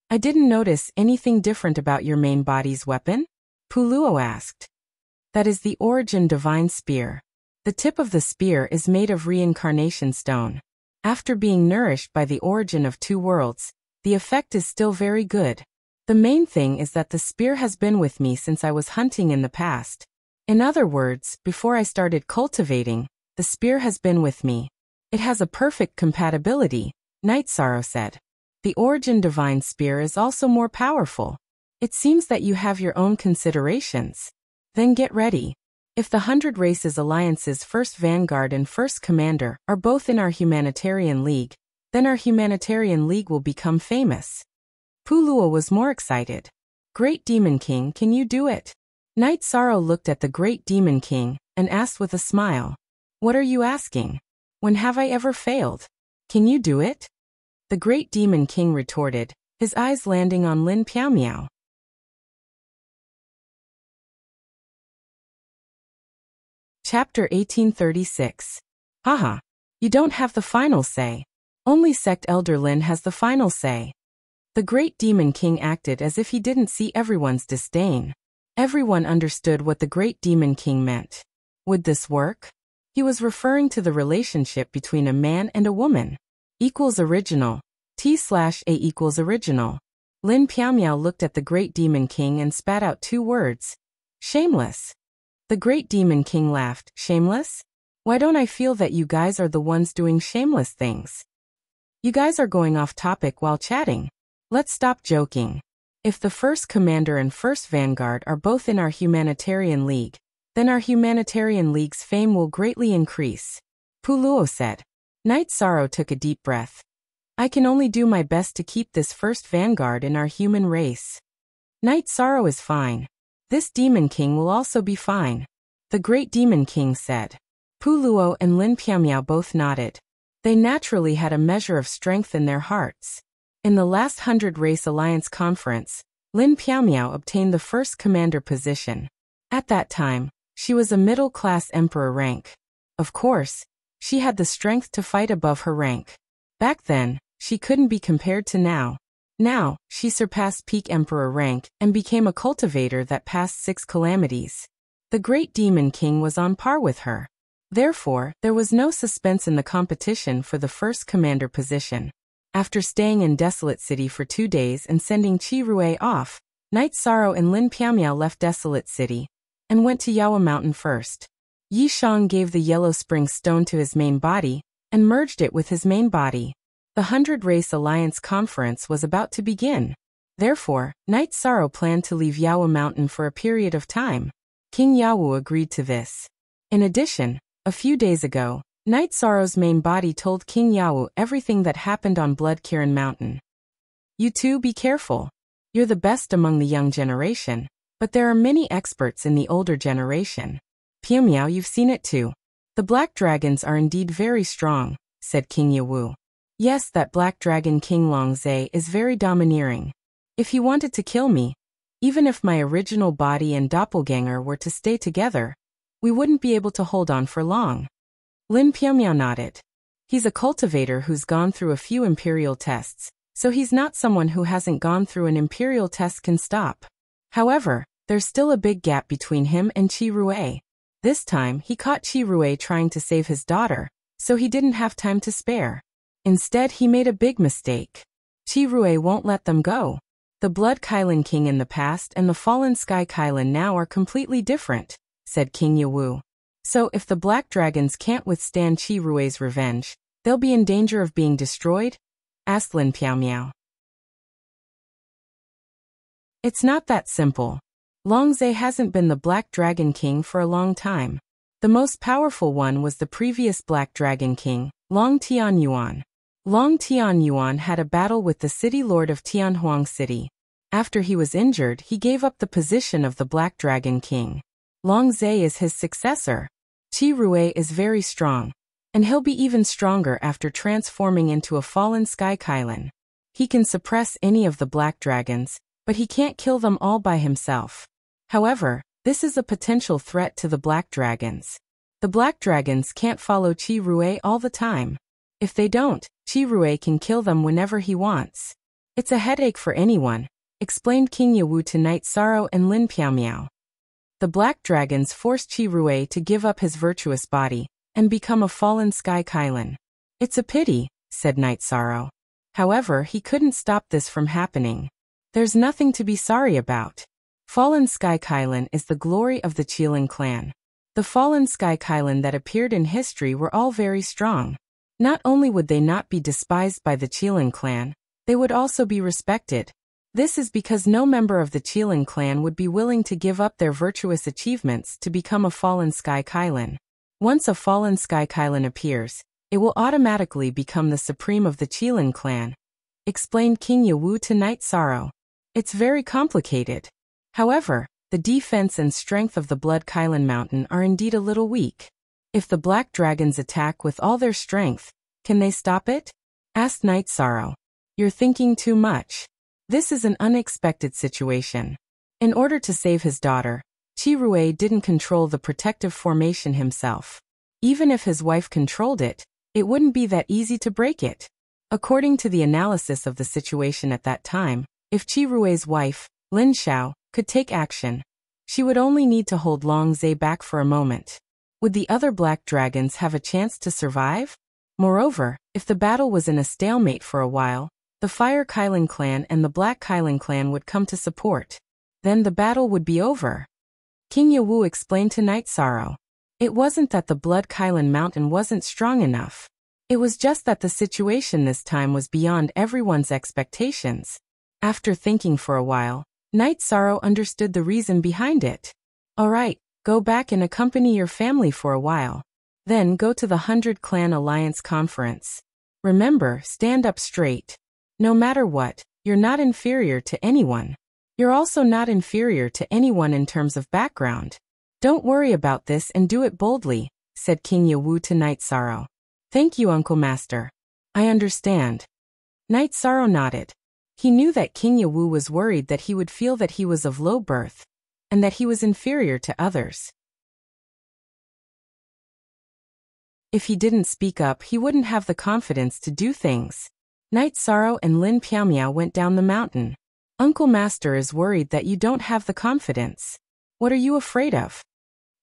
I didn't notice anything different about your main body's weapon? Pu Luo asked. That is the Origin Divine Spear. The tip of the spear is made of reincarnation stone. After being nourished by the origin of 2 worlds, the effect is still very good. The main thing is that the spear has been with me since I was hunting in the past. In other words, before I started cultivating, the spear has been with me. It has a perfect compatibility, Knight Sorrow said. The Origin Divine Spear is also more powerful. It seems that you have your own considerations. Then get ready. If the 100 Races Alliance's first vanguard and first commander are both in our Humanitarian League, then our Humanitarian League will become famous. Pu Luo was more excited. Great Demon King, can you do it? Knight Sorrow looked at the Great Demon King and asked with a smile. What are you asking? When have I ever failed? Can you do it? The Great Demon King retorted, his eyes landing on Lin Piaomiao. Chapter 1836. Haha. You don't have the final say. Only Sect Elder Lin has the final say. The Great Demon King acted as if he didn't see everyone's disdain. Everyone understood what the Great Demon King meant. Would this work? He was referring to the relationship between a man and a woman. Equals original. T/A equals original. Lin Piaomiao looked at the Great Demon King and spat out 2 words. Shameless. The Great Demon King laughed. Shameless? Why don't I feel that you guys are the ones doing shameless things? You guys are going off topic while chatting. Let's stop joking. If the first commander and first vanguard are both in our humanitarian league, then our humanitarian league's fame will greatly increase. Puluo said. Knight Sorrow took a deep breath. I can only do my best to keep this first vanguard in our human race. Knight Sorrow is fine. This Demon King will also be fine. The Great Demon King said. Puluo and Lin Piaomiao both nodded. They naturally had a measure of strength in their hearts. In the last 100 Race Alliance conference, Lin Piaomiao obtained the first commander position. At that time, she was a middle-class emperor rank. Of course, she had the strength to fight above her rank. Back then, she couldn't be compared to now. Now, she surpassed peak emperor rank and became a cultivator that passed 6 calamities. The Great Demon King was on par with her. Therefore, there was no suspense in the competition for the first commander position. After staying in Desolate City for 2 days and sending Qi Rui off, Knight Sorrow and Lin Piaomiao left Desolate City and went to Yawa Mountain first. Yi Shang gave the Yellow Spring Stone to his main body and merged it with his main body. The 100 Race Alliance conference was about to begin. Therefore, Knight Sorrow planned to leave Yawa Mountain for a period of time. King Yawu agreed to this. In addition, a few days ago, Knight Sorrow's main body told King Yawu everything that happened on Blood Kirin Mountain. You two be careful. You're the best among the young generation, but there are many experts in the older generation. Piaomiao, you've seen it too. The black dragons are indeed very strong, said King Yawu. Yes, that black dragon King Longzhe is very domineering. If he wanted to kill me, even if my original body and doppelganger were to stay together, we wouldn't be able to hold on for long. Lin Piaomiao nodded. He's a cultivator who's gone through a few imperial tests, so he's not someone who hasn't gone through an imperial test can stop. However, there's still a big gap between him and Qi Rui. This time, he caught Qi Rui trying to save his daughter, so he didn't have time to spare. Instead, he made a big mistake. Qi Rui won't let them go. The Blood Kylan King in the past and the Fallen Sky Kylan now are completely different, said King Yawu. So if the black dragons can't withstand Qi Rui's revenge, they'll be in danger of being destroyed? Asked Lin Piaomiao. It's not that simple. Longzhe hasn't been the Black Dragon King for a long time. The most powerful one was the previous Black Dragon King, Long Tianyuan. Long Tianyuan had a battle with the city lord of Tianhuang City. After he was injured, he gave up the position of the Black Dragon King. Longzhe is his successor. Qi Rui is very strong, and he'll be even stronger after transforming into a Fallen Sky Kylan. He can suppress any of the black dragons, but he can't kill them all by himself. However, this is a potential threat to the black dragons. The black dragons can't follow Qi Rui all the time. If they don't, Qi Rui can kill them whenever he wants. It's a headache for anyone, explained King Yawu to Knight Sorrow and Lin Piaomiao. The black dragons forced Qi Rui to give up his virtuous body and become a Fallen Sky Kylan. It's a pity, said Knight Sorrow. However, he couldn't stop this from happening. There's nothing to be sorry about. Fallen Sky Kylan is the glory of the Qilin clan. The Fallen Sky Kylan that appeared in history were all very strong. Not only would they not be despised by the Qilin clan, they would also be respected. This is because no member of the Qilin clan would be willing to give up their virtuous achievements to become a Fallen Sky Kylan. Once a Fallen Sky Kylan appears, it will automatically become the supreme of the Qilin clan, explained King Yawu to Knight Sorrow. It's very complicated. However, the defense and strength of the Blood Kylan Mountain are indeed a little weak. If the black dragons attack with all their strength, can they stop it? Asked Knight Sorrow. You're thinking too much. This is an unexpected situation. In order to save his daughter, Qi Rui didn't control the protective formation himself. Even if his wife controlled it, it wouldn't be that easy to break it. According to the analysis of the situation at that time, if Qi Rui's wife, Lin Xiao, could take action, She would only need to hold Long Zhe back for a moment. Would the other black dragons have a chance to survive? Moreover, if the battle was in a stalemate for a while, the Fire Kylan clan and the Black Kylan clan would come to support. Then the battle would be over. King Yawu explained to Night Sorrow. It wasn't that the Blood Kylan mountain wasn't strong enough. It was just that the situation this time was beyond everyone's expectations. After thinking for a while, Night Sorrow understood the reason behind it. All right, go back and accompany your family for a while. Then go to the 100 Clan Alliance conference. Remember, stand up straight. No matter what, you're not inferior to anyone. You're also not inferior to anyone in terms of background. Don't worry about this and do it boldly, said King Yawu to Night Sorrow. Thank you, Uncle Master. I understand. Night Sorrow nodded. He knew that King Yawu was worried that he would feel that he was of low birth, and that he was inferior to others. If he didn't speak up, he wouldn't have the confidence to do things. Night Sorrow and Lin Piaomiao went down the mountain. Uncle Master is worried that you don't have the confidence. What are you afraid of?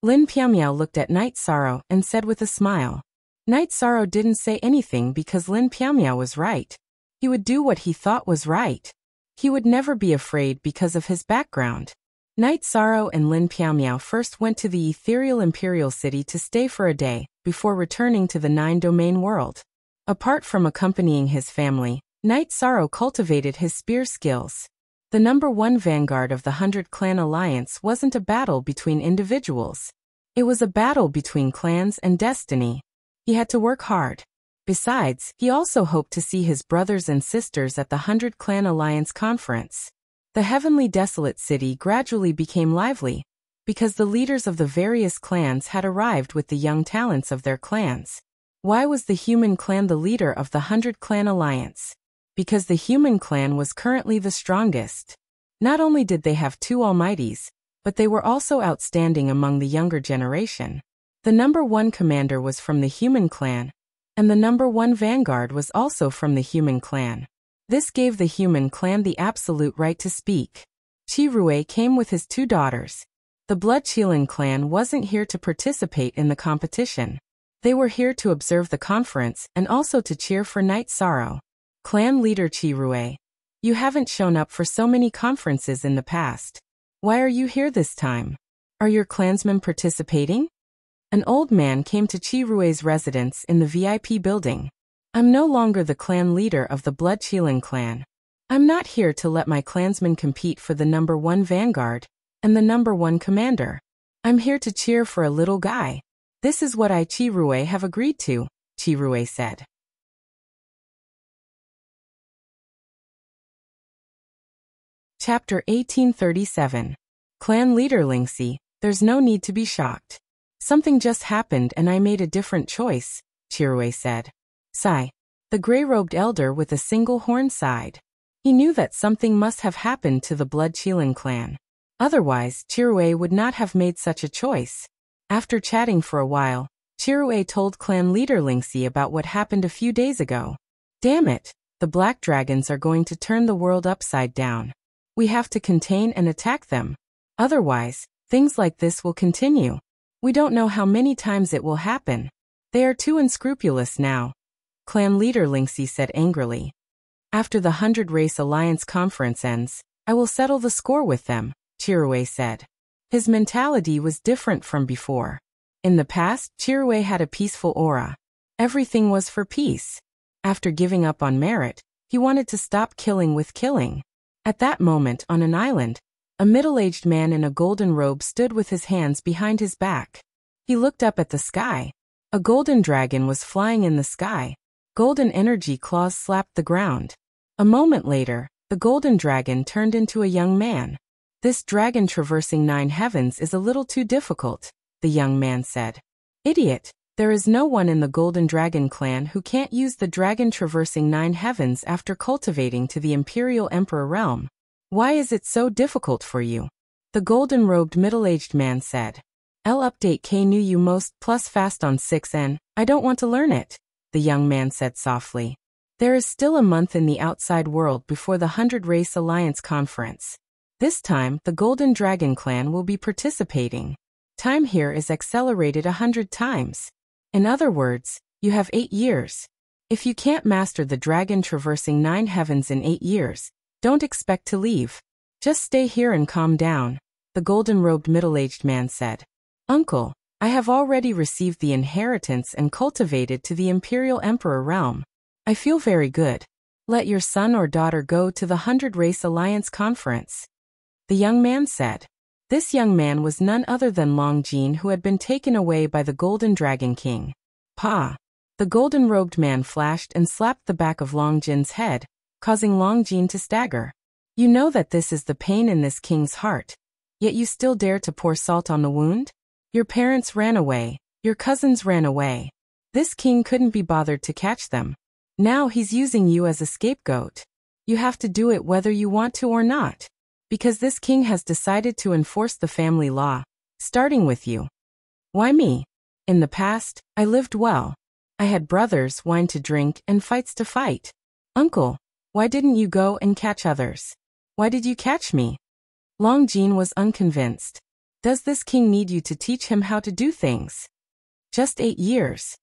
Lin Piaomiao looked at Night Sorrow and said with a smile. Night Sorrow didn't say anything because Lin Piaomiao was right. He would do what he thought was right. He would never be afraid because of his background. Night Sorrow and Lin Piaomiao first went to the ethereal imperial city to stay for a day, before returning to the 9-domain world. Apart from accompanying his family, Night Sorrow cultivated his spear skills. The number 1 vanguard of the 100 Clan Alliance wasn't a battle between individuals. It was a battle between clans and destiny. He had to work hard. Besides, he also hoped to see his brothers and sisters at the 100 Clan Alliance conference. The heavenly desolate city gradually became lively, because the leaders of the various clans had arrived with the young talents of their clans. Why was the human clan the leader of the 100 Clan Alliance? Because the human clan was currently the strongest. Not only did they have 2 almighties, but they were also outstanding among the younger generation. The number 1 commander was from the human clan, and the number 1 vanguard was also from the human clan. This gave the human clan the absolute right to speak. Qi Rui came with his 2 daughters. The Blood Qilin clan wasn't here to participate in the competition. They were here to observe the conference and also to cheer for Night Sorrow. Clan leader Qi Rui, you haven't shown up for so many conferences in the past. Why are you here this time? Are your clansmen participating? An old man came to Qi Rui's residence in the VIP building. I'm no longer the clan leader of the Blood Qilin clan. I'm not here to let my clansmen compete for the number 1 vanguard and the number 1 commander. I'm here to cheer for a little guy. This is what I, Qi Rui, have agreed to, Qi Rui said. Chapter 1837. Clan leader Lingxi, there's no need to be shocked. Something just happened and I made a different choice, Qi Rui said. Sigh. The gray-robed elder with a single horn sighed. He knew that something must have happened to the Blood Qilin clan. Otherwise, Qi Rui would not have made such a choice. After chatting for a while, Qi Rui told clan leader Lingxi about what happened a few days ago. Damn it, the black dragons are going to turn the world upside down. We have to contain and attack them. Otherwise, things like this will continue. We don't know how many times it will happen. They are too unscrupulous now, clan leader Lingxi said angrily. After the 100 Race Alliance conference ends, I will settle the score with them, Qi Rui said. His mentality was different from before. In the past, Qi Rui had a peaceful aura. Everything was for peace. After giving up on merit, he wanted to stop killing with killing. At that moment, on an island, a middle-aged man in a golden robe stood with his hands behind his back. He looked up at the sky. A golden dragon was flying in the sky. Golden energy claws slapped the ground. A moment later, the golden dragon turned into a young man. This dragon traversing 9 heavens is a little too difficult, the young man said. Idiot, there is no one in the Golden Dragon clan who can't use the dragon traversing 9 heavens after cultivating to the Imperial Emperor realm. Why is it so difficult for you? The golden-robed middle-aged man said. I'll update K Nu you most plus fast on 6N, I don't want to learn it, the young man said softly. There is still a month in the outside world before the 100 Race Alliance conference. This time, the Golden Dragon clan will be participating. Time here is accelerated 100 times. In other words, you have 8 years. If you can't master the dragon traversing 9 heavens in 8 years, don't expect to leave. Just stay here and calm down, the golden-robed middle-aged man said. Uncle, I have already received the inheritance and cultivated to the Imperial Emperor realm. I feel very good. Let your son or daughter go to the 100 Race Alliance conference. The young man said. This young man was none other than Long Jin, who had been taken away by the Golden Dragon King. Pa! The golden-robed man flashed and slapped the back of Long Jin's head, causing Long Jin to stagger. You know that this is the pain in this king's heart, yet you still dare to pour salt on the wound? Your parents ran away, your cousins ran away. This king couldn't be bothered to catch them. Now he's using you as a scapegoat. You have to do it whether you want to or not. Because this king has decided to enforce the family law, starting with you. Why me? In the past, I lived well. I had brothers, wine to drink, and fights to fight. Uncle, why didn't you go and catch others? Why did you catch me? Long Jin was unconvinced. Does this king need you to teach him how to do things? Just 8 years.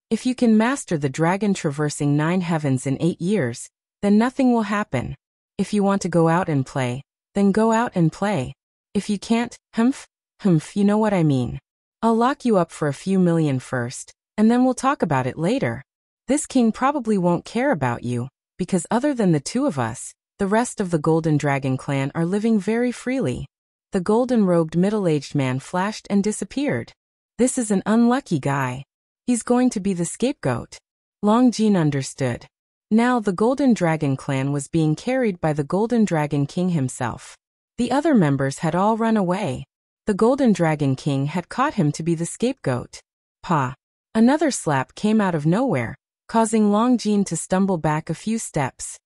If you can master the dragon traversing 9 heavens in 8 years, then nothing will happen. If you want to go out and play, then go out and play. If you can't, you know what I mean. I'll lock you up for a few million first, and then we'll talk about it later. This king probably won't care about you, because other than the two of us, the rest of the Golden Dragon clan are living very freely. The golden-robed middle-aged man flashed and disappeared. This is an unlucky guy. He's going to be the scapegoat. Long Jin understood. Now the Golden Dragon clan was being carried by the Golden Dragon King himself. The other members had all run away. The Golden Dragon King had caught him to be the scapegoat. Pa! Another slap came out of nowhere, causing Long Jin to stumble back a few steps.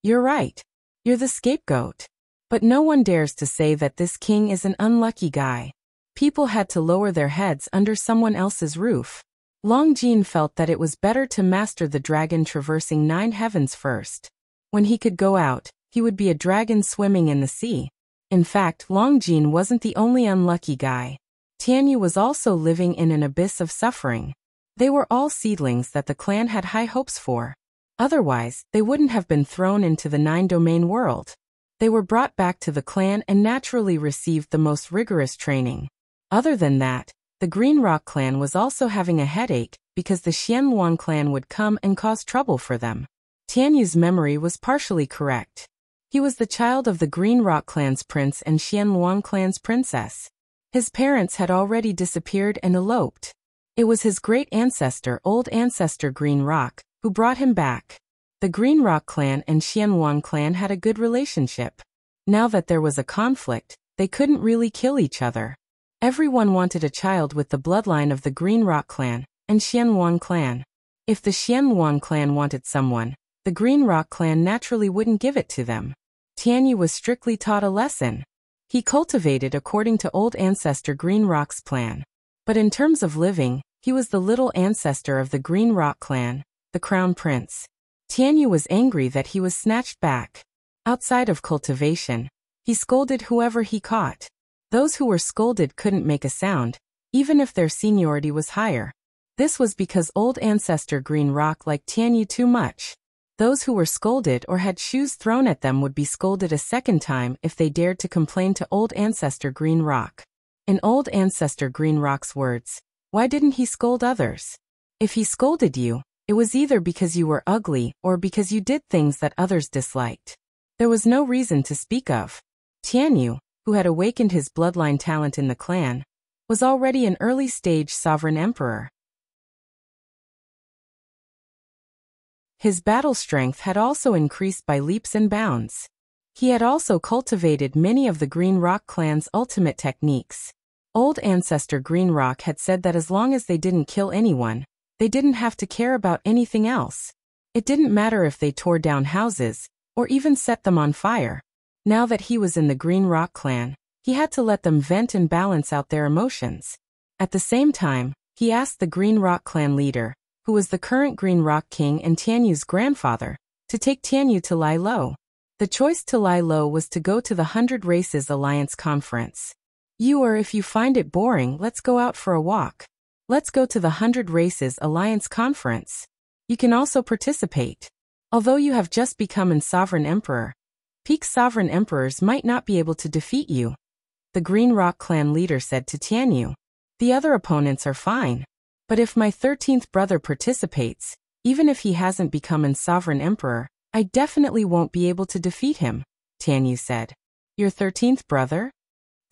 You're right. You're the scapegoat. But no one dares to say that this king is an unlucky guy. People had to lower their heads under someone else's roof. Long Jin felt that it was better to master the dragon traversing 9 heavens first. When he could go out, he would be a dragon swimming in the sea. In fact, Long Jin wasn't the only unlucky guy. Tianyu was also living in an abyss of suffering. They were all seedlings that the clan had high hopes for. Otherwise, they wouldn't have been thrown into the 9-domain world. They were brought back to the clan and naturally received the most rigorous training. Other than that, the Green Rock clan was also having a headache because the Xianluan clan would come and cause trouble for them. Tianyu's memory was partially correct. He was the child of the Green Rock clan's prince and Xianluan clan's princess. His parents had already disappeared and eloped. It was his great ancestor, old ancestor Green Rock, who brought him back. The Green Rock clan and Xianluan clan had a good relationship. Now that there was a conflict, they couldn't really kill each other. Everyone wanted a child with the bloodline of the Green Rock clan and Xianluan clan. If the Xianluan clan wanted someone, the Green Rock clan naturally wouldn't give it to them. Tianyu was strictly taught a lesson. He cultivated according to old ancestor Green Rock's plan. But in terms of living, he was the little ancestor of the Green Rock clan, the crown prince. Tianyu was angry that he was snatched back. Outside of cultivation, he scolded whoever he caught. Those who were scolded couldn't make a sound, even if their seniority was higher. This was because old ancestor Green Rock liked Tianyu too much. Those who were scolded or had shoes thrown at them would be scolded a second time if they dared to complain to old ancestor Green Rock. In old ancestor Green Rock's words, why didn't he scold others? If he scolded you, it was either because you were ugly or because you did things that others disliked. There was no reason to speak of. Tianyu, who had awakened his bloodline talent in the clan, was already an early-stage sovereign emperor. His battle strength had also increased by leaps and bounds. He had also cultivated many of the Green Rock clan's ultimate techniques. Old ancestor Green Rock had said that as long as they didn't kill anyone, they didn't have to care about anything else. It didn't matter if they tore down houses, or even set them on fire. Now that he was in the Green Rock clan, he had to let them vent and balance out their emotions. At the same time, he asked the Green Rock clan leader, who was the current Green Rock king and Tianyu's grandfather, to take Tianyu to lie low. The choice to lie low was to go to the 100 Races Alliance conference. Or if you find it boring, let's go out for a walk. Let's go to the 100 Races Alliance conference. You can also participate. Although you have just become a sovereign emperor, peak sovereign emperors might not be able to defeat you, the Green Rock clan leader said to Tianyu. The other opponents are fine. But if my 13th brother participates, even if he hasn't become a sovereign emperor, I definitely won't be able to defeat him, Tianyu said. Your 13th brother?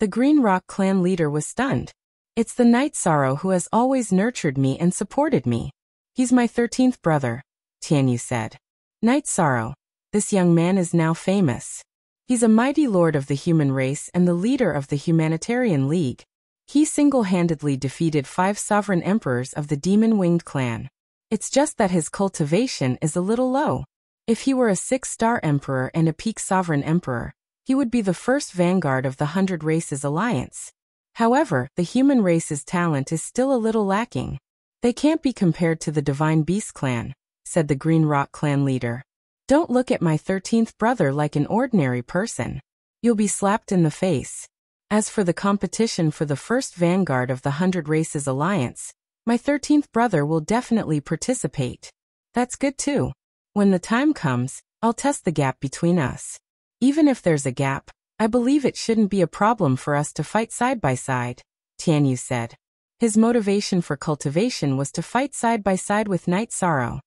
The Green Rock clan leader was stunned. It's the Night Sorrow who has always nurtured me and supported me. He's my 13th brother, Tianyu said. Night Sorrow. This young man is now famous. He's a mighty lord of the human race and the leader of the Humanitarian League. He single-handedly defeated 5 sovereign emperors of the Demon-Winged clan. It's just that his cultivation is a little low. If he were a 6-star emperor and a peak sovereign emperor, he would be the first vanguard of the 100 Races Alliance. However, the human race's talent is still a little lacking. They can't be compared to the Divine Beast clan, said the Green Rock clan leader. Don't look at my 13th brother like an ordinary person. You'll be slapped in the face. As for the competition for the first vanguard of the 100 Races Alliance, my 13th brother will definitely participate. That's good too. When the time comes, I'll test the gap between us. Even if there's a gap, I believe it shouldn't be a problem for us to fight side by side, Tianyu said. His motivation for cultivation was to fight side by side with Night Sorrow.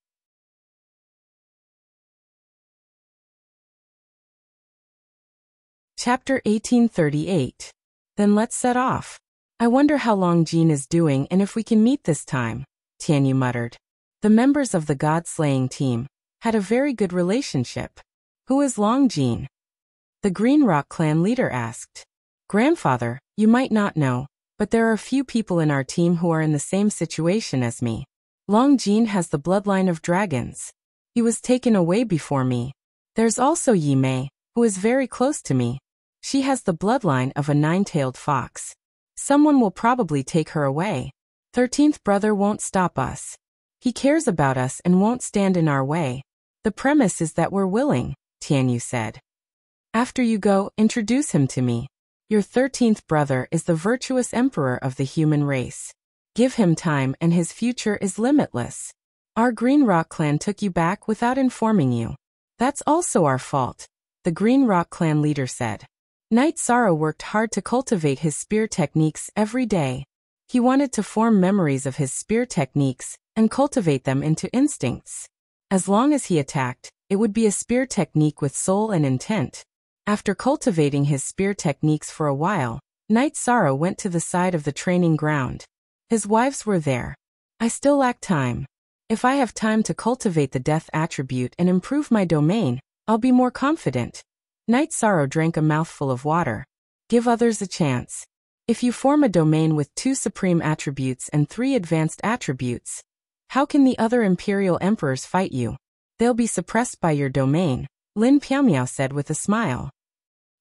Chapter 1838. Then let's set off. I wonder how Long Jin is doing and if we can meet this time, Tianyu muttered. The members of the God-slaying team had a very good relationship. Who is Long Jin? The Green Rock clan leader asked. Grandfather, you might not know, but there are a few people in our team who are in the same situation as me. Long Jin has the bloodline of dragons. He was taken away before me. There's also Yi Mei, who is very close to me. She has the bloodline of a 9-tailed fox. Someone will probably take her away. 13th brother won't stop us. He cares about us and won't stand in our way. The premise is that we're willing, Tianyu said. After you go, introduce him to me. Your 13th brother is the virtuous emperor of the human race. Give him time and his future is limitless. Our Green Rock clan took you back without informing you. That's also our fault, the Green Rock clan leader said. Night Sorrow worked hard to cultivate his spear techniques every day. He wanted to form memories of his spear techniques and cultivate them into instincts. As long as he attacked, it would be a spear technique with soul and intent. After cultivating his spear techniques for a while, Night Sorrow went to the side of the training ground. His wives were there. I still lack time. If I have time to cultivate the death attribute and improve my domain, I'll be more confident. Night Sorrow drank a mouthful of water. Give others a chance. If you form a domain with 2 supreme attributes and 3 advanced attributes, how can the other imperial emperors fight you? They'll be suppressed by your domain, Lin Piaomiao said with a smile.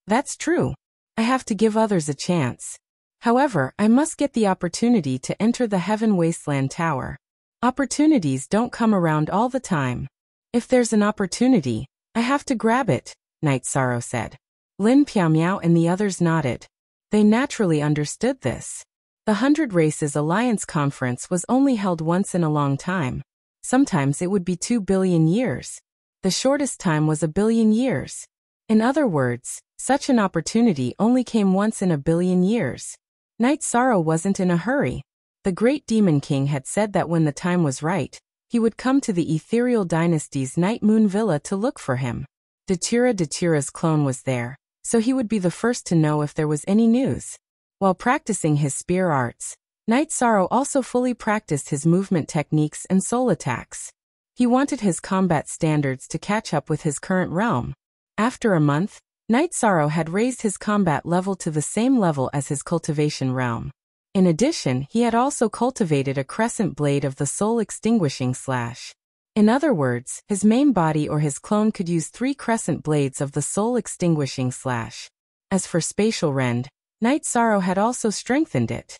That's true. I have to give others a chance. However, I must get the opportunity to enter the Heaven Wasteland Tower. Opportunities don't come around all the time. If there's an opportunity, I have to grab it, Night Sorrow said. Lin Piaomiao and the others nodded. They naturally understood this. The 100 Races Alliance conference was only held once in a long time. Sometimes it would be 2 billion years. The shortest time was 1 billion years. In other words, such an opportunity only came once in 1 billion years. Night Sorrow wasn't in a hurry. The Great Demon King had said that when the time was right, he would come to the Ethereal Dynasty's Night Moon Villa to look for him. Datira's clone was there, so he would be the first to know if there was any news. While practicing his spear arts, Night Sorrow also fully practiced his movement techniques and soul attacks. He wanted his combat standards to catch up with his current realm. After a month, Night Sorrow had raised his combat level to the same level as his cultivation realm. In addition, he had also cultivated a crescent blade of the soul extinguishing slash. In other words, his main body or his clone could use 3 crescent blades of the soul extinguishing slash. As for spatial rend, Night Sorrow had also strengthened it.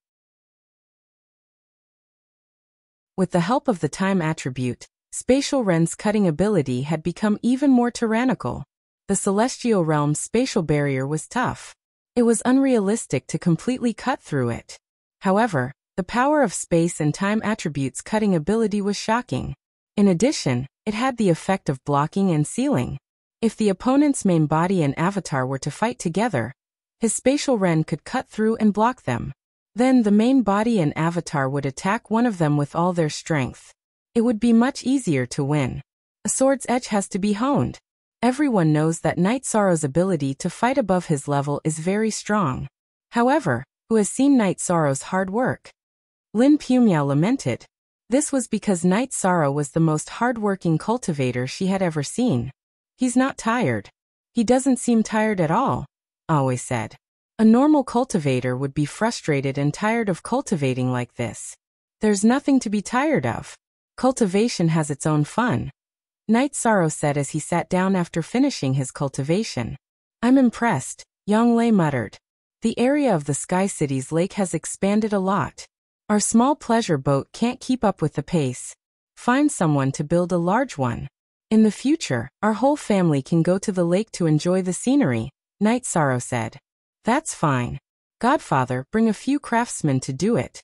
With the help of the time attribute, spatial rend's cutting ability had become even more tyrannical. The celestial realm's spatial barrier was tough. It was unrealistic to completely cut through it. However, the power of space and time attributes' cutting ability was shocking. In addition, it had the effect of blocking and sealing. If the opponent's main body and avatar were to fight together, his spatial ren could cut through and block them. Then the main body and avatar would attack one of them with all their strength. It would be much easier to win. A sword's edge has to be honed. Everyone knows that Night Sorrow's ability to fight above his level is very strong. However, who has seen Night Sorrow's hard work? Lin Pumiao lamented. This was because Night Sorrow was the most hard-working cultivator she had ever seen. He's not tired. He doesn't seem tired at all, always said. A normal cultivator would be frustrated and tired of cultivating like this. There's nothing to be tired of. Cultivation has its own fun. Night Sorrow said as he sat down after finishing his cultivation. I'm impressed, Yonglei muttered. The area of the Sky City's lake has expanded a lot. Our small pleasure boat can't keep up with the pace. Find someone to build a large one. In the future, our whole family can go to the lake to enjoy the scenery, Night Sorrow said. That's fine. Godfather, bring a few craftsmen to do it.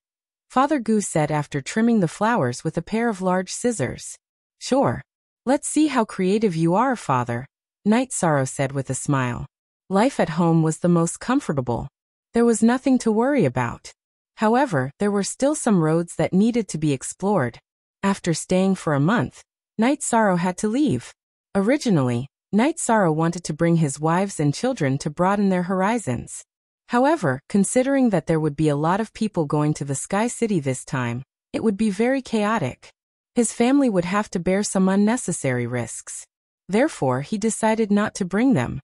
Father Gu said after trimming the flowers with a pair of large scissors. Sure. Let's see how creative you are, Father, Night Sorrow said with a smile. Life at home was the most comfortable. There was nothing to worry about. However, there were still some roads that needed to be explored. After staying for a month, Night Sorrow had to leave. Originally, Night Sorrow wanted to bring his wives and children to broaden their horizons. However, considering that there would be a lot of people going to the Sky City this time, it would be very chaotic. His family would have to bear some unnecessary risks. Therefore, he decided not to bring them.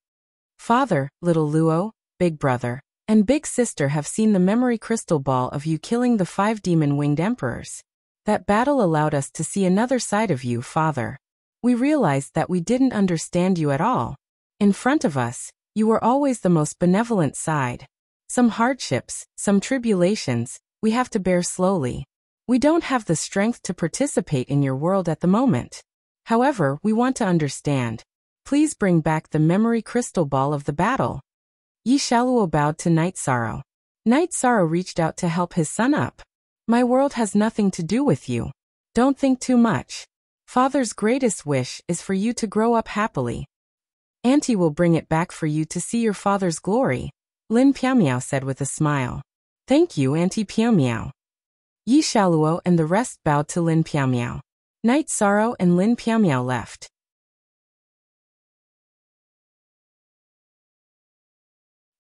Father, little Luo, big brother, and big sister have seen the memory crystal ball of you killing the 5 demon-winged emperors. That battle allowed us to see another side of you, Father. We realized that we didn't understand you at all. In front of us, you were always the most benevolent side. Some hardships, some tribulations, we have to bear slowly. We don't have the strength to participate in your world at the moment. However, we want to understand. Please bring back the memory crystal ball of the battle. Yi Shaluo bowed to Night Sorrow. Night Sorrow reached out to help his son up. My world has nothing to do with you. Don't think too much. Father's greatest wish is for you to grow up happily. Auntie will bring it back for you to see your father's glory, Lin Piamiao said with a smile. Thank you, Auntie Piamiao. Yi Shaluo and the rest bowed to Lin Piamiao. Night Sorrow and Lin Piamiao left.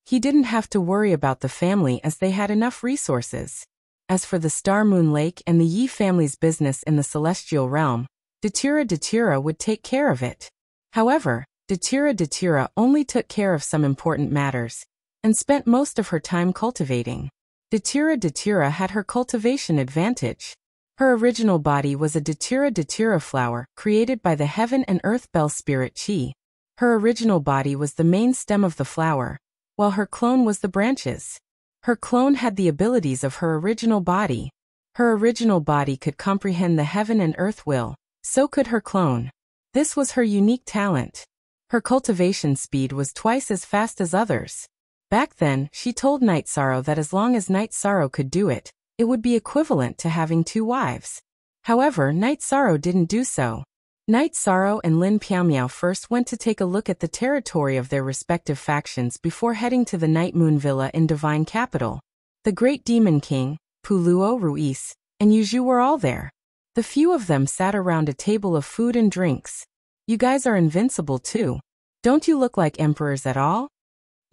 He didn't have to worry about the family as they had enough resources. As for the Star Moon Lake and the Yi family's business in the celestial realm, Datira would take care of it. However, Datira only took care of some important matters, and spent most of her time cultivating. Datira had her cultivation advantage. Her original body was a Datira flower created by the Heaven and Earth Bell Spirit Chi. Her original body was the main stem of the flower, while her clone was the branches. Her clone had the abilities of her original body. Her original body could comprehend the Heaven and Earth will, so could her clone. This was her unique talent. Her cultivation speed was twice as fast as others. Back then, she told Night Sorrow that as long as Night Sorrow could do it, it would be equivalent to having 2 wives. However, Night Sorrow didn't do so. Night Sorrow and Lin Piamiao first went to take a look at the territory of their respective factions before heading to the Night Moon Villa in Divine Capital. The Great Demon King, Puluo Ruiz, and Yuju were all there. The few of them sat around a table of food and drinks. You guys are invincible too. Don't you look like emperors at all?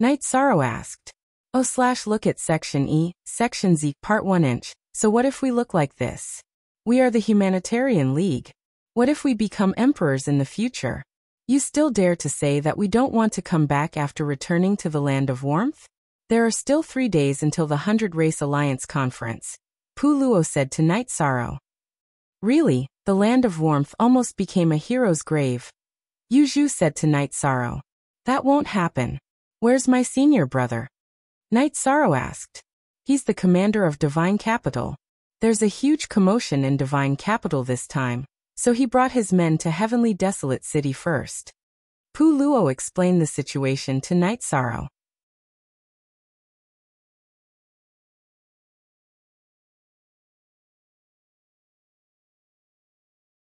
Night Sorrow asked. Look at Section E, Section Z, Part 1 inch. So what if we look like this? We are the Humanitarian League. What if we become emperors in the future? You still dare to say that we don't want to come back after returning to the Land of Warmth? There are still 3 days until the 100 Race Alliance Conference, Puluo said to Night Sorrow. Really, the Land of Warmth almost became a hero's grave. Yuju said to Night Sorrow. That won't happen. Where's my senior brother? Night Sorrow asked. He's the commander of Divine Capital. There's a huge commotion in Divine Capital this time, so he brought his men to Heavenly Desolate City first. Luo explained the situation to Night Sorrow.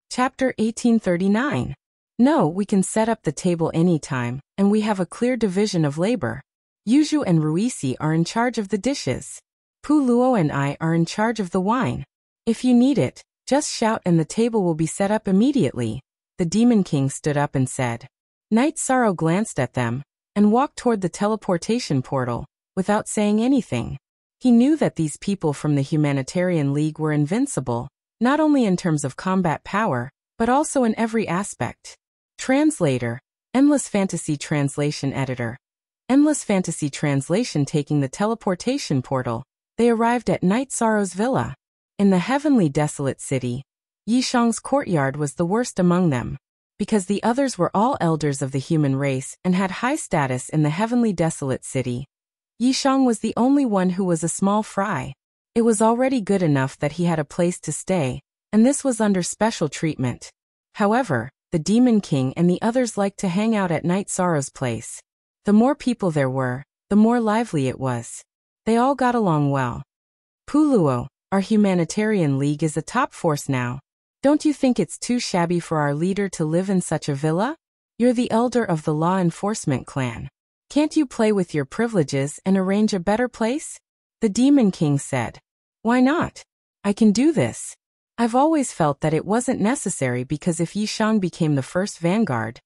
Chapter 1839. No, we can set up the table anytime, and we have a clear division of labor. Yuju and Ruisi are in charge of the dishes. Luo and I are in charge of the wine. If you need it, just shout and the table will be set up immediately. The Demon King stood up and said. Night Sorrow glanced at them, and walked toward the teleportation portal, without saying anything. He knew that these people from the Humanitarian League were invincible, not only in terms of combat power, but also in every aspect. Translator, Endless Fantasy Translation Editor. Endless Fantasy Translation. Taking the teleportation portal, they arrived at Night Sorrow's villa. In the heavenly desolate city, Yishang's courtyard was the worst among them. Because the others were all elders of the human race and had high status in the heavenly desolate city, Yishang was the only one who was a small fry. It was already good enough that he had a place to stay, and this was under special treatment. However, the Demon King and the others liked to hang out at Night Sorrow's place. The more people there were, the more lively it was. They all got along well. Luo, our Humanitarian League is a top force now. Don't you think it's too shabby for our leader to live in such a villa? You're the elder of the law enforcement clan. Can't you play with your privileges and arrange a better place? The Demon King said. Why not? I can do this. I've always felt that it wasn't necessary because if Yishang became the first vanguard,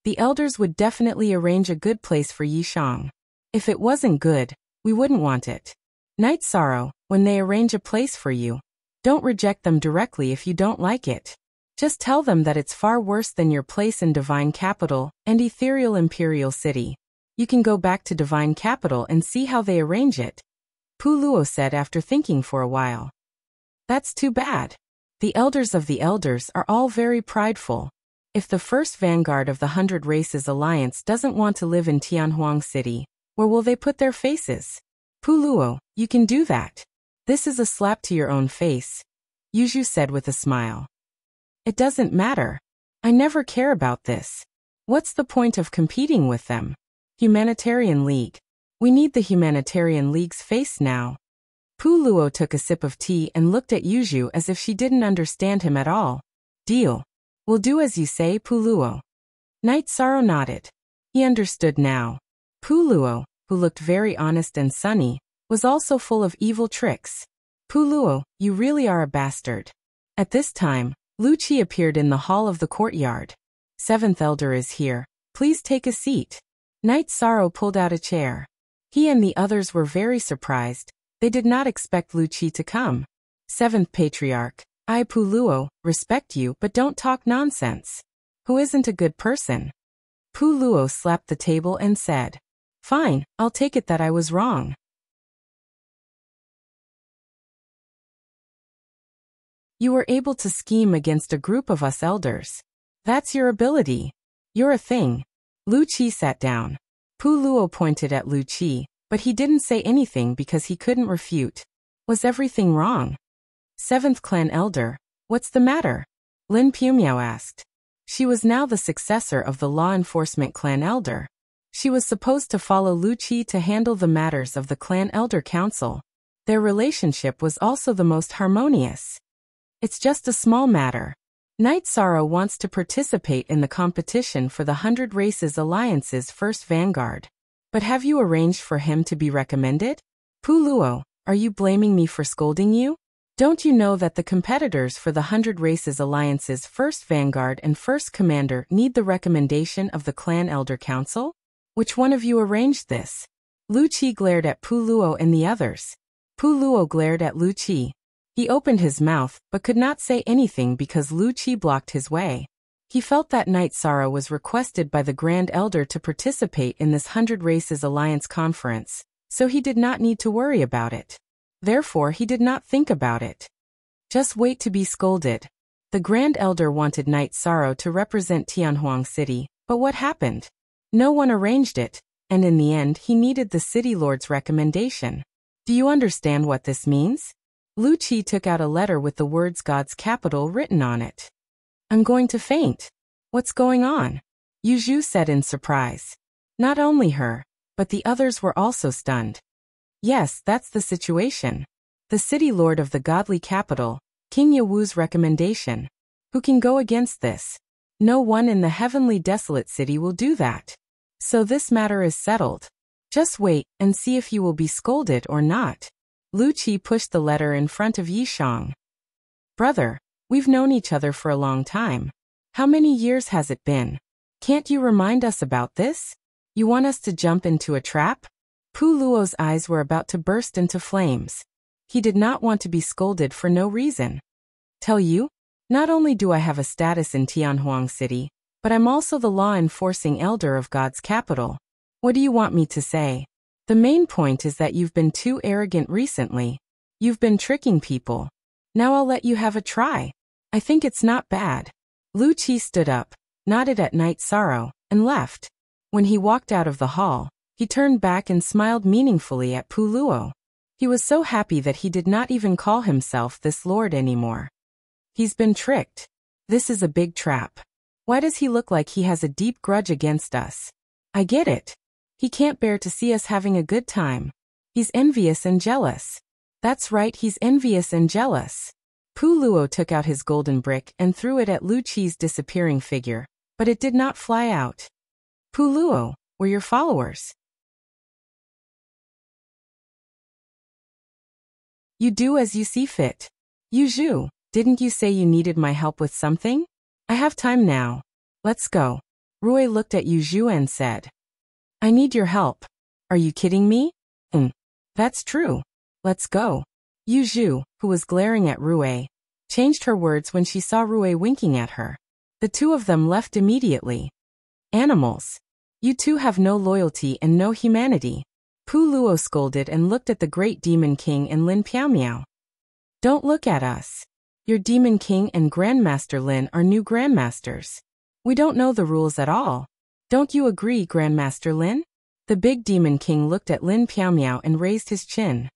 the elders would definitely arrange a good place for Yishang. If it wasn't good, we wouldn't want it. Night Sorrow, when they arrange a place for you, don't reject them directly if you don't like it. Just tell them that it's far worse than your place in Divine Capital and Ethereal Imperial City. You can go back to Divine Capital and see how they arrange it. Luo said after thinking for a while. That's too bad. The elders of the elders are all very prideful. If the first vanguard of the 100 Races Alliance doesn't want to live in Tianhuang City, where will they put their faces? Luo, you can do that. This is a slap to your own face, Yuju said with a smile. It doesn't matter. I never care about this. What's the point of competing with them? Humanitarian League. We need the Humanitarian League's face now. Luo took a sip of tea and looked at Yuju as if she didn't understand him at all. Deal. We'll do as you say, Luo. Night Sorrow nodded. He understood now. Luo, who looked very honest and sunny, was also full of evil tricks. Luo, you really are a bastard. At this time, Lu Qi appeared in the hall of the courtyard. Seventh Elder is here. Please take a seat. Night Sorrow pulled out a chair. He and the others were very surprised. They did not expect Lu Qi to come. Seventh Patriarch, I Luo, respect you but don't talk nonsense. Who isn't a good person? Luo slapped the table and said. Fine, I'll take it that I was wrong. You were able to scheme against a group of us elders. That's your ability. You're a thing. Lu Qi sat down. Luo pointed at Lu Qi, but he didn't say anything because he couldn't refute. Was everything wrong? Seventh Clan Elder, what's the matter? Lin Pumiao asked. She was now the successor of the Law Enforcement Clan Elder. She was supposed to follow Lu Qi to handle the matters of the Clan Elder Council. Their relationship was also the most harmonious. It's just a small matter. Night Sorrow wants to participate in the competition for the 100 Races Alliance's first vanguard. But have you arranged for him to be recommended? Luo, are you blaming me for scolding you? Don't you know that the competitors for the 100 Races Alliance's first vanguard and first commander need the recommendation of the Clan Elder Council? Which one of you arranged this? Lu Qi glared at Luo and the others. Luo glared at Lu Qi. He opened his mouth, but could not say anything because Lu Qi blocked his way. He felt that Night Sorrow was requested by the Grand Elder to participate in this 100 Races Alliance conference, so he did not need to worry about it. Therefore he did not think about it. Just wait to be scolded. The Grand Elder wanted Night Sorrow to represent Tianhuang City, but what happened? No one arranged it, and in the end he needed the City Lord's recommendation. Do you understand what this means? Lu Qi took out a letter with the words God's capital written on it. I'm going to faint. What's going on? Yu Zhu said in surprise. Not only her, but the others were also stunned. Yes, that's the situation. The city lord of the godly capital, King Yewu's recommendation. Who can go against this? No one in the heavenly desolate city will do that. So this matter is settled. Just wait and see if you will be scolded or not. Lu Qi pushed the letter in front of Yi Shang. Brother, we've known each other for a long time. How many years has it been? Can't you remind us about this? You want us to jump into a trap? Pu Luo's eyes were about to burst into flames. He did not want to be scolded for no reason. Tell you? Not only do I have a status in Tianhuang City, but I'm also the law-enforcing elder of God's capital. What do you want me to say? The main point is that you've been too arrogant recently. You've been tricking people. Now I'll let you have a try. I think it's not bad. Lu Qi stood up, nodded at Night Sorrow, and left. When he walked out of the hall, he turned back and smiled meaningfully at Pu Luo. He was so happy that he did not even call himself this lord anymore. He's been tricked. This is a big trap. Why does he look like he has a deep grudge against us? I get it. He can't bear to see us having a good time. He's envious and jealous. That's right, he's envious and jealous. Pu Luo took out his golden brick and threw it at Lu Qi's disappearing figure, but it did not fly out. Pu Luo, we're your followers. You do as you see fit. Yu Zhu, didn't you say you needed my help with something? I have time now. Let's go. Rui looked at Yu Zhu and said, I need your help. Are you kidding me? That's true. Let's go. Yu Zhu, who was glaring at Rui, changed her words when she saw Rui winking at her. The two of them left immediately. Animals. You two have no loyalty and no humanity. Pu Luo scolded and looked at the great Demon King and Lin Piaomiao. Don't look at us. Your Demon King and Grandmaster Lin are new Grandmasters. We don't know the rules at all. Don't you agree, Grandmaster Lin? The big Demon King looked at Lin Piaomiao and raised his chin.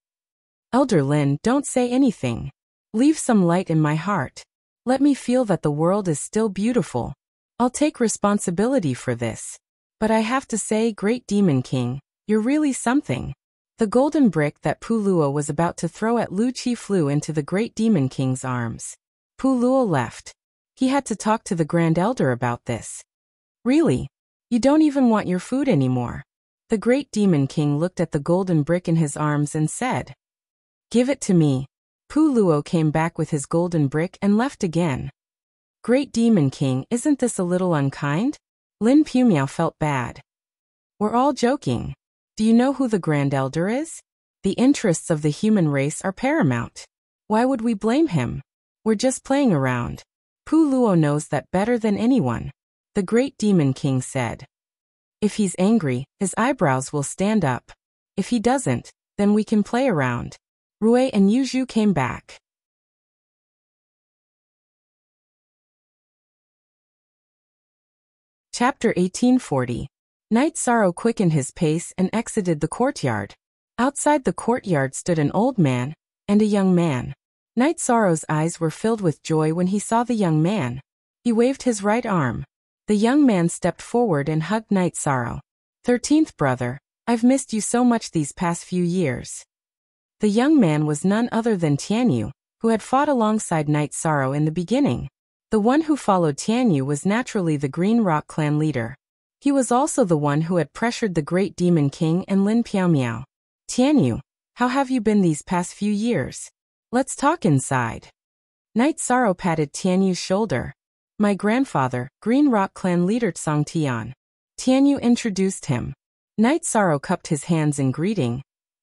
Elder Lin, don't say anything. Leave some light in my heart. Let me feel that the world is still beautiful. I'll take responsibility for this. But I have to say, Great Demon King, you're really something. The golden brick that Pu Luo was about to throw at Lu Qi flew into the Great Demon King's arms. Pu Luo left. He had to talk to the Grand Elder about this. Really? You don't even want your food anymore. The Great Demon King looked at the golden brick in his arms and said, Give it to me. Pu Luo came back with his golden brick and left again. Great Demon King, isn't this a little unkind? Lin Piaomiao felt bad. We're all joking. Do you know who the Grand Elder is? The interests of the human race are paramount. Why would we blame him? We're just playing around. Pu Luo knows that better than anyone. The Great Demon King said. If he's angry, his eyebrows will stand up. If he doesn't, then we can play around. Rui and Yu Zhu came back. Chapter 1840. Night Sorrow quickened his pace and exited the courtyard. Outside the courtyard stood an old man and a young man. Night Sorrow's eyes were filled with joy when he saw the young man. He waved his right arm. The young man stepped forward and hugged Night Sorrow. 13th brother, I've missed you so much these past few years. The young man was none other than Tianyu, who had fought alongside Night Sorrow in the beginning. The one who followed Tianyu was naturally the Green Rock clan leader. He was also the one who had pressured the Great Demon King and Lin Piaomiao. Tianyu, how have you been these past few years? Let's talk inside. Night Sorrow patted Tianyu's shoulder. My grandfather, Green Rock clan leader Song Tian. Tianyu introduced him. Night Sorrow cupped his hands in greeting,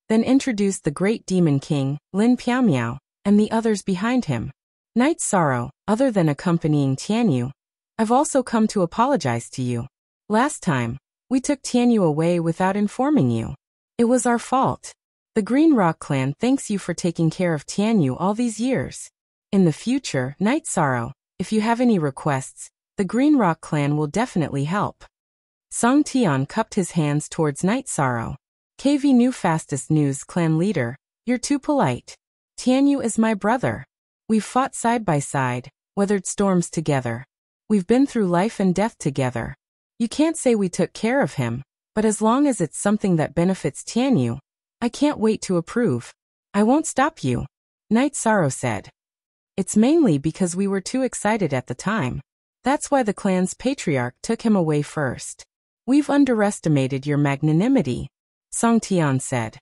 then introduced the Great Demon King, Lin Piaomiao, and the others behind him. Night Sorrow, other than accompanying Tianyu, I've also come to apologize to you. Last time, we took Tianyu away without informing you. It was our fault. The Green Rock clan thanks you for taking care of Tianyu all these years. In the future, Night Sorrow, if you have any requests, the Green Rock clan will definitely help. Song Tian cupped his hands towards Night Sorrow. KV New Fastest News clan leader, you're too polite. Tianyu is my brother. We've fought side by side, weathered storms together. We've been through life and death together. You can't say we took care of him, but as long as it's something that benefits Tianyu, I can't wait to approve. I won't stop you, Knight Sorrow said. It's mainly because we were too excited at the time. That's why the clan's patriarch took him away first. We've underestimated your magnanimity, Song Tian said.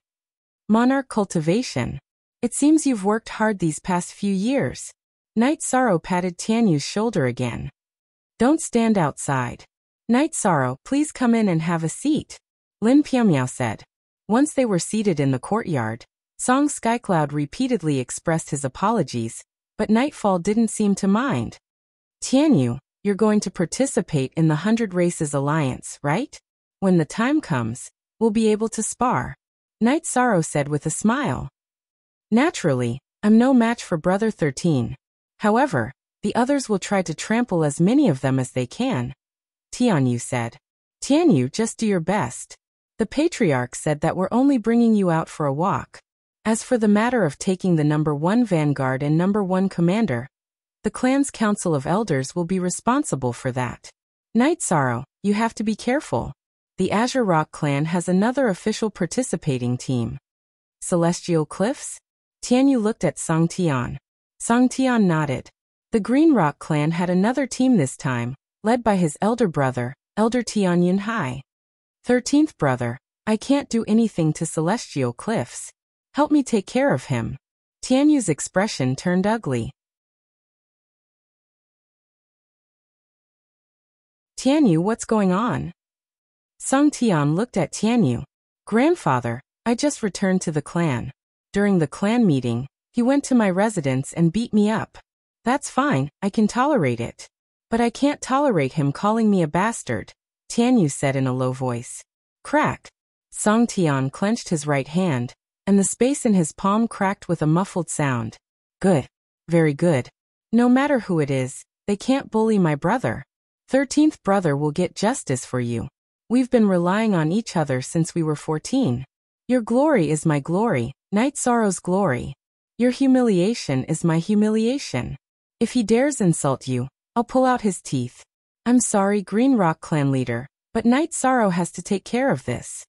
Monarch cultivation. It seems you've worked hard these past few years. Knight Sorrow patted Tianyu's shoulder again. Don't stand outside. Knight Sorrow, please come in and have a seat, Lin Piamiao said. Once they were seated in the courtyard, Song Skycloud repeatedly expressed his apologies, but Nightfall didn't seem to mind. Tianyu, you're going to participate in the 100 Races Alliance, right? When the time comes, we'll be able to spar, Knight Sorrow said with a smile. Naturally, I'm no match for Brother 13. However, the others will try to trample as many of them as they can, Tianyu said. Tianyu, just do your best. The patriarch said that we're only bringing you out for a walk. As for the matter of taking the number 1 vanguard and number 1 commander, the clan's council of elders will be responsible for that. Knight Sorrow, you have to be careful. The Azure Rock clan has another official participating team. Celestial Cliffs? Tianyu looked at Song Tian. Song Tian nodded. The Green Rock clan had another team this time, led by his elder brother, Elder Tianyun Hai. 13th brother, I can't do anything to Celestial Cliffs. Help me take care of him. Tianyu's expression turned ugly. Tianyu, what's going on? Song Tian looked at Tianyu. Grandfather, I just returned to the clan. During the clan meeting, he went to my residence and beat me up. That's fine, I can tolerate it. But I can't tolerate him calling me a bastard, Tianyu said in a low voice. Crack. Song Tian clenched his right hand, and the space in his palm cracked with a muffled sound. Good. Very good. No matter who it is, they can't bully my brother. 13th brother will get justice for you. We've been relying on each other since we were 14. Your glory is my glory, Knight Sorrow's glory. Your humiliation is my humiliation. If he dares insult you, I'll pull out his teeth. I'm sorry, Green Rock clan leader, but Knight Sorrow has to take care of this.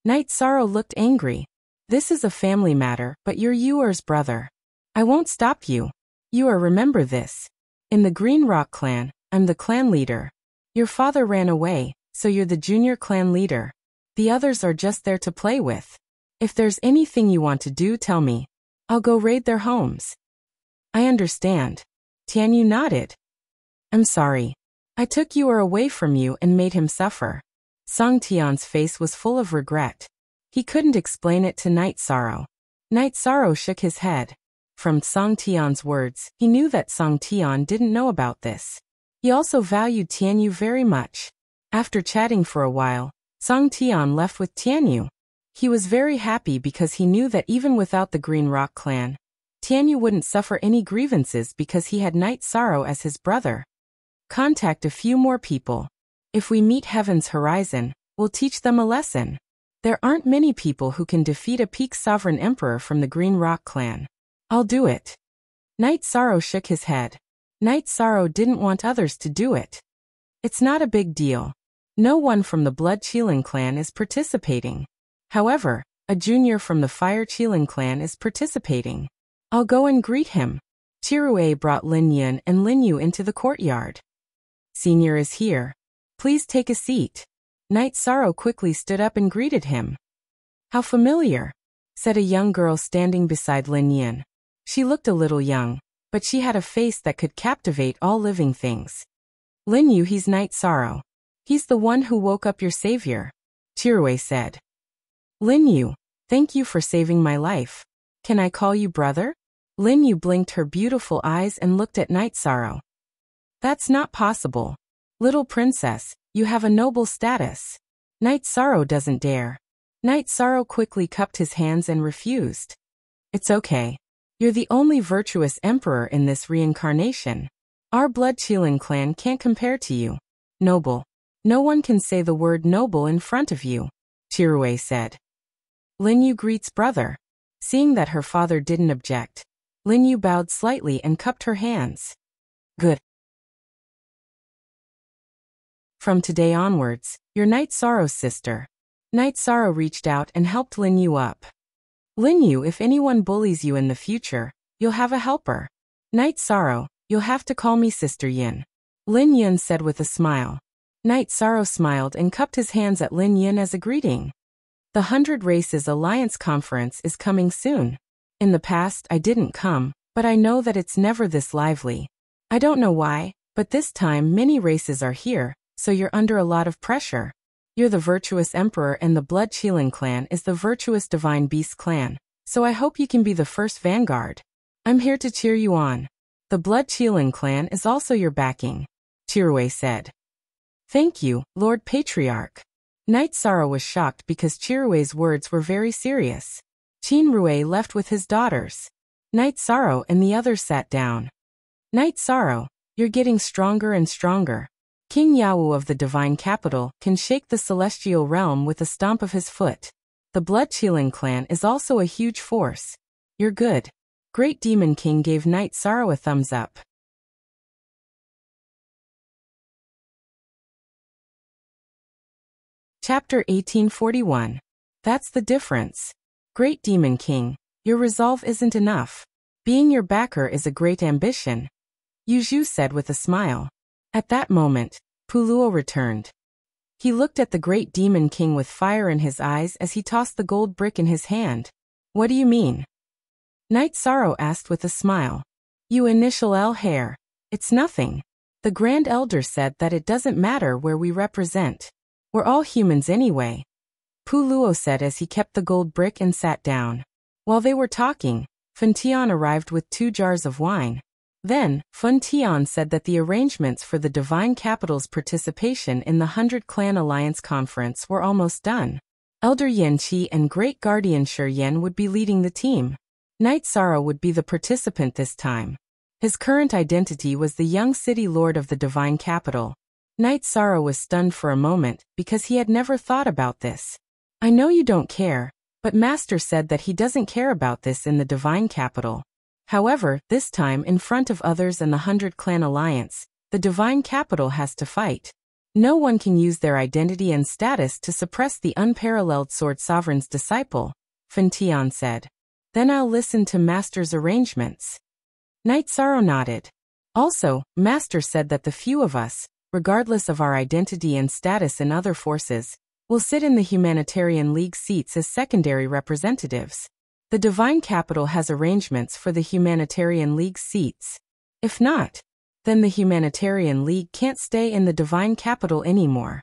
Knight Sorrow looked angry. This is a family matter, but you're Yuer's brother. I won't stop you. Yuer, remember this. In the Green Rock clan, I'm the clan leader. Your father ran away, so you're the junior clan leader. The others are just there to play with. If there's anything you want to do, tell me. I'll go raid their homes. I understand. Tianyu nodded. I'm sorry. I took Yuer away from you and made him suffer. Song Tian's face was full of regret. He couldn't explain it to Knight Sorrow. Knight Sorrow shook his head. From Song Tian's words, he knew that Song Tian didn't know about this. He also valued Tianyu very much. After chatting for a while, Song Tian left with Tianyu. He was very happy because he knew that even without the Green Rock clan, Tianyu wouldn't suffer any grievances because he had Knight Sorrow as his brother. Contact a few more people. If we meet Heaven's Horizon, we'll teach them a lesson. There aren't many people who can defeat a peak sovereign emperor from the Green Rock clan. I'll do it. Knight Sorrow shook his head. Knight Sorrow didn't want others to do it. It's not a big deal. No one from the Blood Qilin clan is participating. However, a junior from the Fire Qilin clan is participating. I'll go and greet him. Chirue brought Lin Yun and Lin Yu into the courtyard. Senior is here. Please take a seat. Knight Sorrow quickly stood up and greeted him. How familiar, said a young girl standing beside Lin Yun. She looked a little young, but she had a face that could captivate all living things. Lin Yu, he's Knight Sorrow. He's the one who woke up your savior, Chirue said. Lin Yu, thank you for saving my life. Can I call you brother? Lin Yu blinked her beautiful eyes and looked at Knight Sorrow. That's not possible. Little princess, you have a noble status. Knight Sorrow doesn't dare. Knight Sorrow quickly cupped his hands and refused. It's okay. You're the only virtuous emperor in this reincarnation. Our Blood Qilin clan can't compare to you. Noble. No one can say the word noble in front of you, Chirue said. Lin Yu greets brother. Seeing that her father didn't object, Lin Yu bowed slightly and cupped her hands. Good. From today onwards, you're Night Sorrow's sister. Night Sorrow reached out and helped Lin Yu up. Lin Yu, if anyone bullies you in the future, you'll have a helper. Night Sorrow, you'll have to call me Sister Yin. Lin Yun said with a smile. Night Sorrow smiled and cupped his hands at Lin Yun as a greeting. The 100 Races Alliance Conference is coming soon. In the past I didn't come, but I know that it's never this lively. I don't know why, but this time many races are here, so you're under a lot of pressure. You're the virtuous emperor and the Blood Qilin clan is the virtuous divine beast clan, so I hope you can be the first vanguard. I'm here to cheer you on. The Blood Qilin clan is also your backing, Chirue said. Thank you, Lord Patriarch. Night Sorrow was shocked because Chirue's words were very serious. Qinrue left with his daughters. Night Sorrow and the others sat down. Night Sorrow, you're getting stronger and stronger. King Yawu of the Divine Capital can shake the celestial realm with a stomp of his foot. The Blood Qilin clan is also a huge force. You're good. Great Demon King gave Night Sorrow a thumbs up. Chapter 1841. That's the difference. Great Demon King, your resolve isn't enough. Being your backer is a great ambition, Yu Zhu said with a smile. At that moment, Puluo returned. He looked at the Great Demon King with fire in his eyes as he tossed the gold brick in his hand. What do you mean? Night Sorrow asked with a smile. You initial L hair. It's nothing. The Grand Elder said that it doesn't matter where we represent. We're all humans anyway. Puluo said as he kept the gold brick and sat down. While they were talking, Fun Tian arrived with 2 jars of wine. Then, Fun Tian said that the arrangements for the Divine Capital's participation in the 100 Clan Alliance Conference were almost done. Elder Yan Qi and Great Guardian Shi Yan would be leading the team. Night Sorrow would be the participant this time. His current identity was the young city lord of the Divine Capital. Night Sorrow was stunned for a moment because he had never thought about this. I know you don't care, but Master said that he doesn't care about this in the Divine Capital. However, this time in front of others and the 100 Clan Alliance, the Divine Capital has to fight. No one can use their identity and status to suppress the unparalleled Sword Sovereign's disciple, Fun Tian said. Then I'll listen to Master's arrangements. Night Sorrow nodded. Also, Master said that the few of us, regardless of our identity and status in other forces, will sit in the Humanitarian League seats as secondary representatives. The Divine Capital has arrangements for the Humanitarian League seats. If not, then the Humanitarian League can't stay in the Divine Capital anymore.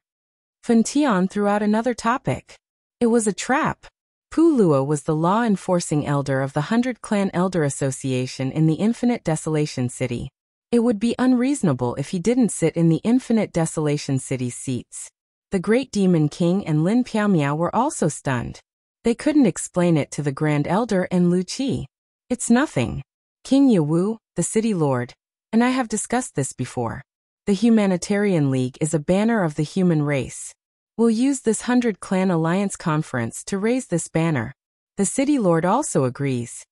Fun Tian threw out another topic. It was a trap. Puluo was the law-enforcing elder of the 100 Clan Elder Association in the Infinite Desolation City. It would be unreasonable if he didn't sit in the Infinite Desolation City's seats. The Great Demon King and Lin Piaomiao were also stunned. They couldn't explain it to the Grand Elder and Lu Qi. It's nothing. King Yawu, the city lord, and I have discussed this before. The Humanitarian League is a banner of the human race. We'll use this 100 Clan Alliance Conference to raise this banner. The city lord also agrees.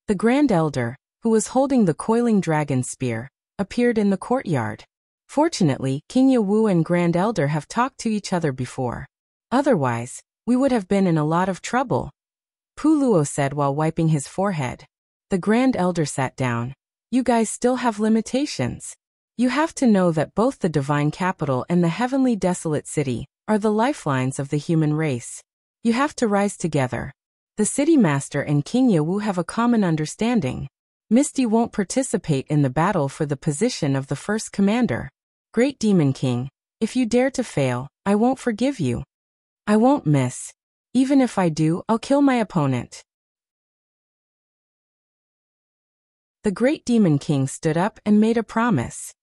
The Grand Elder, who was holding the coiling dragon spear, appeared in the courtyard. Fortunately, King Yawu and Grand Elder have talked to each other before. Otherwise, we would have been in a lot of trouble, Puluo said while wiping his forehead. The Grand Elder sat down. You guys still have limitations. You have to know that both the Divine Capital and the Heavenly Desolate City are the lifelines of the human race. You have to rise together. The City Master and King Yawu have a common understanding. Misty won't participate in the battle for the position of the first commander. Great Demon King, if you dare to fail, I won't forgive you. I won't miss. Even if I do, I'll kill my opponent. The Great Demon King stood up and made a promise.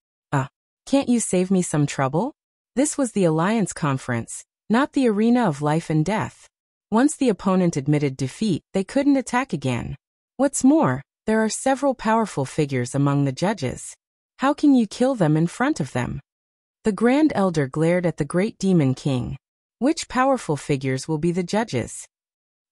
Can't you save me some trouble? This was the Alliance Conference, not the arena of life and death. Once the opponent admitted defeat, they couldn't attack again. What's more, there are several powerful figures among the judges. How can you kill them in front of them? The Grand Elder glared at the Great Demon King. Which powerful figures will be the judges?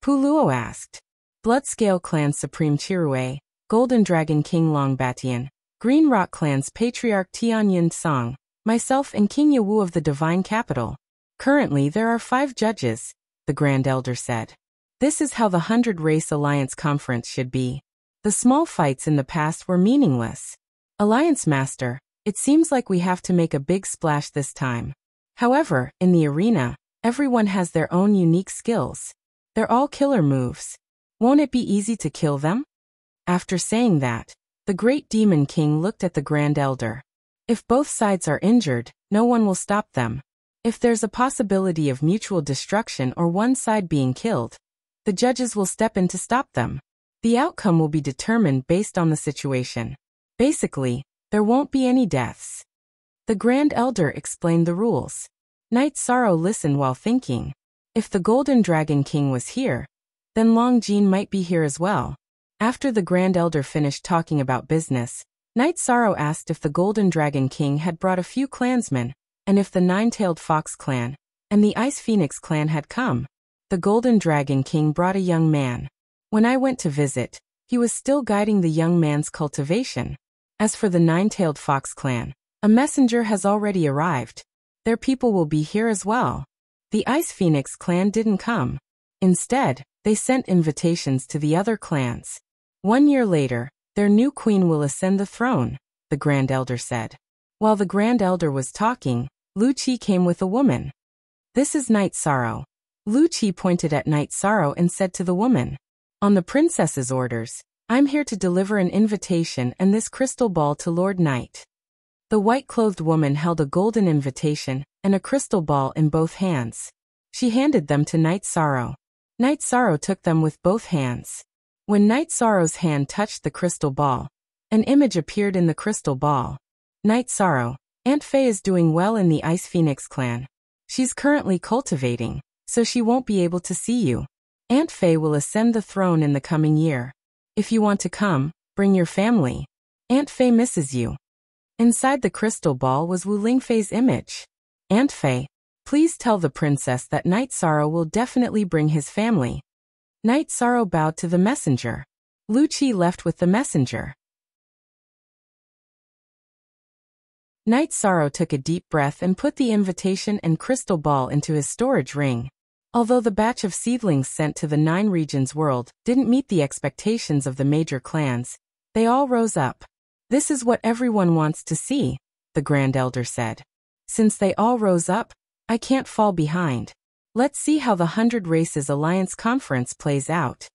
Puluo asked. Bloodscale Clan's Supreme Chirue, Golden Dragon King Longbatian, Green Rock Clan's Patriarch Tianyin Song, Myself and King Yawu of the Divine Capital. Currently there are 5 judges, the Grand Elder said. This is how the 100 Race Alliance Conference should be. The small fights in the past were meaningless. Alliance Master, it seems like we have to make a big splash this time. However, in the arena, everyone has their own unique skills. They're all killer moves. Won't it be easy to kill them? After saying that, the Great Demon King looked at the Grand Elder. If both sides are injured, no one will stop them. If there's a possibility of mutual destruction or one side being killed, the judges will step in to stop them. The outcome will be determined based on the situation. Basically, there won't be any deaths. The Grand Elder explained the rules. Knight Sorrow listened while thinking. If the Golden Dragon King was here, then Long Jean might be here as well. After the Grand Elder finished talking about business, Knight Sorrow asked if the Golden Dragon King had brought a few clansmen, and if the Nine-Tailed Fox clan and the Ice Phoenix clan had come. The Golden Dragon King brought a young man. When I went to visit, he was still guiding the young man's cultivation. As for the Nine-Tailed Fox clan, a messenger has already arrived. Their people will be here as well. The Ice Phoenix clan didn't come. Instead, they sent invitations to the other clans. 1 year later, their new queen will ascend the throne, the Grand Elder said. While the Grand Elder was talking, Lu Qi came with a woman. This is Knight Sorrow. Lu Qi pointed at Knight Sorrow and said to the woman, on the princess's orders, I'm here to deliver an invitation and this crystal ball to Lord Knight. The white-clothed woman held a golden invitation and a crystal ball in both hands. She handed them to Knight Sorrow. Knight Sorrow took them with both hands. When Knight Sorrow's hand touched the crystal ball, an image appeared in the crystal ball. Knight Sorrow, Aunt Fei is doing well in the Ice Phoenix clan. She's currently cultivating, so she won't be able to see you. Aunt Fei will ascend the throne in the coming year. If you want to come, bring your family. Aunt Fei misses you. Inside the crystal ball was Wu Lingfei's image. Aunt Fei, please tell the princess that Knight Sorrow will definitely bring his family. Knight Sorrow bowed to the messenger. Lu Qi left with the messenger. Knight Sorrow took a deep breath and put the invitation and crystal ball into his storage ring. Although the batch of seedlings sent to the 9 regions world didn't meet the expectations of the major clans, they all rose up. This is what everyone wants to see, the Grand Elder said. Since they all rose up, I can't fall behind. Let's see how the 100 Races Alliance Conference plays out.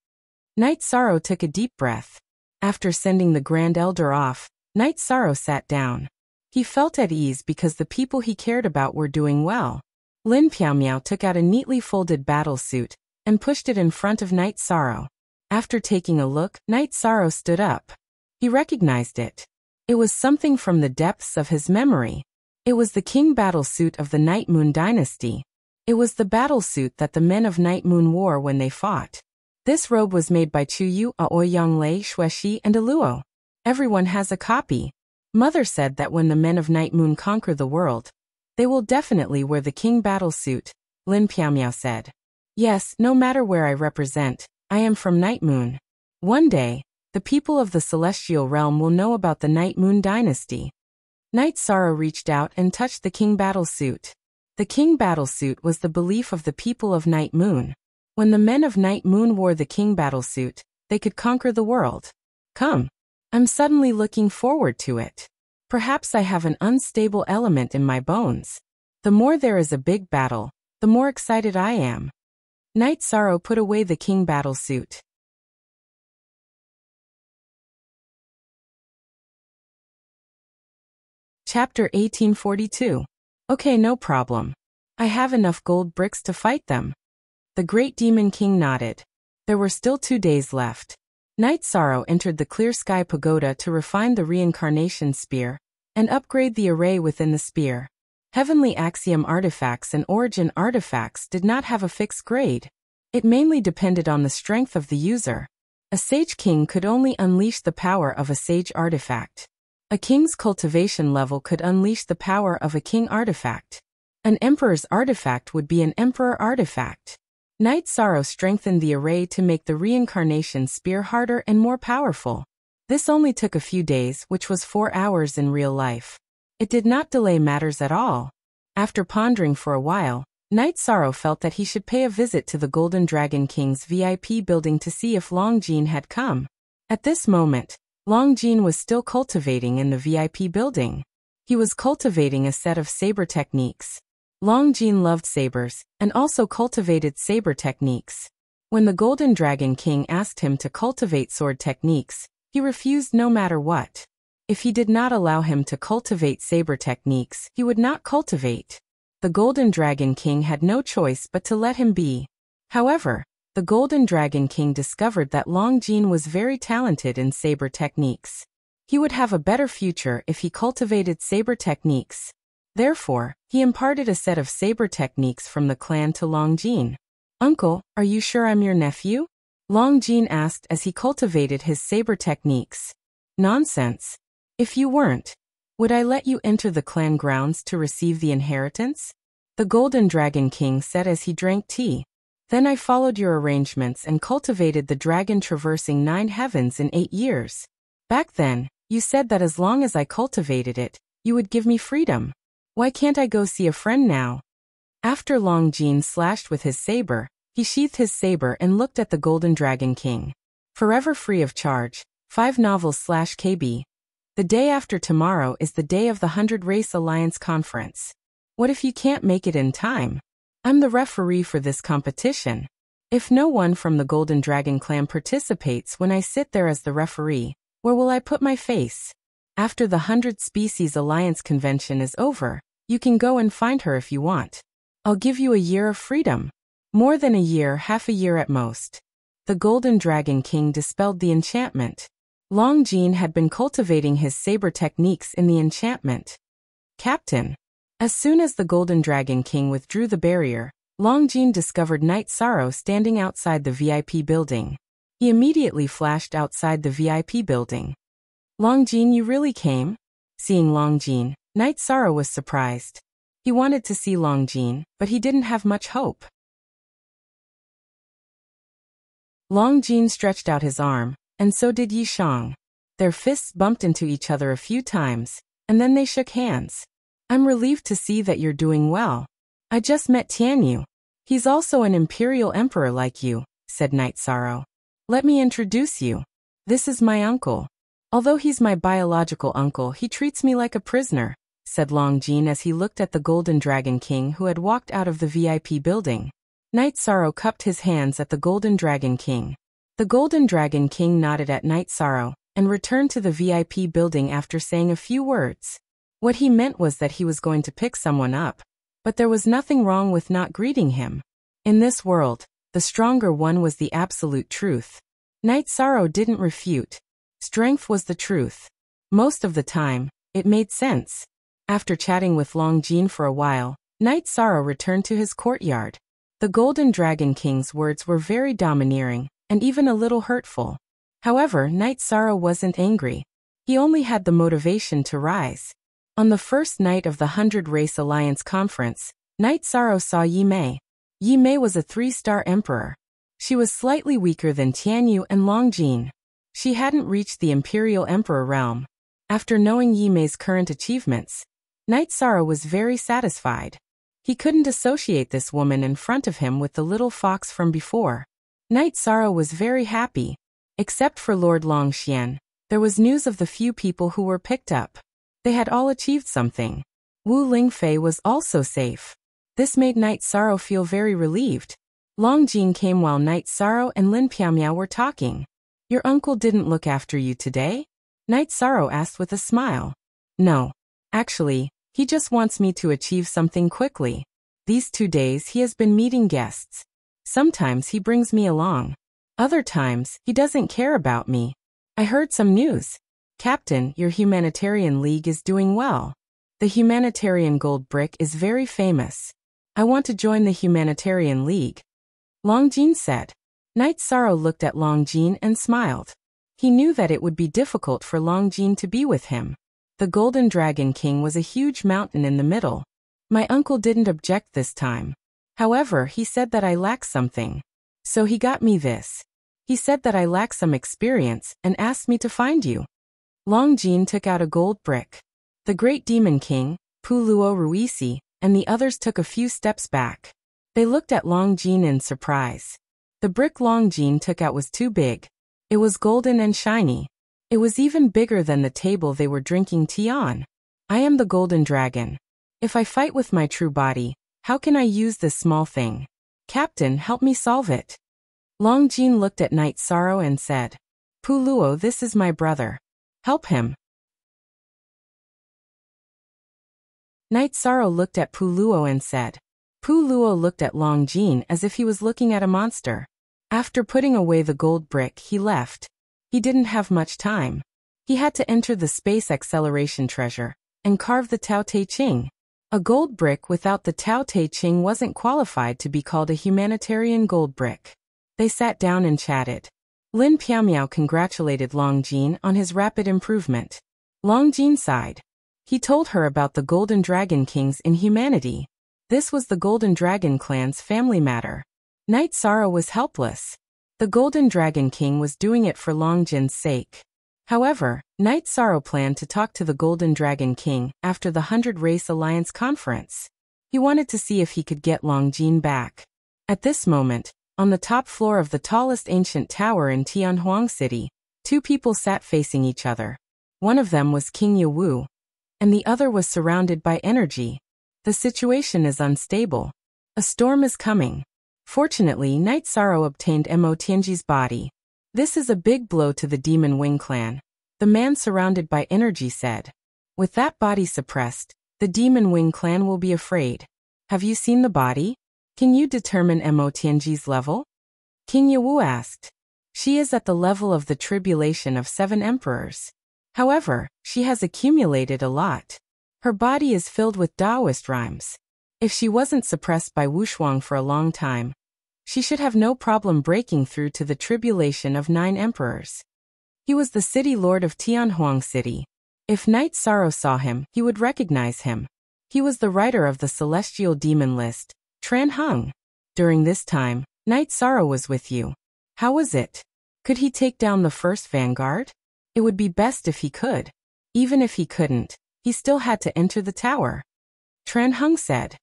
Knight Sorrow took a deep breath. After sending the Grand Elder off, Knight Sorrow sat down. He felt at ease because the people he cared about were doing well. Lin Piaomiao took out a neatly folded battle suit and pushed it in front of Knight Sorrow. After taking a look, Knight Sorrow stood up. He recognized it. It was something from the depths of his memory. It was the king battle suit of the Night Moon dynasty. It was the battle suit that the men of Night Moon wore when they fought. This robe was made by Chu Yu, Aoyonglei, Xuexi, and Aluo. Everyone has a copy. Mother said that when the men of Night Moon conquer the world, they will definitely wear the king battle suit, Lin Piaomiao said. Yes, no matter where I represent, I am from Night Moon. One day, the people of the celestial realm will know about the Night Moon dynasty. Knight Sorrow reached out and touched the king battle suit. The king battle suit was the belief of the people of Night Moon. When the men of Night Moon wore the king battle suit, they could conquer the world. Come. I'm suddenly looking forward to it. Perhaps I have an unstable element in my bones. The more there is a big battle, the more excited I am. Knight Sorrow put away the king battle suit. Chapter 1842. Okay, no problem. I have enough gold bricks to fight them. The Great Demon King nodded. There were still 2 days left. Knight Sorrow entered the Clear Sky Pagoda to refine the Reincarnation Spear and upgrade the array within the spear. Heavenly Axiom artifacts and Origin artifacts did not have a fixed grade. It mainly depended on the strength of the user. A Sage King could only unleash the power of a Sage artifact. A King's cultivation level could unleash the power of a King artifact. An Emperor's artifact would be an Emperor artifact. Knight Sorrow strengthened the array to make the Reincarnation Spear harder and more powerful. This only took a few days, which was 4 hours in real life. It did not delay matters at all. After pondering for a while, Knight Sorrow felt that he should pay a visit to the Golden Dragon King's VIP building to see if Long Jean had come. At this moment, Long Jean was still cultivating in the VIP building. He was cultivating a set of saber techniques. Long Jean loved sabers, and also cultivated saber techniques. When the Golden Dragon King asked him to cultivate sword techniques, he refused no matter what. If he did not allow him to cultivate saber techniques, he would not cultivate. The Golden Dragon King had no choice but to let him be. However, the Golden Dragon King discovered that Long Jean was very talented in saber techniques. He would have a better future if he cultivated saber techniques. Therefore, he imparted a set of saber techniques from the clan to Long Jean. "Uncle, are you sure I'm your nephew?" Long Jean asked as he cultivated his saber techniques. "Nonsense. If you weren't, would I let you enter the clan grounds to receive the inheritance?" The Golden Dragon King said as he drank tea. "Then I followed your arrangements and cultivated the dragon traversing 9 heavens in 8 years. Back then, you said that as long as I cultivated it, you would give me freedom. Why can't I go see a friend now?" After Long Jean slashed with his saber, he sheathed his saber and looked at the Golden Dragon King. "Forever free of charge, 5 novels/KB. The day after tomorrow is the day of the 100 Race Alliance Conference. What if you can't make it in time? I'm the referee for this competition. If no one from the Golden Dragon clan participates when I sit there as the referee, where will I put my face? After the 100 Species Alliance convention is over, you can go and find her if you want. I'll give you a year of freedom. More than a year, half a year at most." The Golden Dragon King dispelled the enchantment. Long Jean had been cultivating his saber techniques in the enchantment. "Captain." As soon as the Golden Dragon King withdrew the barrier, Long Jean discovered Knight Sorrow standing outside the VIP building. He immediately flashed outside the VIP building. "Long Jean, you really came?" Seeing Long Jean, Knight Sorrow was surprised. He wanted to see Long Jean, but he didn't have much hope. Long Jean stretched out his arm, and so did Yi Shang. Their fists bumped into each other a few times, and then they shook hands. "I'm relieved to see that you're doing well. I just met Tianyu. He's also an imperial emperor like you," said Knight Sorrow. "Let me introduce you. This is my uncle. Although he's my biological uncle, he treats me like a prisoner," said Long Jean as he looked at the Golden Dragon King who had walked out of the VIP building. Knight Sorrow cupped his hands at the Golden Dragon King. The Golden Dragon King nodded at Knight Sorrow, and returned to the VIP building after saying a few words. What he meant was that he was going to pick someone up, but there was nothing wrong with not greeting him. In this world, the stronger one was the absolute truth. Knight Sorrow didn't refute. Strength was the truth. Most of the time, it made sense. After chatting with Long Jean for a while, Knight Sorrow returned to his courtyard. The Golden Dragon King's words were very domineering, and even a little hurtful. However, Knight Sorrow wasn't angry. He only had the motivation to rise. On the first night of the 100 Race Alliance Conference, Knight Sorrow saw Yi Mei. Yi Mei was a 3-star emperor. She was slightly weaker than Tianyu and Long Jean. She hadn't reached the Imperial Emperor realm. After knowing Yi Mei's current achievements, Knight Sorrow was very satisfied. He couldn't associate this woman in front of him with the little fox from before. Knight Sorrow was very happy. Except for Lord Longxian, there was news of the few people who were picked up. They had all achieved something. Wu Lingfei was also safe. This made Knight Sorrow feel very relieved. Long Jean came while Knight Sorrow and Lin Piaomiao were talking. "Your uncle didn't look after you today?" Knight Sorrow asked with a smile. "No. Actually, he just wants me to achieve something quickly. These 2 days he has been meeting guests. Sometimes he brings me along. Other times, he doesn't care about me. I heard some news. Captain, your humanitarian league is doing well. The humanitarian gold brick is very famous. I want to join the humanitarian league," Long Jean said. Knight Sorrow looked at Long Jean and smiled. He knew that it would be difficult for Long Jean to be with him. The Golden Dragon King was a huge mountain in the middle. My uncle didn't object this time. However, he said that I lack something. So he got me this. He said that I lack some experience and asked me to find you. Long Jean took out a gold brick. The great demon king, Puluo Ruisi, and the others took a few steps back. They looked at Long Jin in surprise. The brick Long Jin took out was too big. It was golden and shiny. It was even bigger than the table they were drinking tea on. I am the golden dragon. If I fight with my true body, how can I use this small thing? Captain, help me solve it. Long Jin looked at Night Sorrow and said, Puluo, this is my brother. Help him. Night Sorrow looked at Puluo and said. Puluo looked at Long Jin as if he was looking at a monster. After putting away the gold brick, he left. He didn't have much time. He had to enter the space acceleration treasure and carve the Tao Te Ching. A gold brick without the Tao Te Ching wasn't qualified to be called a humanitarian gold brick. They sat down and chatted. Lin Piaomiao congratulated Long Jin on his rapid improvement. Long Jin sighed. He told her about the Golden Dragon Kings in humanity. This was the Golden Dragon clan's family matter. Night Sorrow was helpless. The Golden Dragon King was doing it for Long Jin's sake. However, Night Sorrow planned to talk to the Golden Dragon King after the 100 Race Alliance conference. He wanted to see if he could get Long Jin back. At this moment, on the top floor of the tallest ancient tower in Tianhuang City, two people sat facing each other. One of them was King Yawu, and the other was surrounded by energy. The situation is unstable. A storm is coming. Fortunately, Night Sorrow obtained Mo Tianji's body. This is a big blow to the Demon Wing clan, the man surrounded by energy said. With that body suppressed, the Demon Wing clan will be afraid. Have you seen the body? Can you determine Mo Tianji's level? King Yawu asked. She is at the level of the tribulation of 7 emperors. However, she has accumulated a lot. Her body is filled with Taoist rhymes. If she wasn't suppressed by Wushuang for a long time, she should have no problem breaking through to the tribulation of 9 emperors. He was the city lord of Tianhuang City. If Night Sorrow saw him, he would recognize him. He was the writer of the celestial demon list, Tran Hung. During this time, Night Sorrow was with you. How was it? Could he take down the first vanguard? It would be best if he could. Even if he couldn't, he still had to enter the tower. Tran Hung said.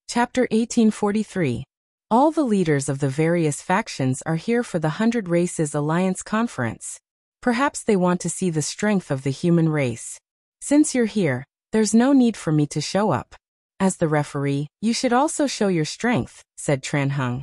Chapter 1843. All the leaders of the various factions are here for the 100 Races Alliance Conference. Perhaps they want to see the strength of the human race. Since you're here, there's no need for me to show up. As the referee, you should also show your strength, said Tran Hung.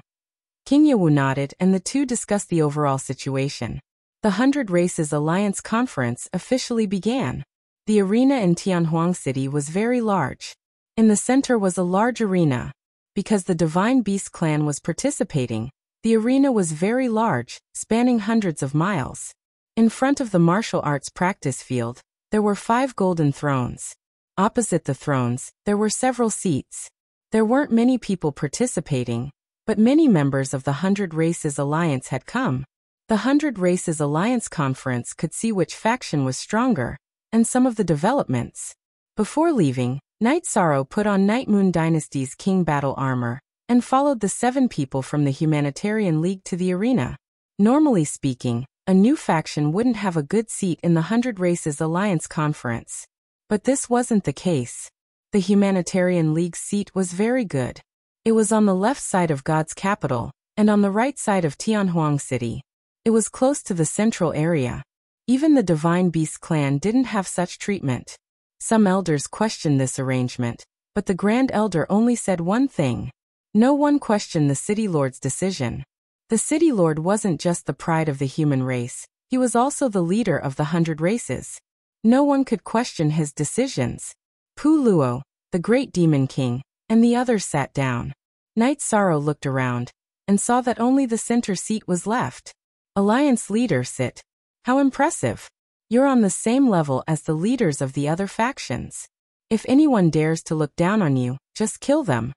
King Yawu nodded and the two discussed the overall situation. The 100 Races Alliance Conference officially began. The arena in Tianhuang City was very large. In the center was a large arena. Because the Divine Beast clan was participating, the arena was very large, spanning hundreds of miles. In front of the martial arts practice field, there were 5 golden thrones. Opposite the thrones, there were several seats. There weren't many people participating, but many members of the 100 Races Alliance had come. The 100 Races Alliance Conference could see which faction was stronger, and some of the developments. Before leaving, Night Sorrow put on Night Moon Dynasty's King battle armor, and followed the 7 people from the Humanitarian League to the arena. Normally speaking, a new faction wouldn't have a good seat in the 100 Races Alliance Conference. But this wasn't the case. The Humanitarian League's seat was very good. It was on the left side of God's capital, and on the right side of Tianhuang City. It was close to the central area. Even the Divine Beast clan didn't have such treatment. Some elders questioned this arrangement, but the Grand Elder only said one thing. No one questioned the City Lord's decision. The City Lord wasn't just the pride of the human race, he was also the leader of the 100 Races. No one could question his decisions. Puluo, the great demon king, and the others sat down. Night Sorrow looked around, and saw that only the center seat was left. Alliance leader sit. How impressive. You're on the same level as the leaders of the other factions. If anyone dares to look down on you, just kill them.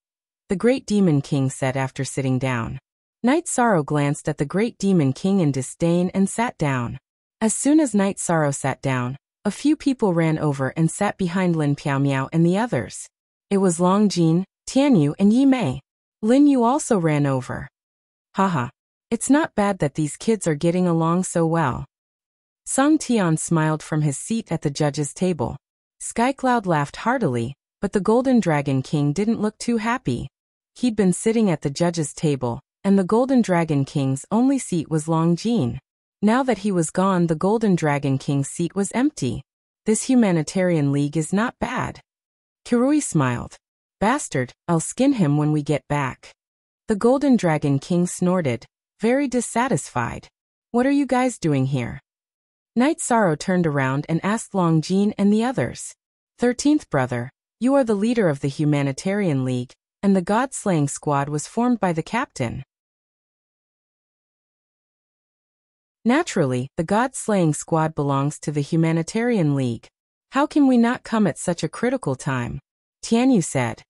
The Great Demon King said after sitting down. Night Sorrow glanced at the Great Demon King in disdain and sat down. As soon as Night Sorrow sat down, a few people ran over and sat behind Lin Piaomiao and the others. It was Long Jin, Tianyu and Yi Mei. Lin Yu also ran over. Haha. It's not bad that these kids are getting along so well. Song Tian smiled from his seat at the judge's table. Skycloud laughed heartily, but the Golden Dragon King didn't look too happy. He'd been sitting at the judge's table, and the Golden Dragon King's only seat was Long Jin. Now that he was gone, the Golden Dragon King's seat was empty. This humanitarian league is not bad. Kirui smiled. Bastard, I'll skin him when we get back. The Golden Dragon King snorted, very dissatisfied. What are you guys doing here? Night Sorrow turned around and asked Long Jin and the others. 13th brother, you are the leader of the Humanitarian League, and the God-slaying squad was formed by the captain. Naturally, the God-slaying squad belongs to the Humanitarian League. How can we not come at such a critical time? Tianyu said.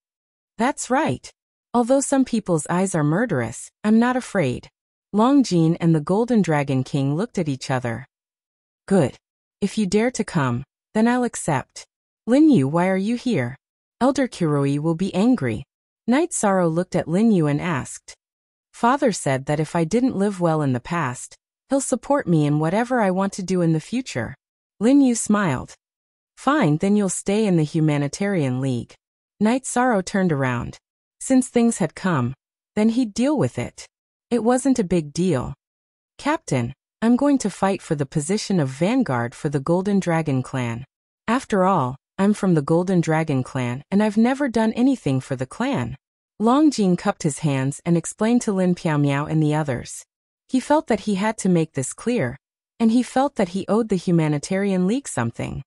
That's right. Although some people's eyes are murderous, I'm not afraid. Long Jin and the Golden Dragon King looked at each other. Good. If you dare to come, then I'll accept. Lin Yu, why are you here? Elder Kirui will be angry. Night Sorrow looked at Lin Yu and asked. Father said that if I didn't live well in the past, he'll support me in whatever I want to do in the future. Lin Yu smiled. Fine, then you'll stay in the Humanitarian League. Night Sorrow turned around. Since things had come, then he'd deal with it. It wasn't a big deal. Captain, I'm going to fight for the position of Vanguard for the Golden Dragon Clan. After all, I'm from the Golden Dragon Clan and I've never done anything for the clan. Long Jin cupped his hands and explained to Lin Piao and the others. He felt that he had to make this clear, and he felt that he owed the Humanitarian League something.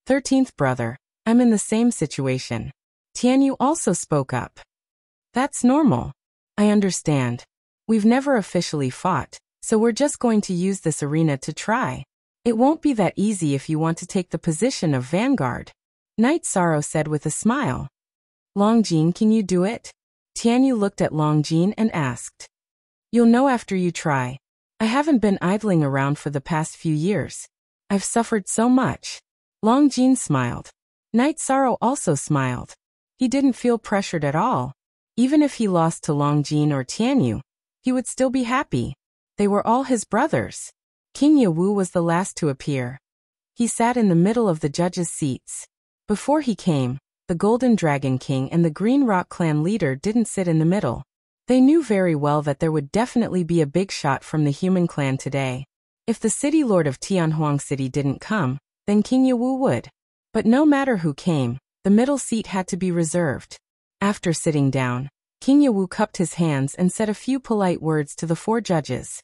13th brother, I'm in the same situation. Tianyu also spoke up. That's normal. I understand. We've never officially fought, so we're just going to use this arena to try. It won't be that easy if you want to take the position of Vanguard. Night Sorrow said with a smile. Long Jin, can you do it? Tianyu looked at Long Jin and asked. You'll know after you try. I haven't been idling around for the past few years. I've suffered so much. Long Jin smiled. Night Sorrow also smiled. He didn't feel pressured at all. Even if he lost to Long Jin or Tianyu, he would still be happy. They were all his brothers. King Yawu was the last to appear. He sat in the middle of the judges' seats. Before he came, the Golden Dragon King and the Green Rock Clan leader didn't sit in the middle. They knew very well that there would definitely be a big shot from the human clan today. If the city lord of Tianhuang City didn't come, then King Yawu would. But no matter who came, the middle seat had to be reserved. After sitting down, King Yawu cupped his hands and said a few polite words to the 4 judges.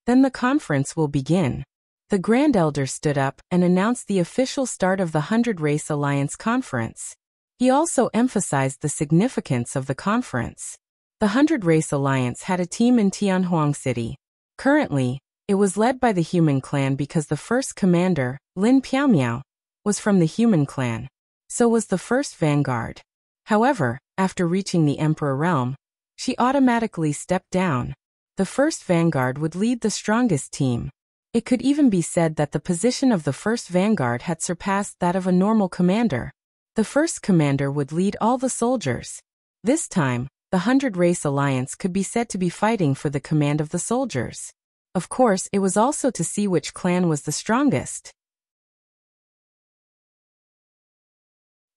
Then the conference will begin. The Grand Elder stood up and announced the official start of the 100 Race Alliance Conference. He also emphasized the significance of the conference. The 100 Race Alliance had a team in Tianhuang City. Currently, it was led by the Human Clan because the first commander, Lin Piao, was from the Human Clan. So was the first Vanguard. However, after reaching the Emperor Realm, she automatically stepped down. The first Vanguard would lead the strongest team. It could even be said that the position of the first Vanguard had surpassed that of a normal commander. The first commander would lead all the soldiers. This time, the 100 Race Alliance could be said to be fighting for the command of the soldiers. Of course, it was also to see which clan was the strongest.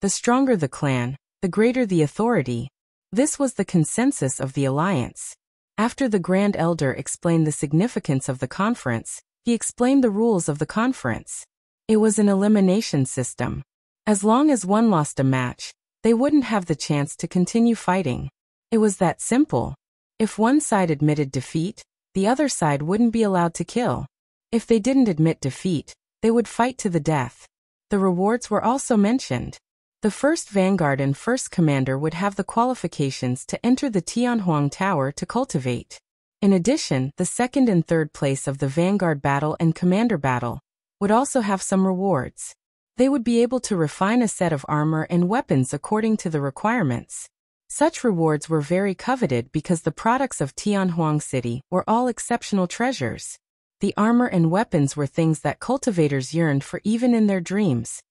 The stronger the clan, the greater the authority. This was the consensus of the alliance. After the Grand Elder explained the significance of the conference, he explained the rules of the conference. It was an elimination system. As long as one lost a match, they wouldn't have the chance to continue fighting. It was that simple. If one side admitted defeat, the other side wouldn't be allowed to kill. If they didn't admit defeat, they would fight to the death. The rewards were also mentioned. The first Vanguard and first Commander would have the qualifications to enter the Tianhuang Tower to cultivate. In addition, the second and third place of the Vanguard Battle and Commander Battle would also have some rewards. They would be able to refine a set of armor and weapons according to the requirements. Such rewards were very coveted because the products of Tianhuang City were all exceptional treasures. The armor and weapons were things that cultivators yearned for even in their dreams.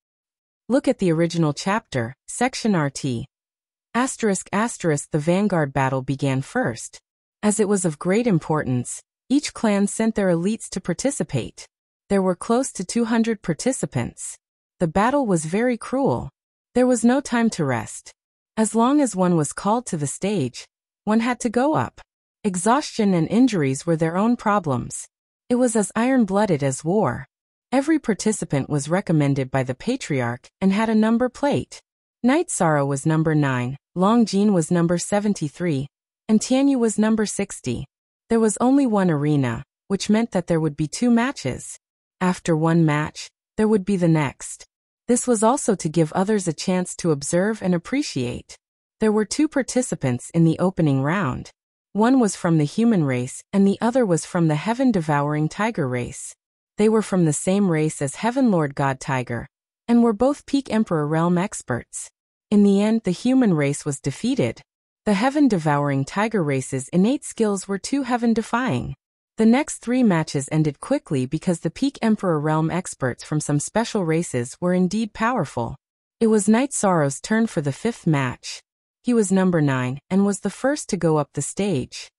Look at the original chapter, section RT. ***, the Vanguard battle began first. As it was of great importance, Each clan sent their elites to participate. There were close to 200 participants. The battle was very cruel. There was no time to rest. As long as one was called to the stage, one had to go up. Exhaustion and injuries were their own problems. It was as iron-blooded as war. Every participant was recommended by the patriarch and had a number plate. Night Sorrow was number 9, Longjin was number 73, and Tianyu was number 60. There was only one arena, which meant that there would be 2 matches. After one match, there would be the next. This was also to give others a chance to observe and appreciate. There were 2 participants in the opening round. One was from the human race and the other was from the heaven-devouring tiger race. They were from the same race as Heaven Lord God Tiger, and were both peak Emperor realm experts. In the end, the human race was defeated. The heaven-devouring tiger race's innate skills were too heaven-defying. The next 3 matches ended quickly because the peak Emperor realm experts from some special races were indeed powerful. It was Night Sorrow's turn for the 5th match. He was number 9 and was the first to go up the stage.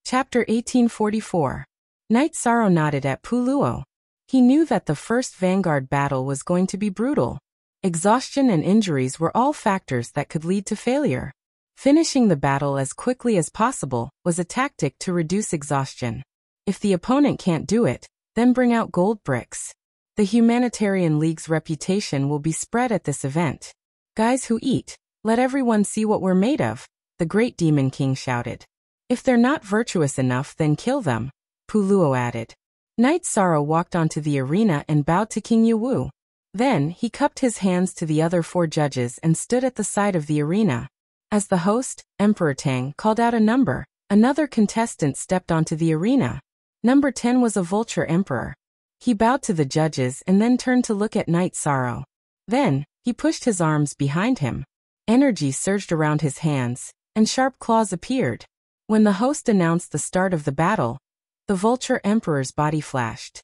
Chapter 1844. Night Sorrow nodded at Puluo. He knew that the first vanguard battle was going to be brutal. Exhaustion and injuries were all factors that could lead to failure. Finishing the battle as quickly as possible was a tactic to reduce exhaustion. If the opponent can't do it, then bring out gold bricks. The Humanitarian League's reputation will be spread at this event. Guys who eat, let everyone see what we're made of, the Great Demon King shouted. If they're not virtuous enough, then kill them, Puluo added. Night Sorrow walked onto the arena and bowed to King Yuwu. Then, he cupped his hands to the other 4 judges and stood at the side of the arena. As the host, Emperor Tang, called out a number, another contestant stepped onto the arena. Number 10 was a vulture emperor. He bowed to the judges and then turned to look at Night Sorrow. Then, he pushed his arms behind him. Energy surged around his hands, and sharp claws appeared. When the host announced the start of the battle, the vulture emperor's body flashed.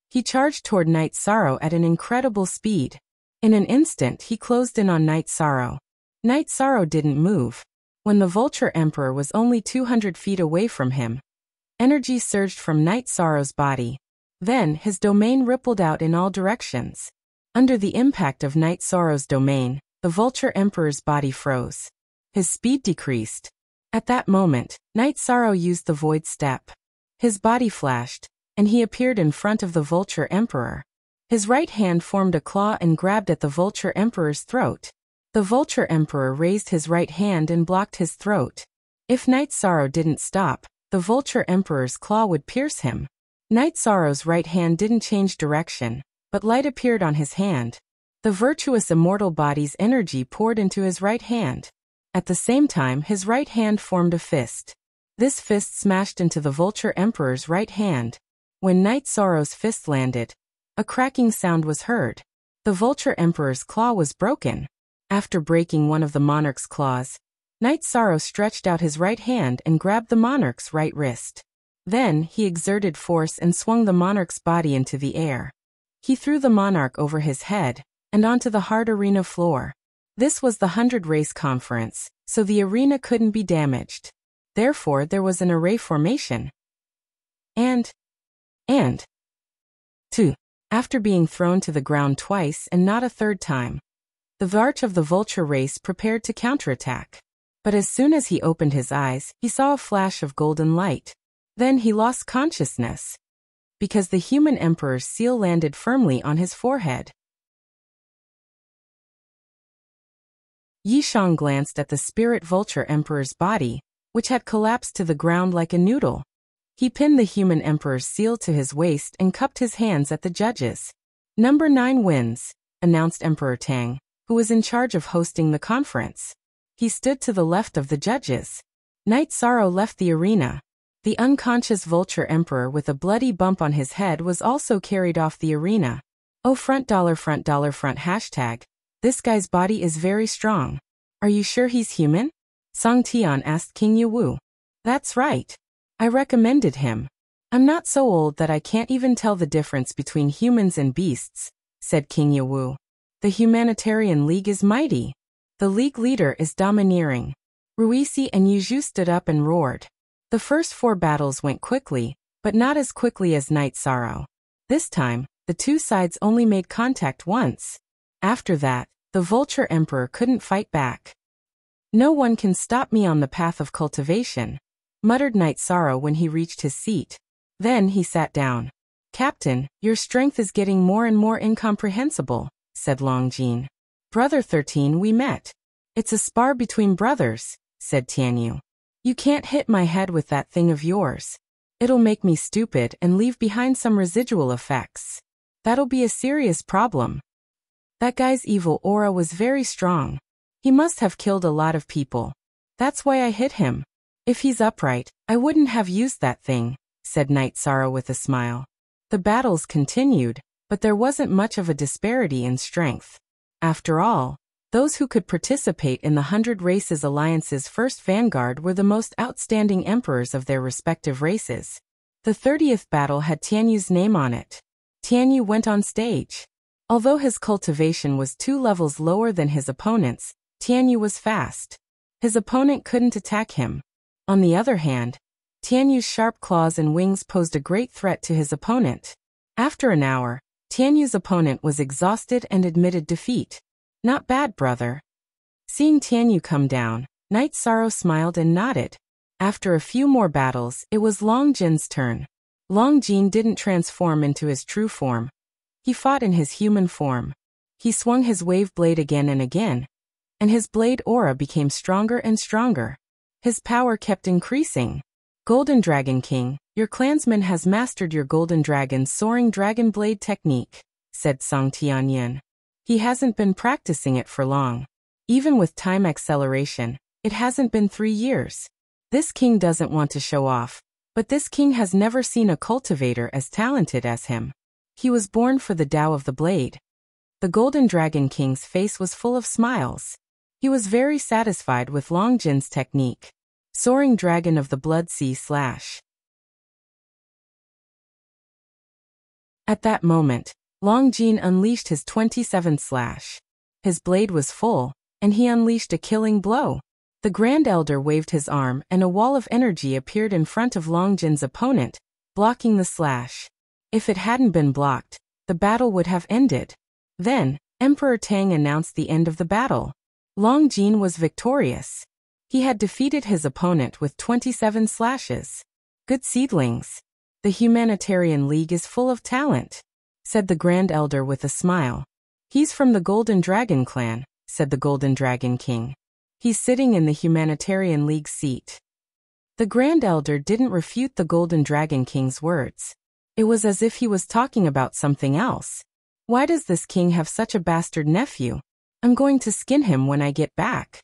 He charged toward Night Sorrow at an incredible speed. In an instant, he closed in on Night Sorrow. Night Sorrow didn't move. When the vulture emperor was only 200 feet away from him, energy surged from Night Sorrow's body. Then, his domain rippled out in all directions. Under the impact of Night Sorrow's domain, the vulture emperor's body froze. His speed decreased. At that moment, Night Sorrow used the void step. His body flashed, and he appeared in front of the vulture emperor. His right hand formed a claw and grabbed at the vulture emperor's throat. The vulture emperor raised his right hand and blocked his throat. If Night Sorrow didn't stop, the vulture emperor's claw would pierce him. Night Sorrow's right hand didn't change direction, but light appeared on his hand. The virtuous immortal body's energy poured into his right hand. At the same time, his right hand formed a fist. This fist smashed into the vulture emperor's right hand. When Night Sorrow's fist landed, a cracking sound was heard. The vulture emperor's claw was broken. After breaking one of the monarch's claws, Night Sorrow stretched out his right hand and grabbed the monarch's right wrist. Then, he exerted force and swung the monarch's body into the air. He threw the monarch over his head and onto the hard arena floor. This was the 100 race conference, so the arena couldn't be damaged. Therefore, there was an array formation. And 2. After being thrown to the ground twice and not a third time, the Varch of the vulture race prepared to counterattack. But as soon as he opened his eyes, he saw a flash of golden light. Then he lost consciousness, because the human emperor's seal landed firmly on his forehead. Yishang glanced at the spirit vulture emperor's body, which had collapsed to the ground like a noodle. He pinned the human emperor's seal to his waist and cupped his hands at the judges. Number 9 wins, announced Emperor Tang, who was in charge of hosting the conference. He stood to the left of the judges. Night Sorrow left the arena. The unconscious vulture emperor with a bloody bump on his head was also carried off the arena. Oh front dollar hashtag. This guy's body is very strong. Are you sure he's human? Song Tian asked King Yuwu. That's right. I recommended him. I'm not so old that I can't even tell the difference between humans and beasts, said King Yuwu. The Humanitarian League is mighty. The league leader is domineering. Ruisi and Yuju stood up and roared. The first 4 battles went quickly, but not as quickly as Night Sorrow. This time, the two sides only made contact once. After that, the Vulture Emperor couldn't fight back. "No one can stop me on the path of cultivation," muttered Night Sorrow when he reached his seat. Then he sat down. "Captain, your strength is getting more and more incomprehensible," said Longjin. "Brother 13, we met." "It's a spar between brothers," said Tianyu. "You can't hit my head with that thing of yours. It'll make me stupid and leave behind some residual effects. That'll be a serious problem." That guy's evil aura was very strong. He must have killed a lot of people. "That's why I hit him. If he's upright, I wouldn't have used that thing," said Night Sorrow with a smile. The battles continued, but there wasn't much of a disparity in strength. After all, those who could participate in the 100 Races Alliance's first vanguard were the most outstanding emperors of their respective races. The 30th battle had Tianyu's name on it. Tianyu went on stage. Although his cultivation was 2 levels lower than his opponent's, Tianyu was fast. His opponent couldn't attack him. On the other hand, Tianyu's sharp claws and wings posed a great threat to his opponent. After an hour, Tianyu's opponent was exhausted and admitted defeat. "Not bad, brother." Seeing Tianyu come down, Night Sorrow smiled and nodded. After a few more battles, it was Longjin's turn. Longjin didn't transform into his true form. He fought in his human form. He swung his wave blade again and again, and his blade aura became stronger and stronger. His power kept increasing. "Golden Dragon King, your clansman has mastered your Golden Dragon's soaring dragon blade technique," said Song Tianyin. "He hasn't been practicing it for long. Even with time acceleration, it hasn't been 3 years. This king doesn't want to show off, but this king has never seen a cultivator as talented as him. He was born for the Tao of the Blade." The Golden Dragon King's face was full of smiles. He was very satisfied with Longjin's technique. Soaring Dragon of the Blood Sea / At that moment, Longjin unleashed his 27th /. His blade was full, and he unleashed a killing blow. The Grand Elder waved his arm and a wall of energy appeared in front of Longjin's opponent, blocking the slash. If it hadn't been blocked, the battle would have ended. Then, Emperor Tang announced the end of the battle. Longjin was victorious. He had defeated his opponent with 27 slashes. "Good seedlings. The Humanitarian League is full of talent," said the Grand Elder with a smile. "He's from the Golden Dragon clan," said the Golden Dragon King. "He's sitting in the Humanitarian League's seat." The Grand Elder didn't refute the Golden Dragon King's words. It was as if he was talking about something else. "Why does this king have such a bastard nephew? I'm going to skin him when I get back."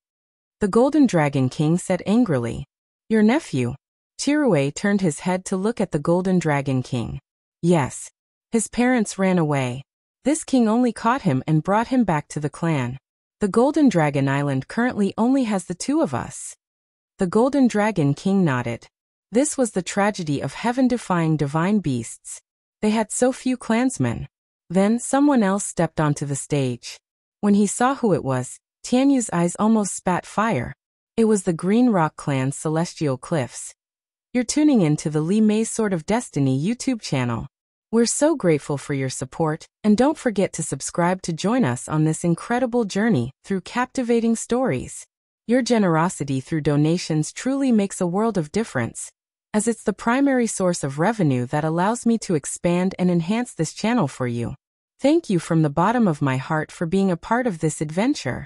The Golden Dragon King said angrily. "Your nephew?" Chirue turned his head to look at the Golden Dragon King. "Yes. His parents ran away. This king only caught him and brought him back to the clan. The Golden Dragon Island currently only has the 2 of us." The Golden Dragon King nodded. This was the tragedy of heaven-defying divine beasts. They had so few clansmen. Then someone else stepped onto the stage. When he saw who it was, Tianyu's eyes almost spat fire. It was the Green Rock Clan's Celestial Cliffs. You're tuning in to the Li Mei's Sword of Destiny YouTube channel. We're so grateful for your support, and don't forget to subscribe to join us on this incredible journey through captivating stories. Your generosity through donations truly makes a world of difference, as it's the primary source of revenue that allows me to expand and enhance this channel for you. Thank you from the bottom of my heart for being a part of this adventure.